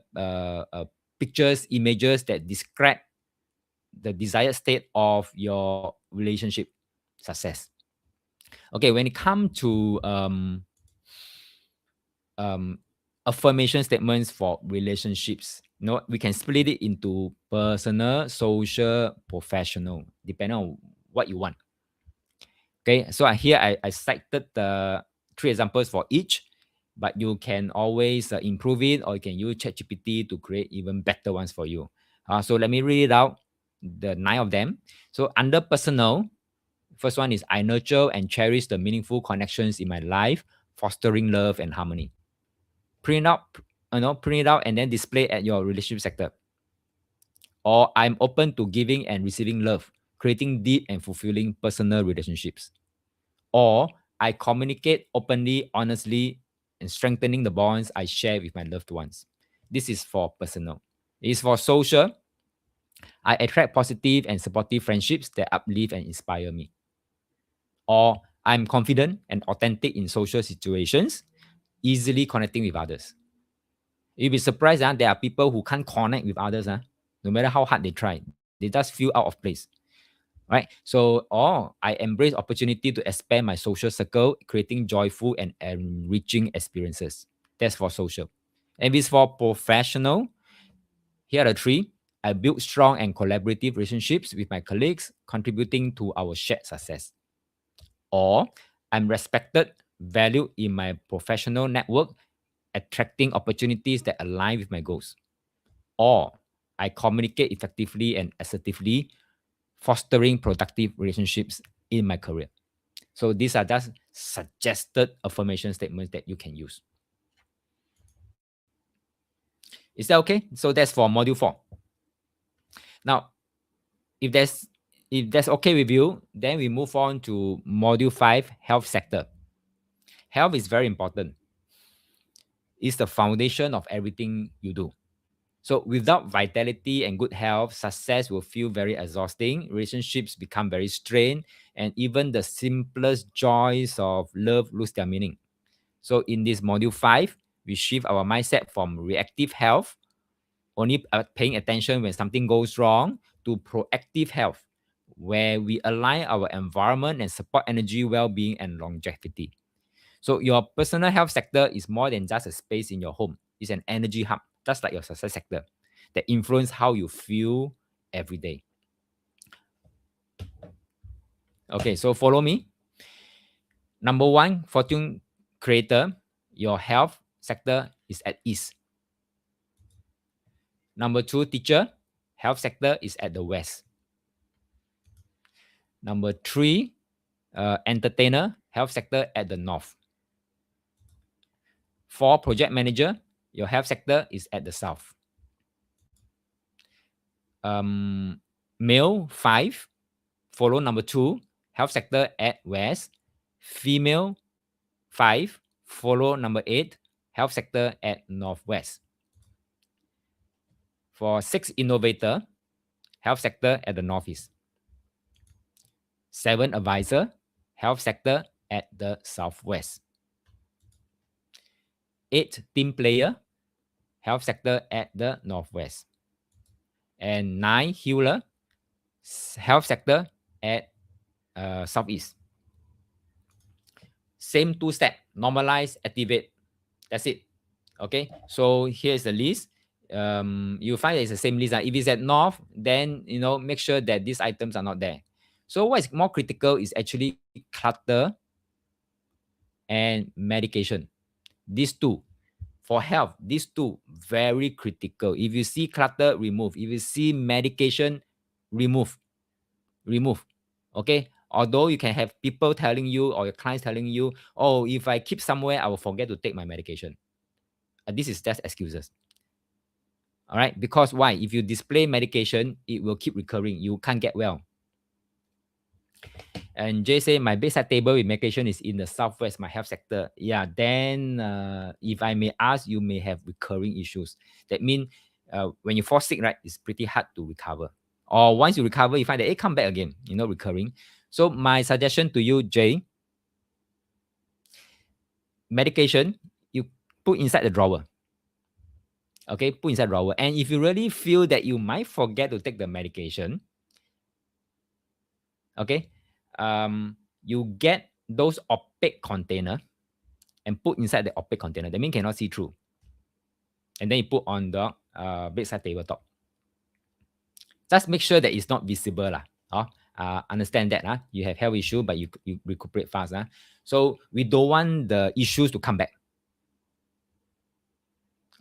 pictures, images that describe the desired state of your relationship success. Okay, when it comes to affirmation statements for relationships, we can split it into personal, social, professional, depending on what you want. Okay, so here I cited the 3 examples for each, but you can always improve it, or you can use ChatGPT to create even better ones for you. So let me read it out, the 9 of them. So under personal, first one is I nurture and cherish the meaningful connections in my life, fostering love and harmony. Print it out and then display at your relationship sector. Or I'm open to giving and receiving love, creating deep and fulfilling personal relationships. or I communicate openly, honestly, and strengthening the bonds I share with my loved ones. This is for personal. It is for social. I attract positive and supportive friendships that uplift and inspire me. Or I'm confident and authentic in social situations, easily connecting with others. You'll be surprised there are people who can't connect with others, no matter how hard they try. They just feel out of place. Right? So, I embrace opportunity to expand my social circle, creating joyful and enriching experiences. That's for social. And if it's for professional, here are the three. I build strong and collaborative relationships with my colleagues, contributing to our shared success. Or I'm respected, valued in my professional network, attracting opportunities that align with my goals. Or I communicate effectively and assertively, fostering productive relationships in my career. So these are just suggested affirmation statements that you can use. Is that okay? So that's for module 4. Now, if that's okay with you, then we move on to module 5, health sector. Health is very important. It's the foundation of everything you do. So without vitality and good health, success will feel very exhausting, relationships become very strained, and even the simplest joys of love lose their meaning. So in this module 5, we shift our mindset from reactive health, only paying attention when something goes wrong, to proactive health, where we align our environment and support energy, well-being, and longevity. So your personal health sector is more than just a space in your home. It's an energy hub, just like your success sector, that influence how you feel every day. Okay, so follow me. Number 1, fortune creator, your health sector is at east. Number 2, teacher, health sector is at the west. Number 3, entertainer, health sector at the north. 4, project manager, your health sector is at the south. Male 5, follow number 2, health sector at west. Female 5, follow number 8, health sector at northwest. For 6, innovator, health sector at the northeast. 7, advisor, health sector at the southwest. 8, team player, health sector at the northwest. And 9, healer, health sector at southeast. Same 2-step, normalize, activate. That's it. Okay, so here's the list. You find it's the same list. If it's at north, then make sure that these items are not there. So what is more critical is actually clutter and medication. These two. For health, these two very critical. If you see clutter, remove. If you see medication, remove. Okay. Although you can have people telling you or your clients telling you, oh, if I keep somewhere, I will forget to take my medication. This is just excuses. All right. Because why? If you display medication, it will keep recurring. You can't get well. And Jay say, my bedside table with medication is in the southwest, my health sector. Yeah, then if I may ask, you may have recurring issues. That means when you fall sick, right, it's pretty hard to recover. Or once you recover, you find that it come back again, recurring. So my suggestion to you, Jay, medication, you put inside the drawer. Okay, put inside the drawer. And if you really feel that you might forget to take the medication, okay, you get those opaque container and put inside the opaque container. That means cannot see through. And then you put on the bedside tabletop. Just make sure that it's not visible. Understand that you have health issue, but you recuperate fast. So we don't want the issues to come back.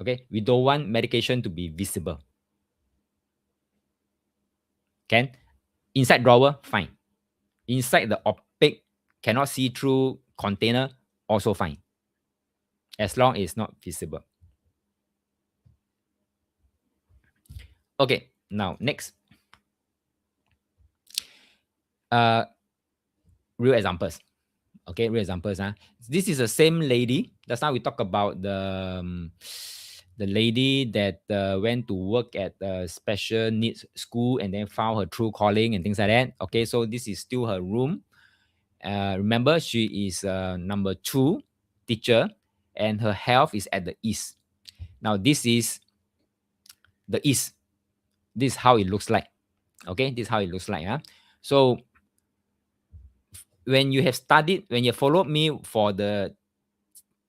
Okay, we don't want medication to be visible. Can inside drawer, fine. Inside the opaque, cannot see through container, also fine. As long as it's not visible. Okay, now next. Real examples. Okay, real examples. This is the same lady. Just now we talk about the lady that went to work at a special needs school and then found her true calling and things like that. Okay, so this is still her room. Remember, she is number 2 teacher, and her health is at the east. Now, this is the east. This is how it looks like. Okay, this is how it looks like. So when you have studied, when you followed me for the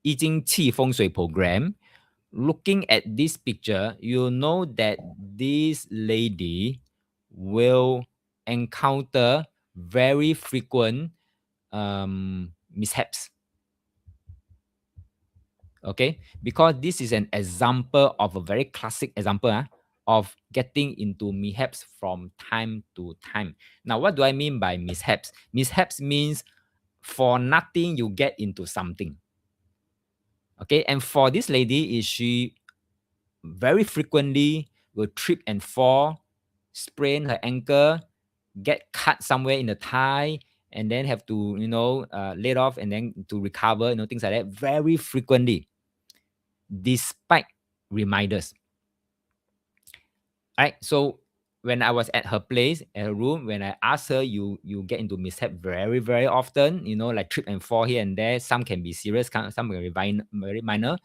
易经气风水 program, looking at this picture, you know that this lady will encounter very frequent mishaps. Okay, because this is an example of a very classic example of getting into mishaps from time to time. Now, what do I mean by mishaps? Mishaps means for nothing you get into something. Okay, and for this lady, is she very frequently will trip and fall, sprain her ankle, get cut somewhere in the thigh, and then have to, laid off and then to recover, things like that very frequently, despite reminders. Right? So when I was at her place, at her room, when I asked her, you get into mishap very, very often, like trip and fall here and there. Some can be serious, some can be very minor.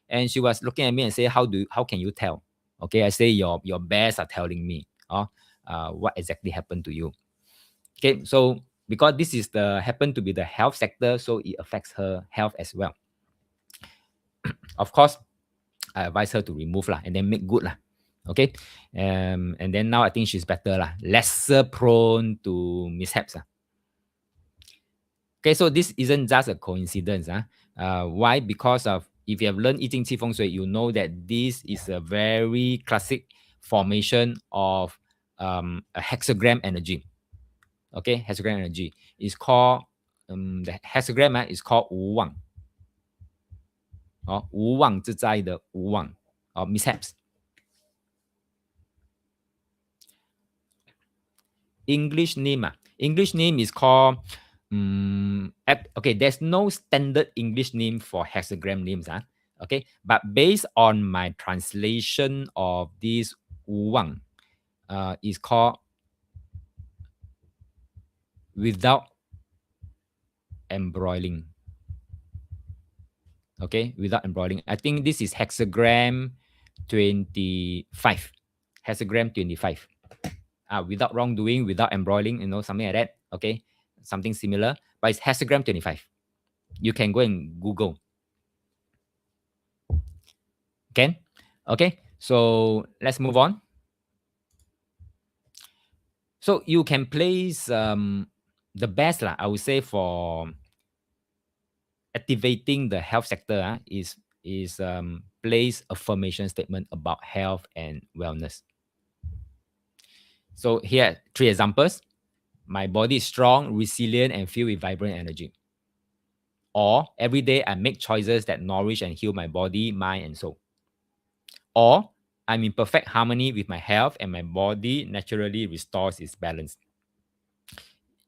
And she was looking at me and say, how can you tell? Okay, I say your bears are telling me what exactly happened to you. Okay, so because this is happen to be the health sector, so it affects her health as well. Of course, I advise her to remove and then make good Okay, and then now I think she's better lesser prone to mishaps Okay, so this isn't just a coincidence why? Because of, if you have learned 易经气风水, you know that this is a very classic formation of a hexagram energy. Okay, hexagram energy is called the hexagram is called 无妄无妄之灾的无妄mishaps. English name English name is called okay, there's no standard English name for hexagram names okay, but based on my translation of this 无妄 is called without embroiling. Okay, without embroiling. I think this is hexagram 25. Hexagram 25. Without wrongdoing, without embroiling, something like that. Okay, something similar, but it's hexagram 25. You can go and Google. Okay, so let's move on. So you can place the best I would say for activating the health sector is place affirmation statement about health and wellness. So here 3 examples. My body is strong, resilient, and filled with vibrant energy. Or every day I make choices that nourish and heal my body, mind, and soul. Or I'm in perfect harmony with my health and my body naturally restores its balance.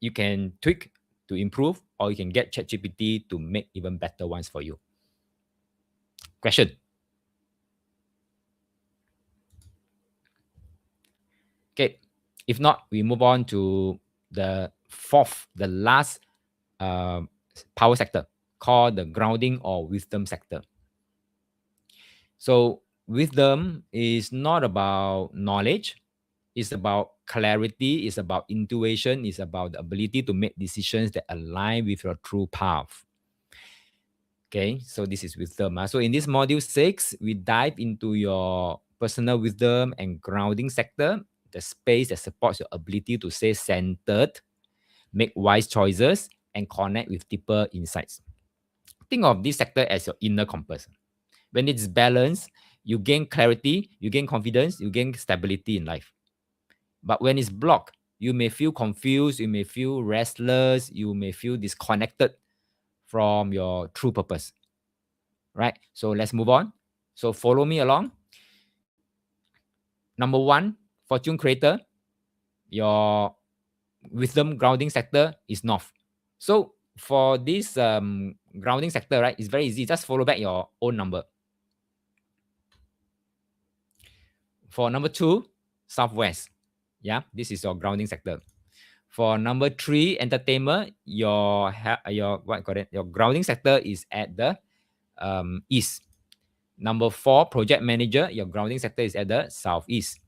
You can tweak to improve, or you can get ChatGPT to make even better ones for you. Question. Okay, if not, we move on to the last power sector, called the grounding or wisdom sector. So wisdom is not about knowledge, it's about clarity, it's about intuition, it's about the ability to make decisions that align with your true path. Okay, so this is wisdom. So in this module 6, we dive into your personal wisdom and grounding sector, the space that supports your ability to stay centered, make wise choices, and connect with deeper insights. Think of this sector as your inner compass. When it's balanced, you gain clarity, you gain confidence, you gain stability in life. But when it's blocked, you may feel confused, you may feel restless, you may feel disconnected from your true purpose. Right? So let's move on. So follow me along. Number 1, fortune creator, your wisdom grounding sector is north. So for this grounding sector, right, it's very easy. Just follow back your own number. For number 2, Southwest. Yeah, this is your grounding sector. For number 3, entertainment, your what call it? Your grounding sector is at the east. Number 4, project manager, your grounding sector is at the southeast.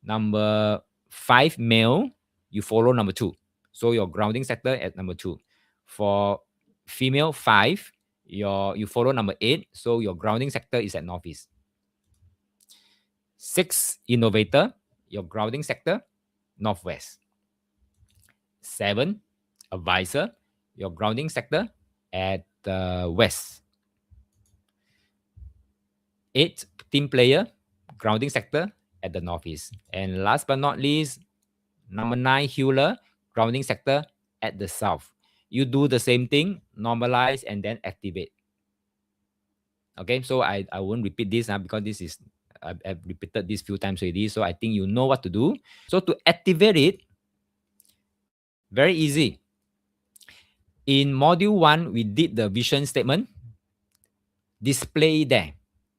Number 5, male, you follow number 2. So your grounding sector at number 2. For female, 5, you follow number 8. So your grounding sector is at northeast. 6, innovator, your grounding sector, northwest. 7, advisor, your grounding sector at the west. 8, team player, grounding sector at the northeast. And last but not least, number 9, healer, grounding sector at the south. You do the same thing, normalize and then activate. Okay, so I won't repeat this because this is, I've repeated this few times already. So I think you know what to do. So to activate it, very easy. In module 1, we did the vision statement. Display it there.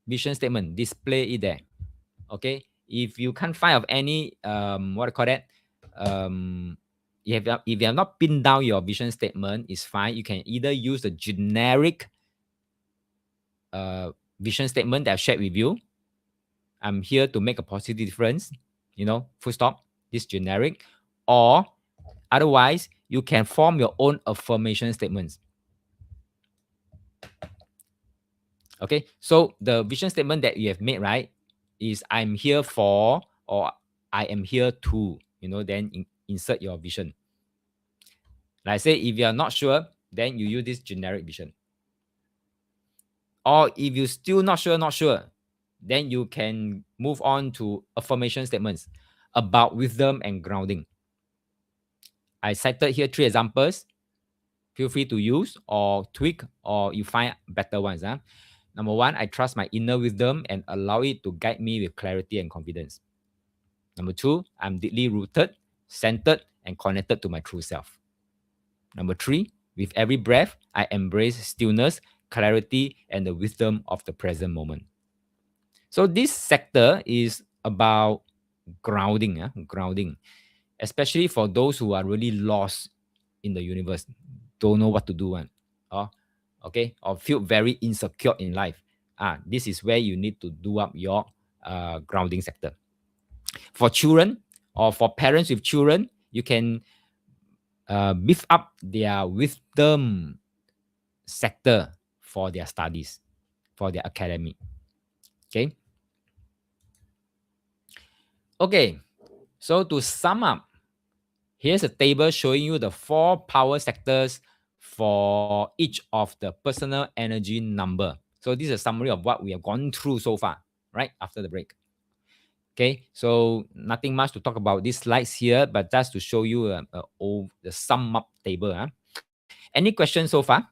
Vision statement, display it there. Okay, if you can't find of any what I call that, if you have not pinned down your vision statement, it's fine. You can either use the generic vision statement that I've shared with you. I'm here to make a positive difference, full stop, this generic. Or otherwise, you can form your own affirmation statements. Okay, so the vision statement that you have made, right, is I'm here for, or I am here to, then insert your vision. Like I say, if you're not sure, then you use this generic vision. Or if you're still not sure, then you can move on to affirmation statements about wisdom and grounding. I cited here 3 examples. Feel free to use or tweak, or you find better ones. Number 1, I trust my inner wisdom and allow it to guide me with clarity and confidence. Number 2, I'm deeply rooted, centered, and connected to my true self. Number 3, with every breath, I embrace stillness, clarity, and the wisdom of the present moment. So this sector is about grounding, especially for those who are really lost in the universe, don't know what to do, or feel very insecure in life. This is where you need to do up your grounding sector. For children or for parents with children, you can beef up their wisdom sector for their studies, for their academy. Okay, so to sum up, here's a table showing you the 4 power sectors for each of the personal energy number. So this is a summary of what we have gone through so far, right, after the break. Okay, so nothing much to talk about these slides here, but just to show you the sum up table. Any questions so far?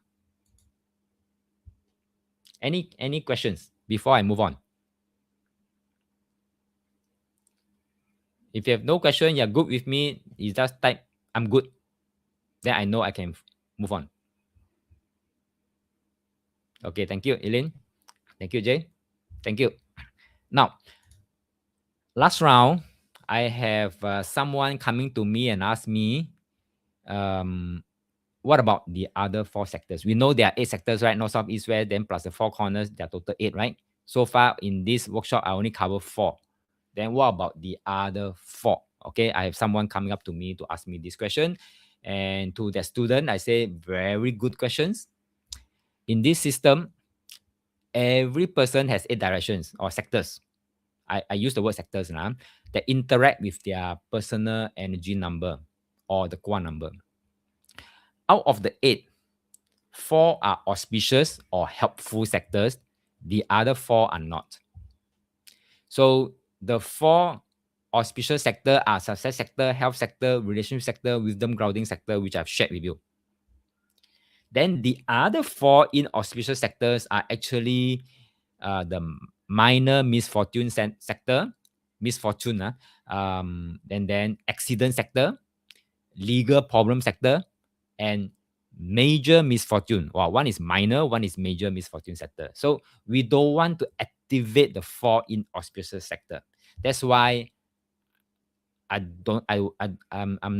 Any questions before I move on? If you have no question, you're good with me, you just type, I'm good. Then I know I can move on. Okay, thank you, Eileen. Thank you, Jay. Thank you. Now, last round, I have someone coming to me and ask me, what about the other 4 sectors? We know there are 8 sectors, right? North, south, east, west, then plus the 4 corners, there are total 8, right? So far in this workshop, I only cover 4. Then what about the other 4? Okay, I have someone coming up to me to ask me this question. And to the student, I say, very good questions. In this system, every person has 8 directions or sectors. I use the word sectors now, that interact with their personal energy number or the Qua number. Out of the 8, 4 are auspicious or helpful sectors. The other 4 are not. So the 4 auspicious sector are success sector, health sector, relationship sector, wisdom grounding sector, which I've shared with you. Then the other 4 inauspicious sectors are actually the minor misfortune sector, and then accident sector, legal problem sector, and major misfortune. Well, one is minor, one is major misfortune sector. So we don't want to activate the 4 inauspicious sector. That's why I'm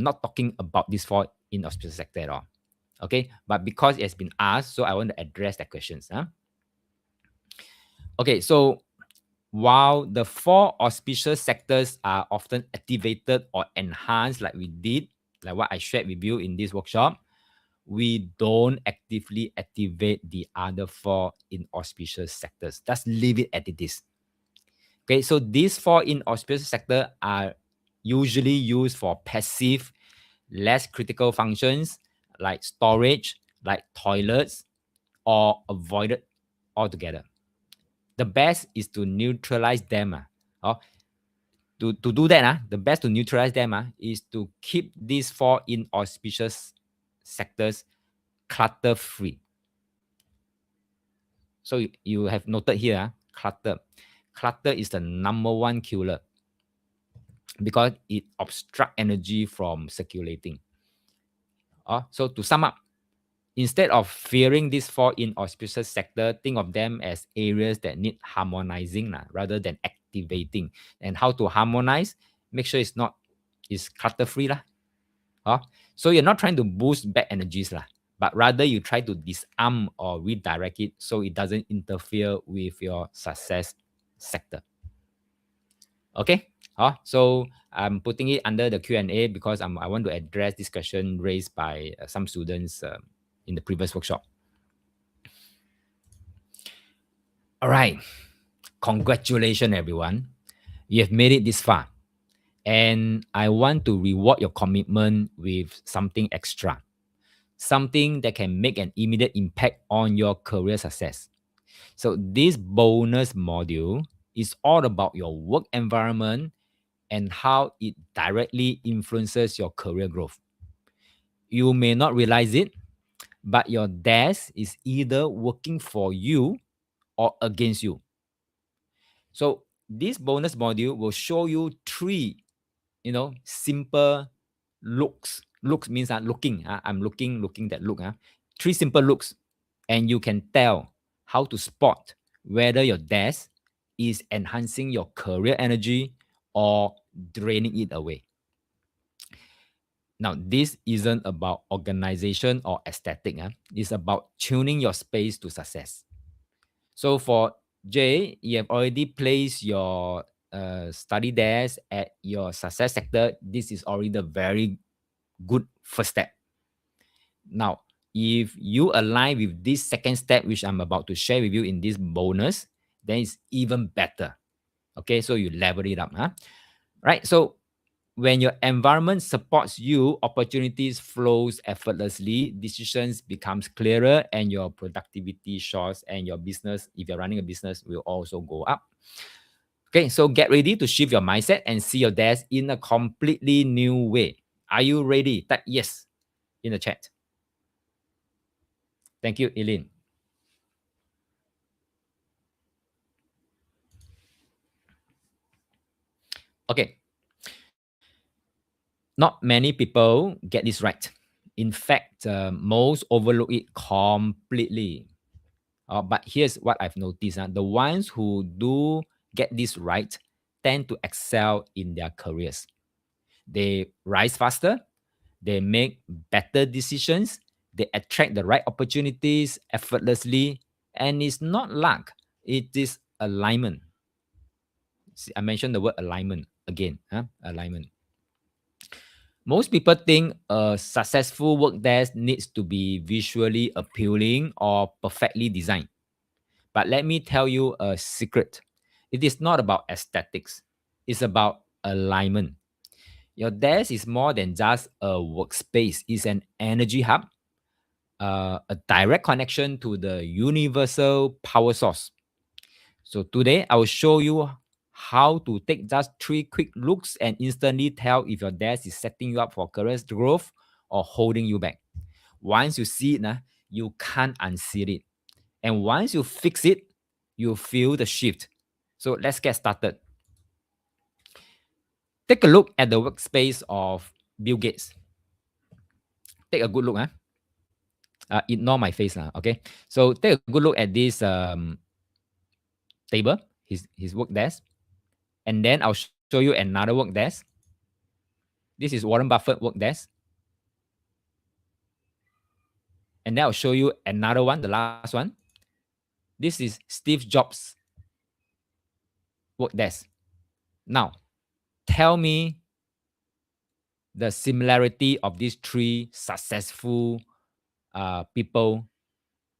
not talking about this 4 inauspicious sector at all. Okay, but because it has been asked, so I want to address that questions. Huh? Okay, so while the 4 auspicious sectors are often activated or enhanced, like we did, like what I shared with you in this workshop, we don't actively activate the other 4 inauspicious sectors. Just leave it as it is. Okay, so these 4 inauspicious sectors are usually used for passive, less critical functions like storage, like toilets, or avoided altogether. The best is to neutralize them. Or to do that, the best to neutralize them is to keep these 4 inauspicious sectors clutter free. So you have noted here, clutter. Clutter is the number one killer because it obstructs energy from circulating. So to sum up, instead of fearing these 4 inauspicious sectors, think of them as areas that need harmonizing rather than activating. And how to harmonize? Make sure it's clutter free. So you're not trying to boost bad energies, but rather you try to disarm or redirect it so it doesn't interfere with your success sector. Okay. So I'm putting it under the Q&A because I want to address this question raised by some students in the previous workshop. All right. Congratulations, everyone. You have made it this far. And I want to reward your commitment with something extra, something that can make an immediate impact on your career success. So this bonus module is all about your work environment and how it directly influences your career growth. You may not realize it, but your desk is either working for you or against you. So this bonus module will show you 3, simple looks. Looks means looking. I'm looking that look. 3 simple looks. And you can tell how to spot whether your desk is enhancing your career energy or draining it away. Now, this isn't about organization or aesthetic. It's about tuning your space to success. So for Jay, you have already placed your study desk at your success sector. This is already the very good first step. Now, if you align with this second step, which I'm about to share with you in this bonus, then it's even better. Okay, so you level it up. Right? So when your environment supports you, opportunities flows effortlessly, decisions becomes clearer, and your productivity soars, and your business, if you're running a business, will also go up. Okay, so get ready to shift your mindset and see your desk in a completely new way. Are you ready? Type yes in the chat. Thank you, Eileen. Okay. Not many people get this right. In fact, most overlook it completely. But here's what I've noticed. The ones who do get this right tend to excel in their careers. They rise faster, they make better decisions, they attract the right opportunities effortlessly, and it's not luck, it is alignment. See, I mentioned the word alignment again. Alignment. Most people think a successful work desk needs to be visually appealing or perfectly designed. But let me tell you a secret. It is not about aesthetics. It's about alignment. Your desk is more than just a workspace. It's an energy hub, a direct connection to the universal power source. So today I will show you how to take just 3 quick looks and instantly tell if your desk is setting you up for career growth or holding you back. Once you see it, you can't unsee it. And once you fix it, you feel the shift. So let's get started. Take a look at the workspace of Bill Gates. Take a good look. Ignore my face now. Okay. So take a good look at this table, his work desk, and then I'll show you another work desk. This is Warren Buffett work desk, and then I'll show you another one, the last one. This is Steve Jobs work desk. Now, tell me the similarity of these three successful people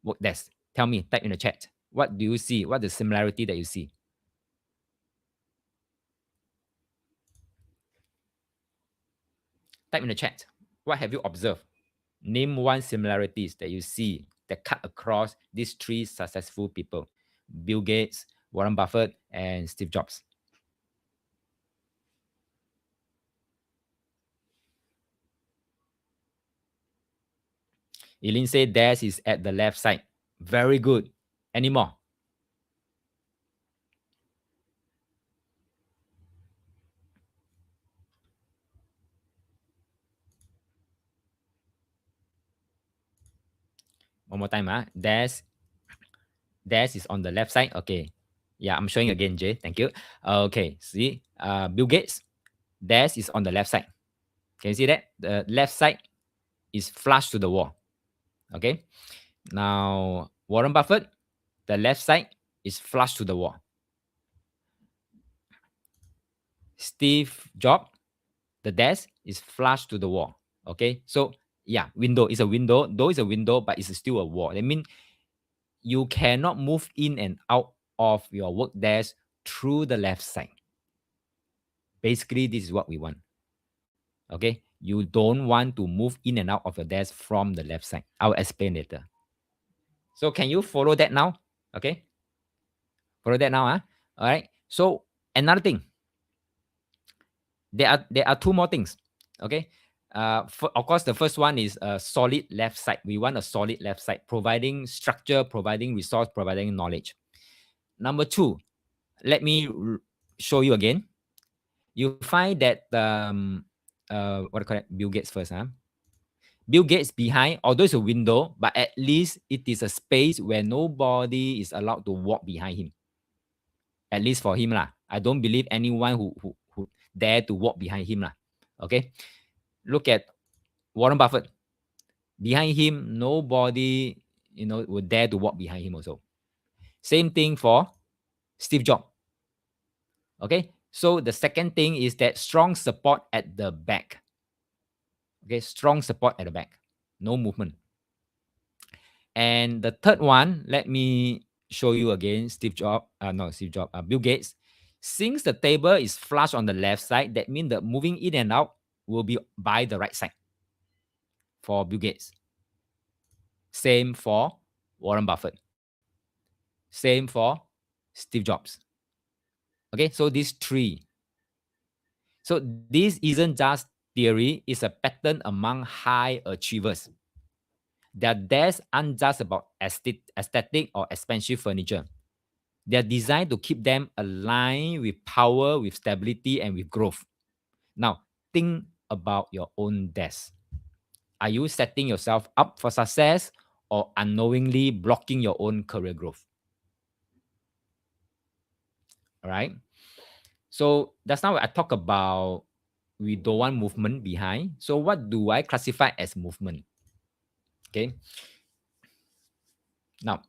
work desk. Tell me, type in the chat. What do you see? What the similarity that you see? Type in the chat. What have you observed? Name one similarities that you see that cut across these three successful people: Bill Gates, Warren Buffett, and Steve Jobs. Eileen said theirs is at the left side. Very good. Any more? One more time. Theirs is on the left side. Okay. Yeah, I'm showing again, Jay. Thank you. Okay. See, Bill Gates, theirs is on the left side. Can you see that? The left side is flush to the wall. Okay. Now, Warren Buffett, the left side is flush to the wall. Steve Jobs, the desk is flush to the wall. Okay. So, yeah, window is a window. Door is a window, but it's still a wall. That means you cannot move in and out of your work desk through the left side. Basically, this is what we want. Okay. You don't want to move in and out of your desk from the left side. I'll explain later. So can you follow that now? Okay. Follow that now. All right. So another thing. There are two more things. Okay. Of course, the first one is a solid left side. We want a solid left side, providing structure, providing resource, providing knowledge. Number two, let me show you again. You find that what do you call it? Bill Gates first, Bill Gates behind, although it's a window, but at least it is a space where nobody is allowed to walk behind him. At least for him, lah. I don't believe anyone who dare to walk behind him, lah. Okay. Look at Warren Buffett. Behind him, nobody, would dare to walk behind him also. Same thing for Steve Jobs. Okay. So the second thing is that strong support at the back. Okay, strong support at the back. No movement. And the third one, let me show you again, Bill Gates. Since the table is flush on the left side, that means the moving in and out will be by the right side for Bill Gates. Same for Warren Buffett. Same for Steve Jobs. Okay, so these three. So this isn't just theory, it's a pattern among high achievers. Their desks aren't just about aesthetic or expensive furniture. They're designed to keep them aligned with power, with stability, and with growth. Now, think about your own desk. Are you setting yourself up for success or unknowingly blocking your own career growth? All right. So that's now I talk about we don't want movement behind. So what do I classify as movement? Okay. Now,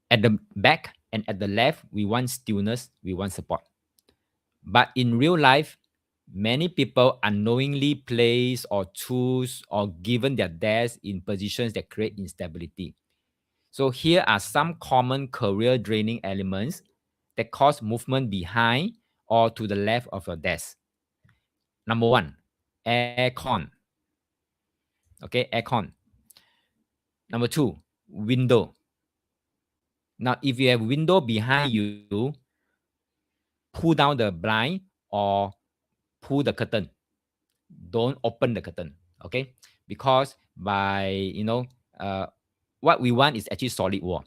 at the back and at the left, we want stillness, we want support. But in real life, many people unknowingly place or choose or given their desk in positions that create instability. So here are some common career draining elements that cause movement behind or to the left of your desk. Number one, aircon. Okay, aircon. Number two, window. Now, if you have window behind you, pull down the blind or pull the curtain. Don't open the curtain, okay? Because by, what we want is actually solid wall.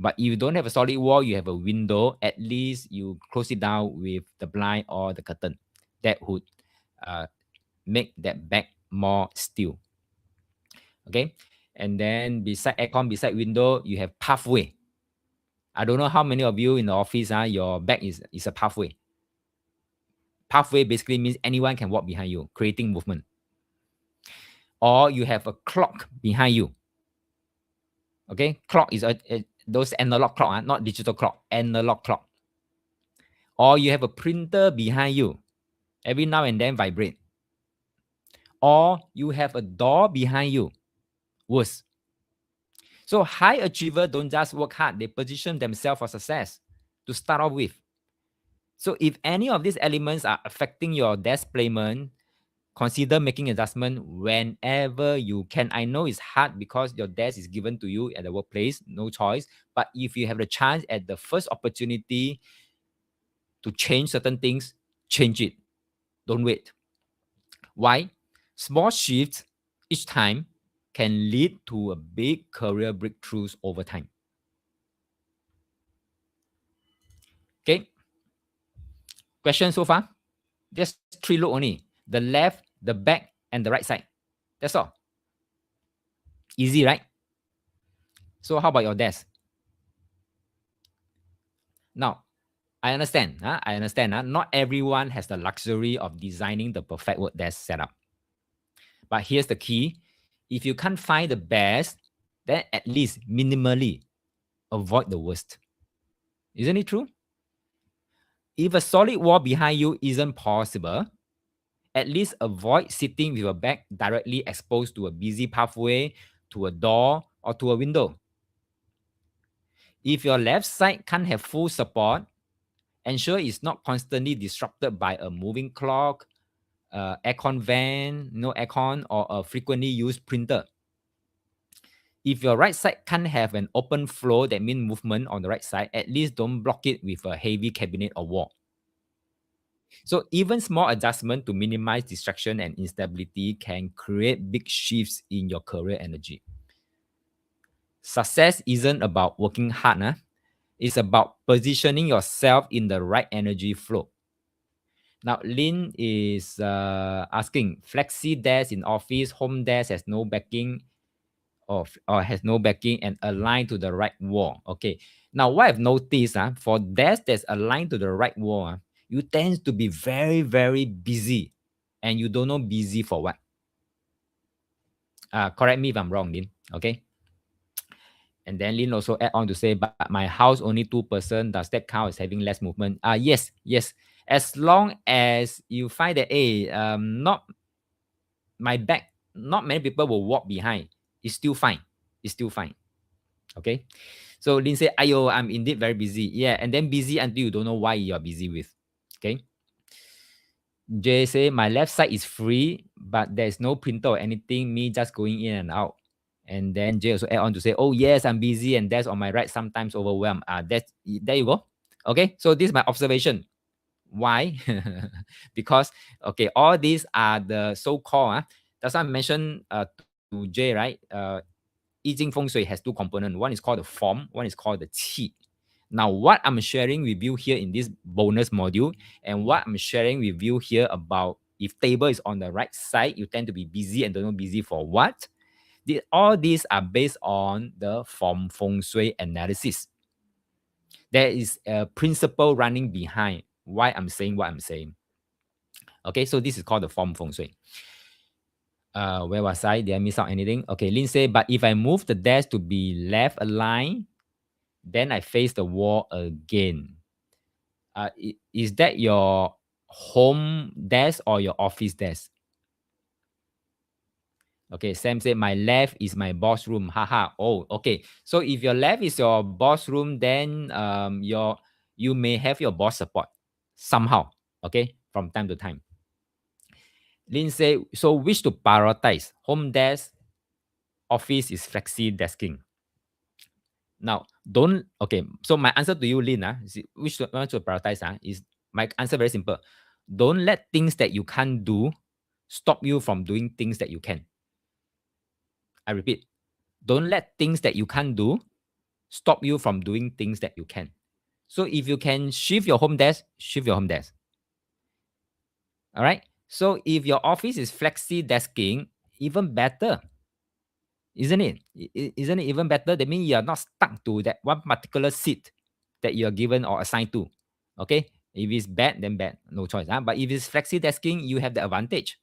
But if you don't have a solid wall, you have a window, at least you close it down with the blind or the curtain. That would make that back more still. Okay. And then beside aircon, beside window, you have pathway. I don't know how many of you in the office, your back is a pathway. Pathway basically means anyone can walk behind you, creating movement. Or you have a clock behind you. Okay, clock is those analog clock, not digital clock, analog clock. Or you have a printer behind you, every now and then vibrate. Or you have a door behind you, worse. So high achiever don't just work hard, they position themselves for success to start off with. So if any of these elements are affecting your desk placement, consider making adjustment whenever you can. I know it's hard because your desk is given to you at the workplace, no choice. But if you have the chance at the first opportunity to change certain things, change it. Don't wait. Why? Small shifts each time can lead to a big career breakthroughs over time. Okay. Question so far? Just 3 look only. The left, the back, and the right side. That's all. Easy, right? So how about your desk? Now, I understand. I understand. Not everyone has the luxury of designing the perfect work desk setup. But here's the key. If you can't find the best, then at least minimally avoid the worst. Isn't it true? If a solid wall behind you isn't possible, at least avoid sitting with your back directly exposed to a busy pathway, to a door, or to a window. If your left side can't have full support, ensure it's not constantly disrupted by a moving clock, aircon van, no aircon, or a frequently used printer. If your right side can't have an open flow, that means movement on the right side, at least don't block it with a heavy cabinet or wall. So even small adjustment to minimize distraction and instability can create big shifts in your career energy. Success isn't about working hard. It's about positioning yourself in the right energy flow. Now, Lynn is asking, flexi desk in office, home desk has no backing or has no backing and aligned to the right wall. Okay. Now, what I've noticed, for desk that's aligned to the right wall, you tend to be very, very busy and you don't know busy for what. Correct me if I'm wrong, Lynn. Okay. And then Lynn also add on to say, but my house only 2%. Does that count as having less movement? Yes. As long as you find that, not my back, not many people will walk behind. It's still fine. It's still fine. Okay. So Lynn said, Ayo, I'm indeed very busy. Yeah. And then busy until you don't know why you're busy with. Okay. Jay say, my left side is free, but there's no printer or anything. Me just going in and out. And then Jay also add on to say, oh, yes, I'm busy. And that's on my right, sometimes overwhelmed. There you go. Okay. So this is my observation. Why? Because, okay, all these are the so-called, that's why I mentioned to Jay, right? I Ching Feng Shui has two components. One is called the form, one is called the qi. Now, what I'm sharing with you here in this bonus module, and what I'm sharing with you here about if table is on the right side, you tend to be busy and don't know busy for what. All these are based on the form Feng Shui analysis. There is a principle running behind why I'm saying what I'm saying. Okay, so this is called the form Feng Shui. Where was I? Did I miss out anything? Okay, Lin said, but if I move the desk to be left aligned, then I face the wall again. Is that your home desk or your office desk? Okay, Sam said, my left is my boss room. Haha. Oh, okay. So if your left is your boss room, then you may have your boss support somehow, okay, from time to time. Lin said, so which to prioritize? Home desk, office is flexi desking. Now, okay, so my answer to you, Lin, which to prioritize is my answer very simple. Don't let things that you can't do stop you from doing things that you can. I repeat, don't let things that you can't do stop you from doing things that you can. So if you can shift your home desk, shift your home desk. All right. So if your office is flexi desking, even better. Isn't it? Isn't it even better? That means you are not stuck to that one particular seat that you are given or assigned to. Okay. If it's bad, then bad. No choice. Huh? But if it's flexi desking, you have the advantage.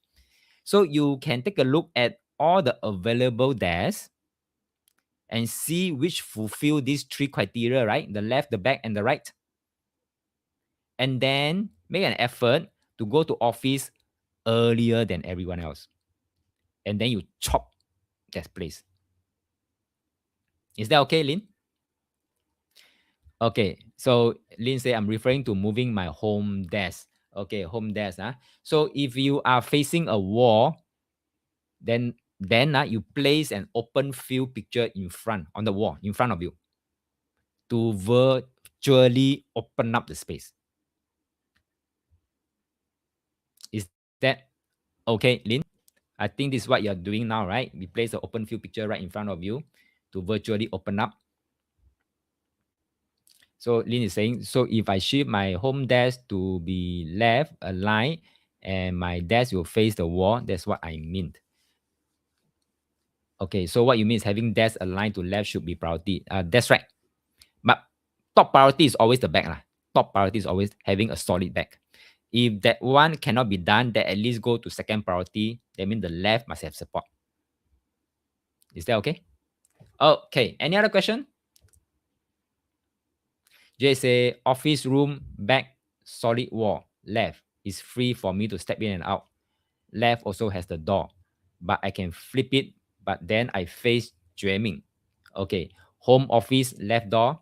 So you can take a look at all the available desks and see which fulfill these three criteria, right? The left, the back, and the right. And then make an effort to go to office earlier than everyone else. And then you chop that place. Is that okay, Lin? Okay, so Lin say I'm referring to moving my home desk. Okay, home desk. So if you are facing a wall, then you place an open field picture in front on the wall in front of you to virtually open up the space. Is that okay, Lin? I think this is what you're doing now, right? We place an open field picture right in front of you to virtually open up. So Lin is saying, so if I shift my home desk to be left aligned and my desk will face the wall, that's what I mean. Okay, so what you mean is having desk aligned to left should be priority. That's right. But top priority is always the back. Top priority is always having a solid back. If that one cannot be done, then at least go to second priority. That means the left must have support. Is that okay? Okay. Any other question? Jay say office room back solid wall left is free for me to step in and out. Left also has the door, but I can flip it. But then I face Jueming. Okay. Home office left door.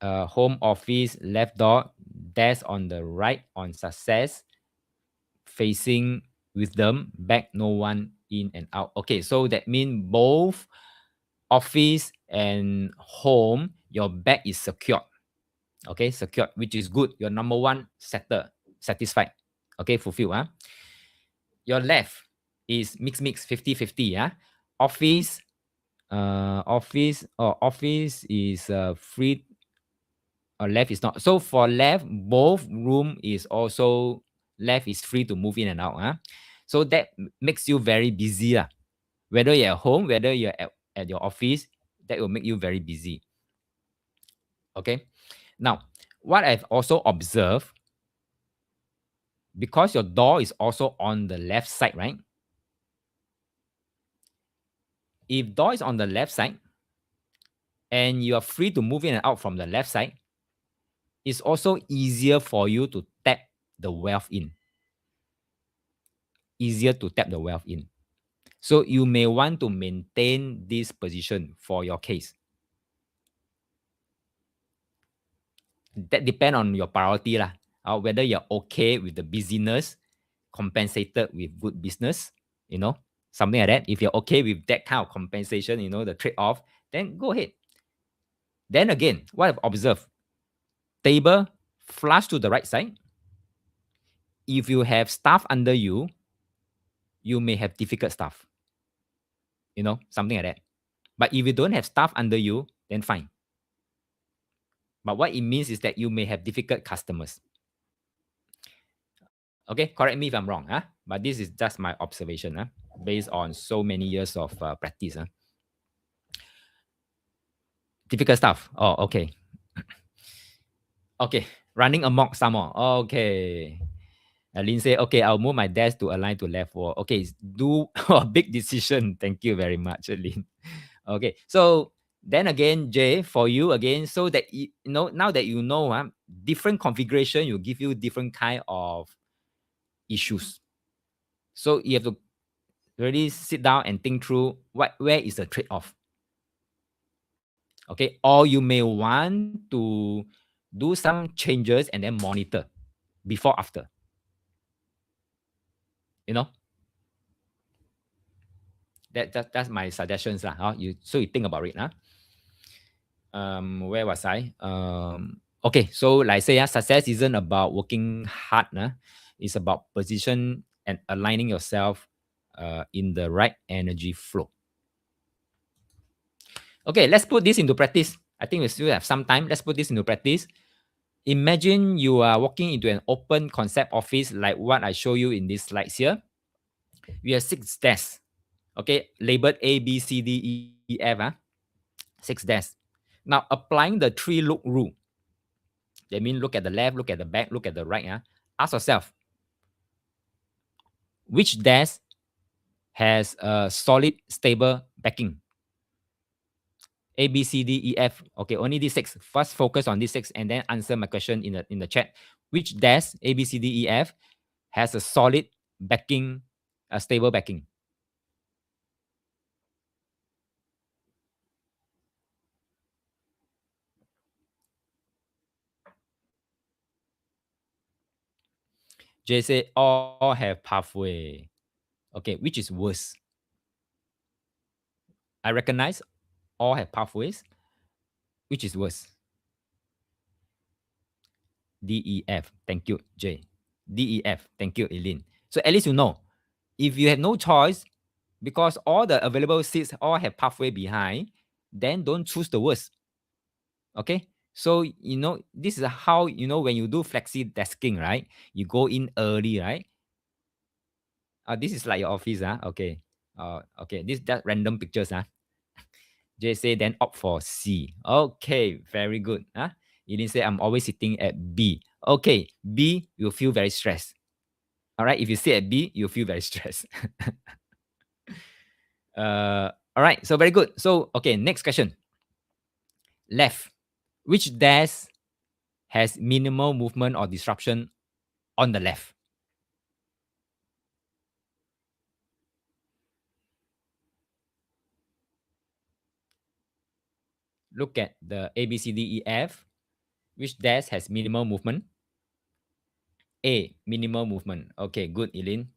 Home office left door. Desk on the right on success. Facing with them back no one in and out. Okay, so that means both office and home your back is secured. Okay, secured, which is good. Your number one setter satisfied. Okay, fulfilled. Your left is mix 50-50. Office office is free or left is not. So for left, both room is also left is free to move in and out. So that makes you very busy. Whether you're at home, whether you're at your office, that will make you very busy. Okay. Now, what I've also observed, because your door is also on the left side, right? If door is on the left side and you are free to move in and out from the left side, it's also easier for you to tap the wealth in. Easier to tap the wealth in. So you may want to maintain this position for your case. That depends on your priority lah. Whether you're okay with the busyness compensated with good business, something like that. If you're okay with that kind of compensation, the trade-off, then go ahead. Then again, what I've observed, table flush to the right side. If you have staff under you, you may have difficult staff. Something like that. But if you don't have staff under you, then fine. But what it means is that you may have difficult customers. Okay, correct me if I'm wrong. But this is just my observation based on so many years of practice. Difficult stuff. Oh, okay. Okay, running amok some more. Okay. Lin say, okay, I'll move my desk to align to left wall. Okay, do a big decision. Thank you very much, Lin. Okay, so then again, Jay, for you again, so that now that different configuration will give you different kind of issues. So you have to really sit down and think through where is the trade-off. Okay, or you may want to do some changes and then monitor before after. That's my suggestions lah. So you think about it. Where was I? Okay, so like I say, success isn't about working hard. It's about position and aligning yourself in the right energy flow. Okay, let's put this into practice. I think we still have some time. Let's put this into practice. Imagine you are walking into an open concept office like what I show you in these slides here. We have 6 desks. Okay, labeled A, B, C, D, E, F. 6 desks. Now, applying the three look rule. That means look at the left, look at the back, look at the right. Ask yourself, which desk has a solid, stable backing? A, B, C, D, E, F. Okay, only these six. First focus on these six and then answer my question in the chat. Which desk, A, B, C, D, E, F, has a solid backing, a stable backing? J say all have pathway. Okay, which is worse? I recognize all have pathways. Which is worse? D, E, F. Thank you, J. D, E, F. Thank you, Eileen. So at least you know. If you have no choice, because all the available seats all have pathway behind, then don't choose the worst. Okay? So, this is how, when you do flexi desking, right? You go in early, right? This is like your office, okay. Okay, this that random pictures, J say then opt for C. Okay, very good. You didn't say I'm always sitting at B. Okay, B, you feel very stressed. All right, if you sit at B, you feel very stressed. All right, so very good. So, okay, next question. Left. Which desk has minimal movement or disruption on the left? Look at the A, B, C, D, E, F. Which desk has minimal movement? A, minimal movement. Okay, good, Eileen.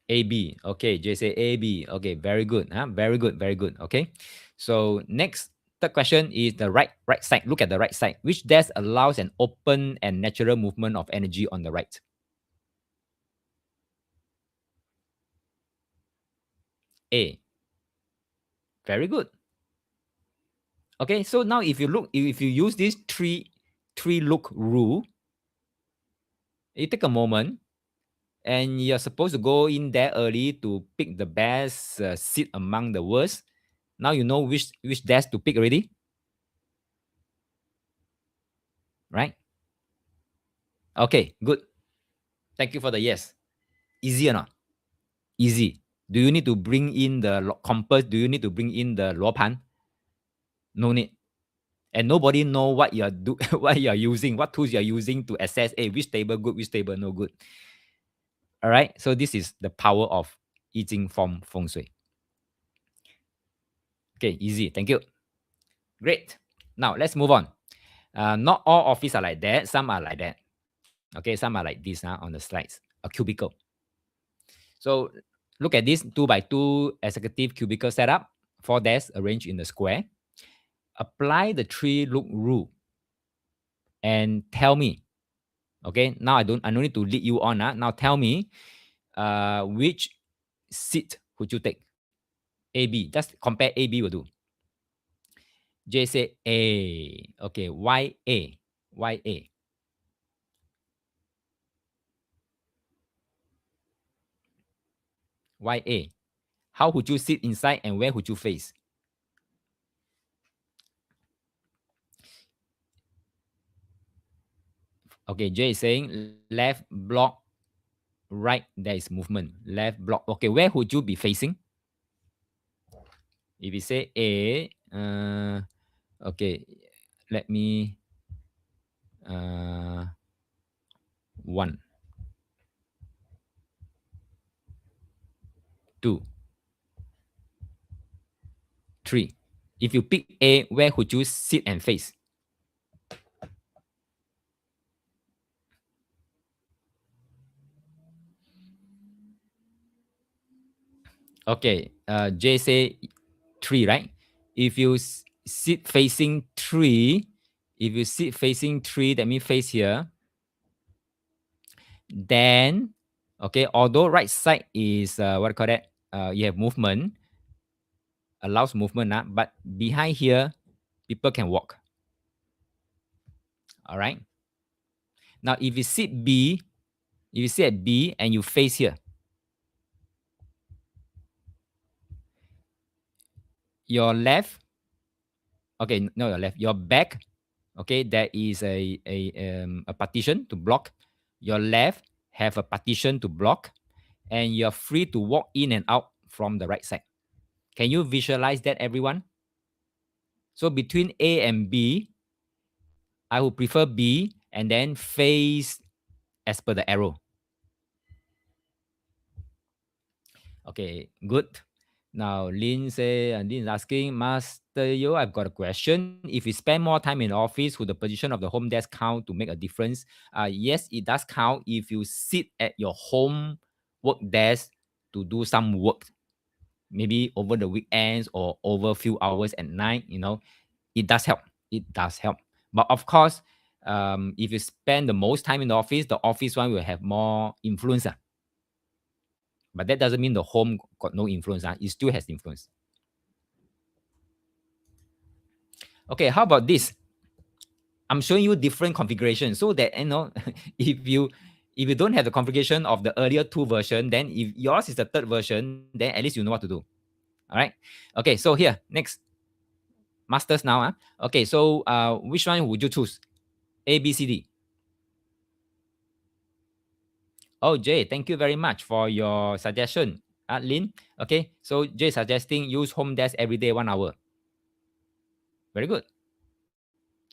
AB. Okay, J say AB. Okay, very good. Very good, very good. Okay. So next, third question is the right side. Look at the right side. Which desk allows an open and natural movement of energy on the right? A. Very good. Okay, so now if you use this three look rule, you take a moment and you're supposed to go in there early to pick the best seat among the worst. Now you know which desk to pick already, right? Okay, good. Thank you for the yes. Easy or not? Easy. Do you need to bring in the compass? Do you need to bring in the 罗盘? No need. And nobody know what what you're using, what tools you're using to assess, which table good, which table no good. All right. So this is the power of 易经 from feng shui. Okay, easy. Thank you. Great. Now let's move on. Not all office are like that. Some are like that. Okay, some are like this on the slides. A cubicle. So look at this 2x2 executive cubicle setup. 4 desks arranged in the square. Apply the three look rule and tell me. Okay, now I don't need to lead you on. Now tell me which seat would you take? A, B. Just compare A, B will do. J say A. Okay, why A? Why A? Why A? How would you sit inside and where would you face? Okay, J is saying left block, right there is movement. Left block. Okay, where would you be facing? If you say A, okay, let me 1, 2, 3. If you pick A, where would you sit and face? Okay, J say 3, right? If you sit facing 3, that means face here. Then, okay, although right side is what I call that? You have movement, allows movement, but behind here, people can walk. All right. Now, if you sit B, If you sit at B and you face here, your left, okay, no, your left, your back, okay, there is a partition to block. Your left have a partition to block, and you're free to walk in and out from the right side. Can you visualize that, everyone? So between A and B, I would prefer B and then face as per the arrow. Okay, good. Now, Lin is asking, Master Yo, I've got a question. If you spend more time in office, would the position of the home desk count to make a difference? Yes, it does count if you sit at your home work desk to do some work, maybe over the weekends or over a few hours at night, it does help. It does help. But of course, if you spend the most time in the office one will have more influence. But that doesn't mean the home got no influence. It still has influence. Okay, how about this? I'm showing you different configurations so that if you don't have the configuration of the earlier two version, then if yours is the third version, then at least you know what to do. All right. Okay, so here next masters now. Okay, so which one would you choose? A, B, C, D. Oh, Jay, thank you very much for your suggestion. Lin, okay, so Jay suggesting use home desk every day 1 hour. Very good.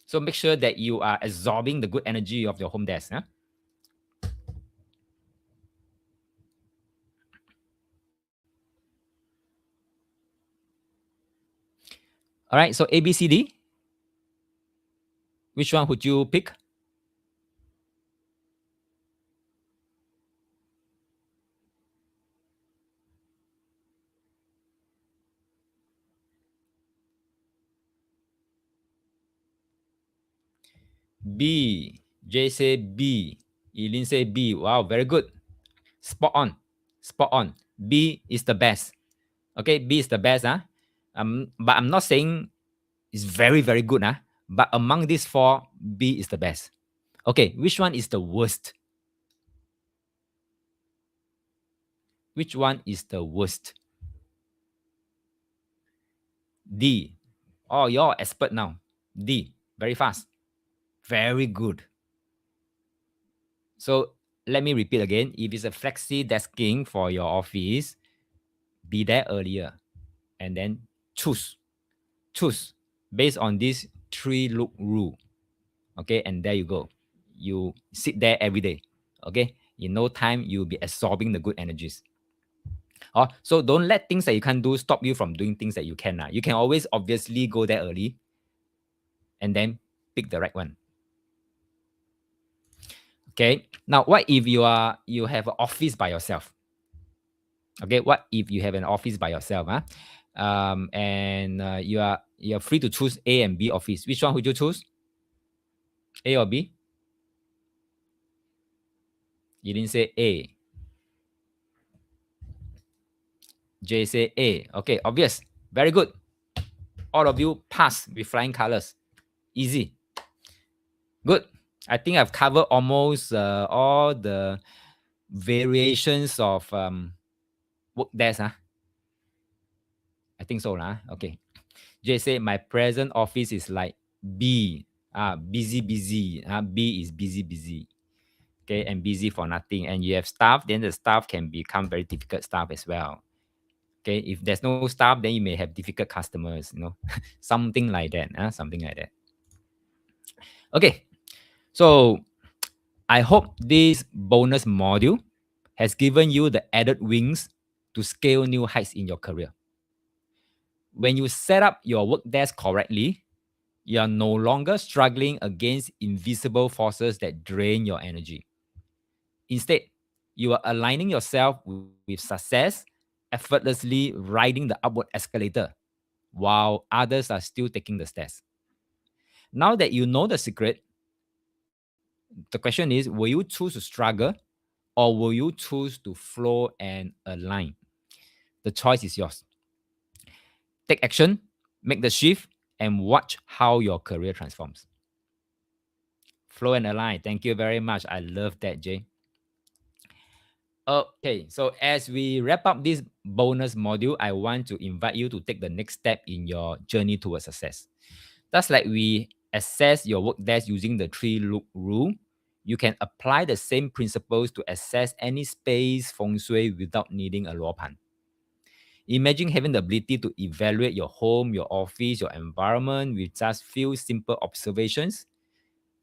So make sure that you are absorbing the good energy of your home desk. All right, so A, B, C, D. Which one would you pick? B. Jay say B. Eileen say B. Wow, very good. Spot on. Spot on. B is the best. Okay, B is the best. But I'm not saying it's very, very good. But among these four, B is the best. Okay, which one is the worst? Which one is the worst? D. Oh, you're expert now. D. Very fast. Very good. So let me repeat again. If it's a flexi desking for your office, be there earlier and then choose. Choose based on this 3-look rule. Okay, and there you go. You sit there every day. Okay, in no time, you'll be absorbing the good energies. So don't let things that you can't do stop you from doing things that you can. You can always obviously go there early and then pick the right one. Okay. Now, what if you have an office by yourself? Okay. What if you have an office by yourself? And you're free to choose A and B office. Which one would you choose? A or B? You didn't say A. J say A. Okay, obvious. Very good. All of you pass with flying colors. Easy. Good. I think I've covered almost all the variations of work desk. I think so. Okay. Jay say my present office is like B. Busy, busy. B is busy, busy. Okay, and busy for nothing. And you have staff, then the staff can become very difficult staff as well. Okay, if there's no staff, then you may have difficult customers, something like that. Something like that. Okay, so I hope this bonus module has given you the added wings to scale new heights in your career. When you set up your work desk correctly, you are no longer struggling against invisible forces that drain your energy. Instead, you are aligning yourself with success, effortlessly riding the upward escalator while others are still taking the stairs. Now that you know the secret, the question is, will you choose to struggle or will you choose to flow and align? The choice is yours. Take action, make the shift, and watch how your career transforms. Flow and align. Thank you very much. I love that, Jay. Okay, so as we wrap up this bonus module, I want to invite you to take the next step in your journey towards success. That's like we assess your work desk using the three look rule. You can apply the same principles to assess any space feng shui without needing a law pan. Imagine having the ability to evaluate your home, your office, your environment with just few simple observations.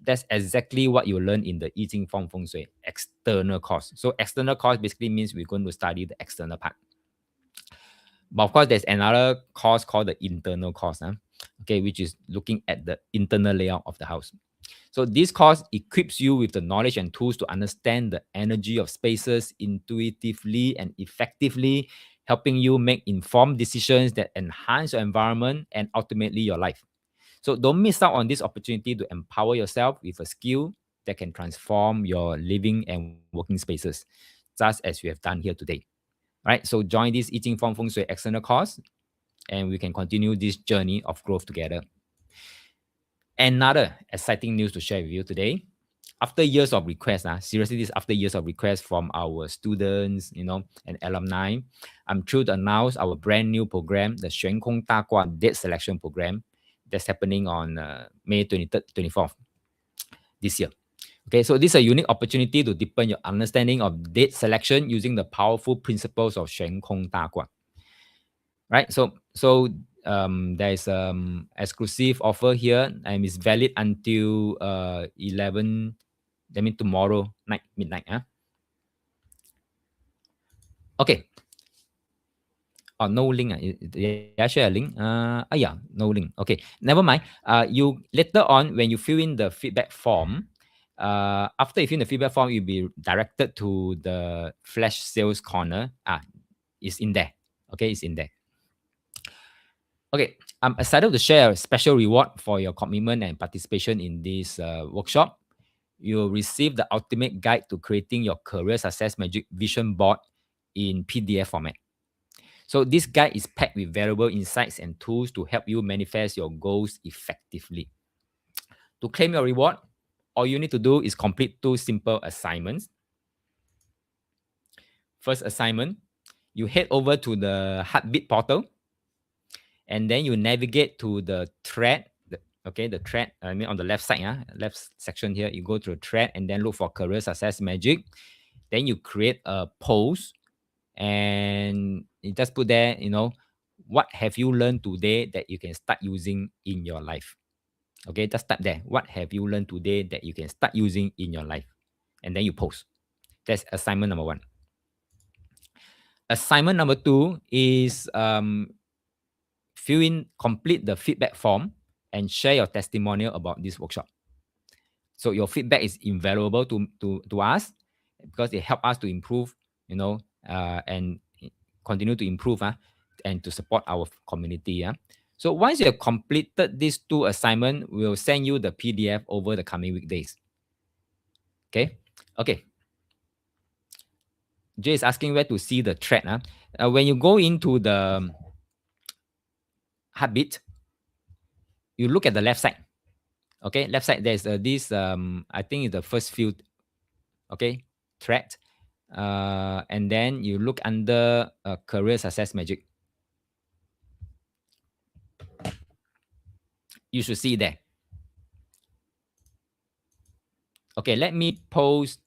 That's exactly what you learn in the I Ching Feng Feng Shui external course. So external course basically means we're going to study the external part. But of course, there's another course called the internal course, okay, which is looking at the internal layout of the house. So this course equips you with the knowledge and tools to understand the energy of spaces intuitively and effectively, helping you make informed decisions that enhance your environment and ultimately your life. So don't miss out on this opportunity to empower yourself with a skill that can transform your living and working spaces, just as we have done here today. All right, so join this I Ching Feng Feng Shui external course, and we can continue this journey of growth together. Another exciting news to share with you today. After years of requests, seriously, this after years of requests from our students, and alumni, I'm thrilled to announce our brand new program, the 悬空大卦 Date Selection Program, that's happening on May 23rd, 24th this year. Okay, so this is a unique opportunity to deepen your understanding of date selection using the powerful principles of 悬空大卦. Right, so there's exclusive offer here and it's valid until 11, that means tomorrow night, midnight. Okay. Oh, no link. Did I share a link? Yeah, no link. Okay, never mind. You later on when you fill in the feedback form, after you fill in the feedback form, you'll be directed to the flash sales corner. It's in there. Okay, it's in there. Okay, I'm excited to share a special reward for your commitment and participation in this workshop. You'll receive the ultimate guide to creating your career success magic vision board in PDF format. So this guide is packed with valuable insights and tools to help you manifest your goals effectively. To claim your reward, all you need to do is complete two simple assignments. First assignment, you head over to the Heartbeat portal and then you navigate to the thread. The thread, I mean on the left side, left section here, you go to the thread and then look for career success magic. Then you create a post and you just put there, what have you learned today that you can start using in your life? Okay, just type there. What have you learned today that you can start using in your life? And then you post. That's assignment number one. Assignment number two is complete the feedback form and share your testimonial about this workshop. So your feedback is invaluable to us because it helps us to improve, and continue to improve and to support our community. So once you have completed these two assignments, we'll send you the PDF over the coming weekdays. Okay. Jay is asking where to see the thread. When you go into the Heartbeat, you look at the left side. Okay, left side there's this I think it's the first few. Okay, thread. And then you look under career success magic. You should see there. Okay, let me post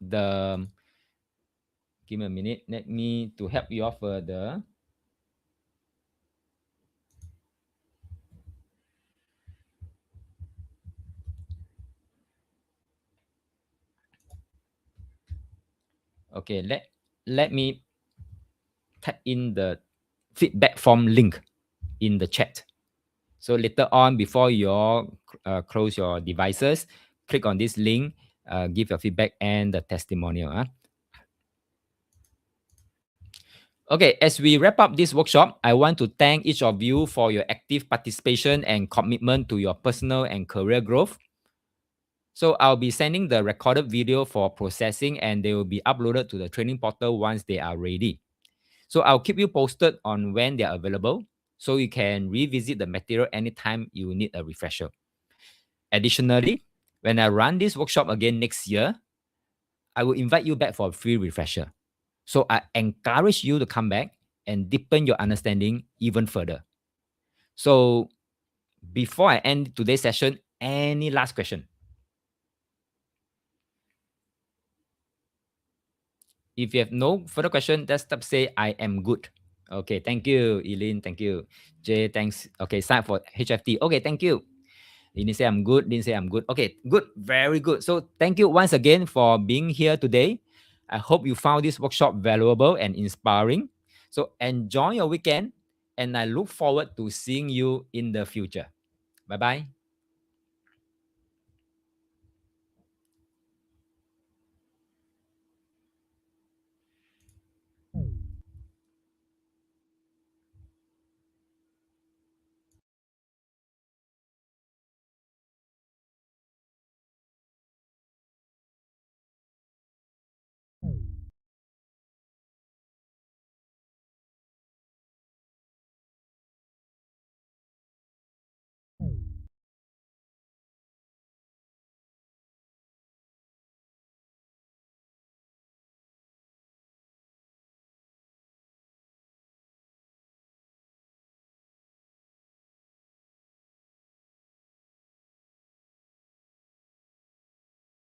the. Give me a minute. Let me to help you out further. Okay, let me type in the feedback form link in the chat. So later on, before you close your devices, click on this link, give your feedback and the testimonial. Okay, as we wrap up this workshop, I want to thank each of you for your active participation and commitment to your personal and career growth. So I'll be sending the recorded video for processing and they will be uploaded to the training portal once they are ready. So I'll keep you posted on when they are available so you can revisit the material anytime you need a refresher. Additionally, when I run this workshop again next year, I will invite you back for a free refresher. So I encourage you to come back and deepen your understanding even further. So before I end today's session, any last question? If you have no further question, just stop say I am good. Okay, thank you, Eileen. Thank you. Jay, thanks. Okay, sign up for HFT. Okay, thank you. You didn't say I'm good. Didn't say I'm good. Okay, good. Very good. So thank you once again for being here today. I hope you found this workshop valuable and inspiring. So enjoy your weekend, and I look forward to seeing you in the future. Bye bye.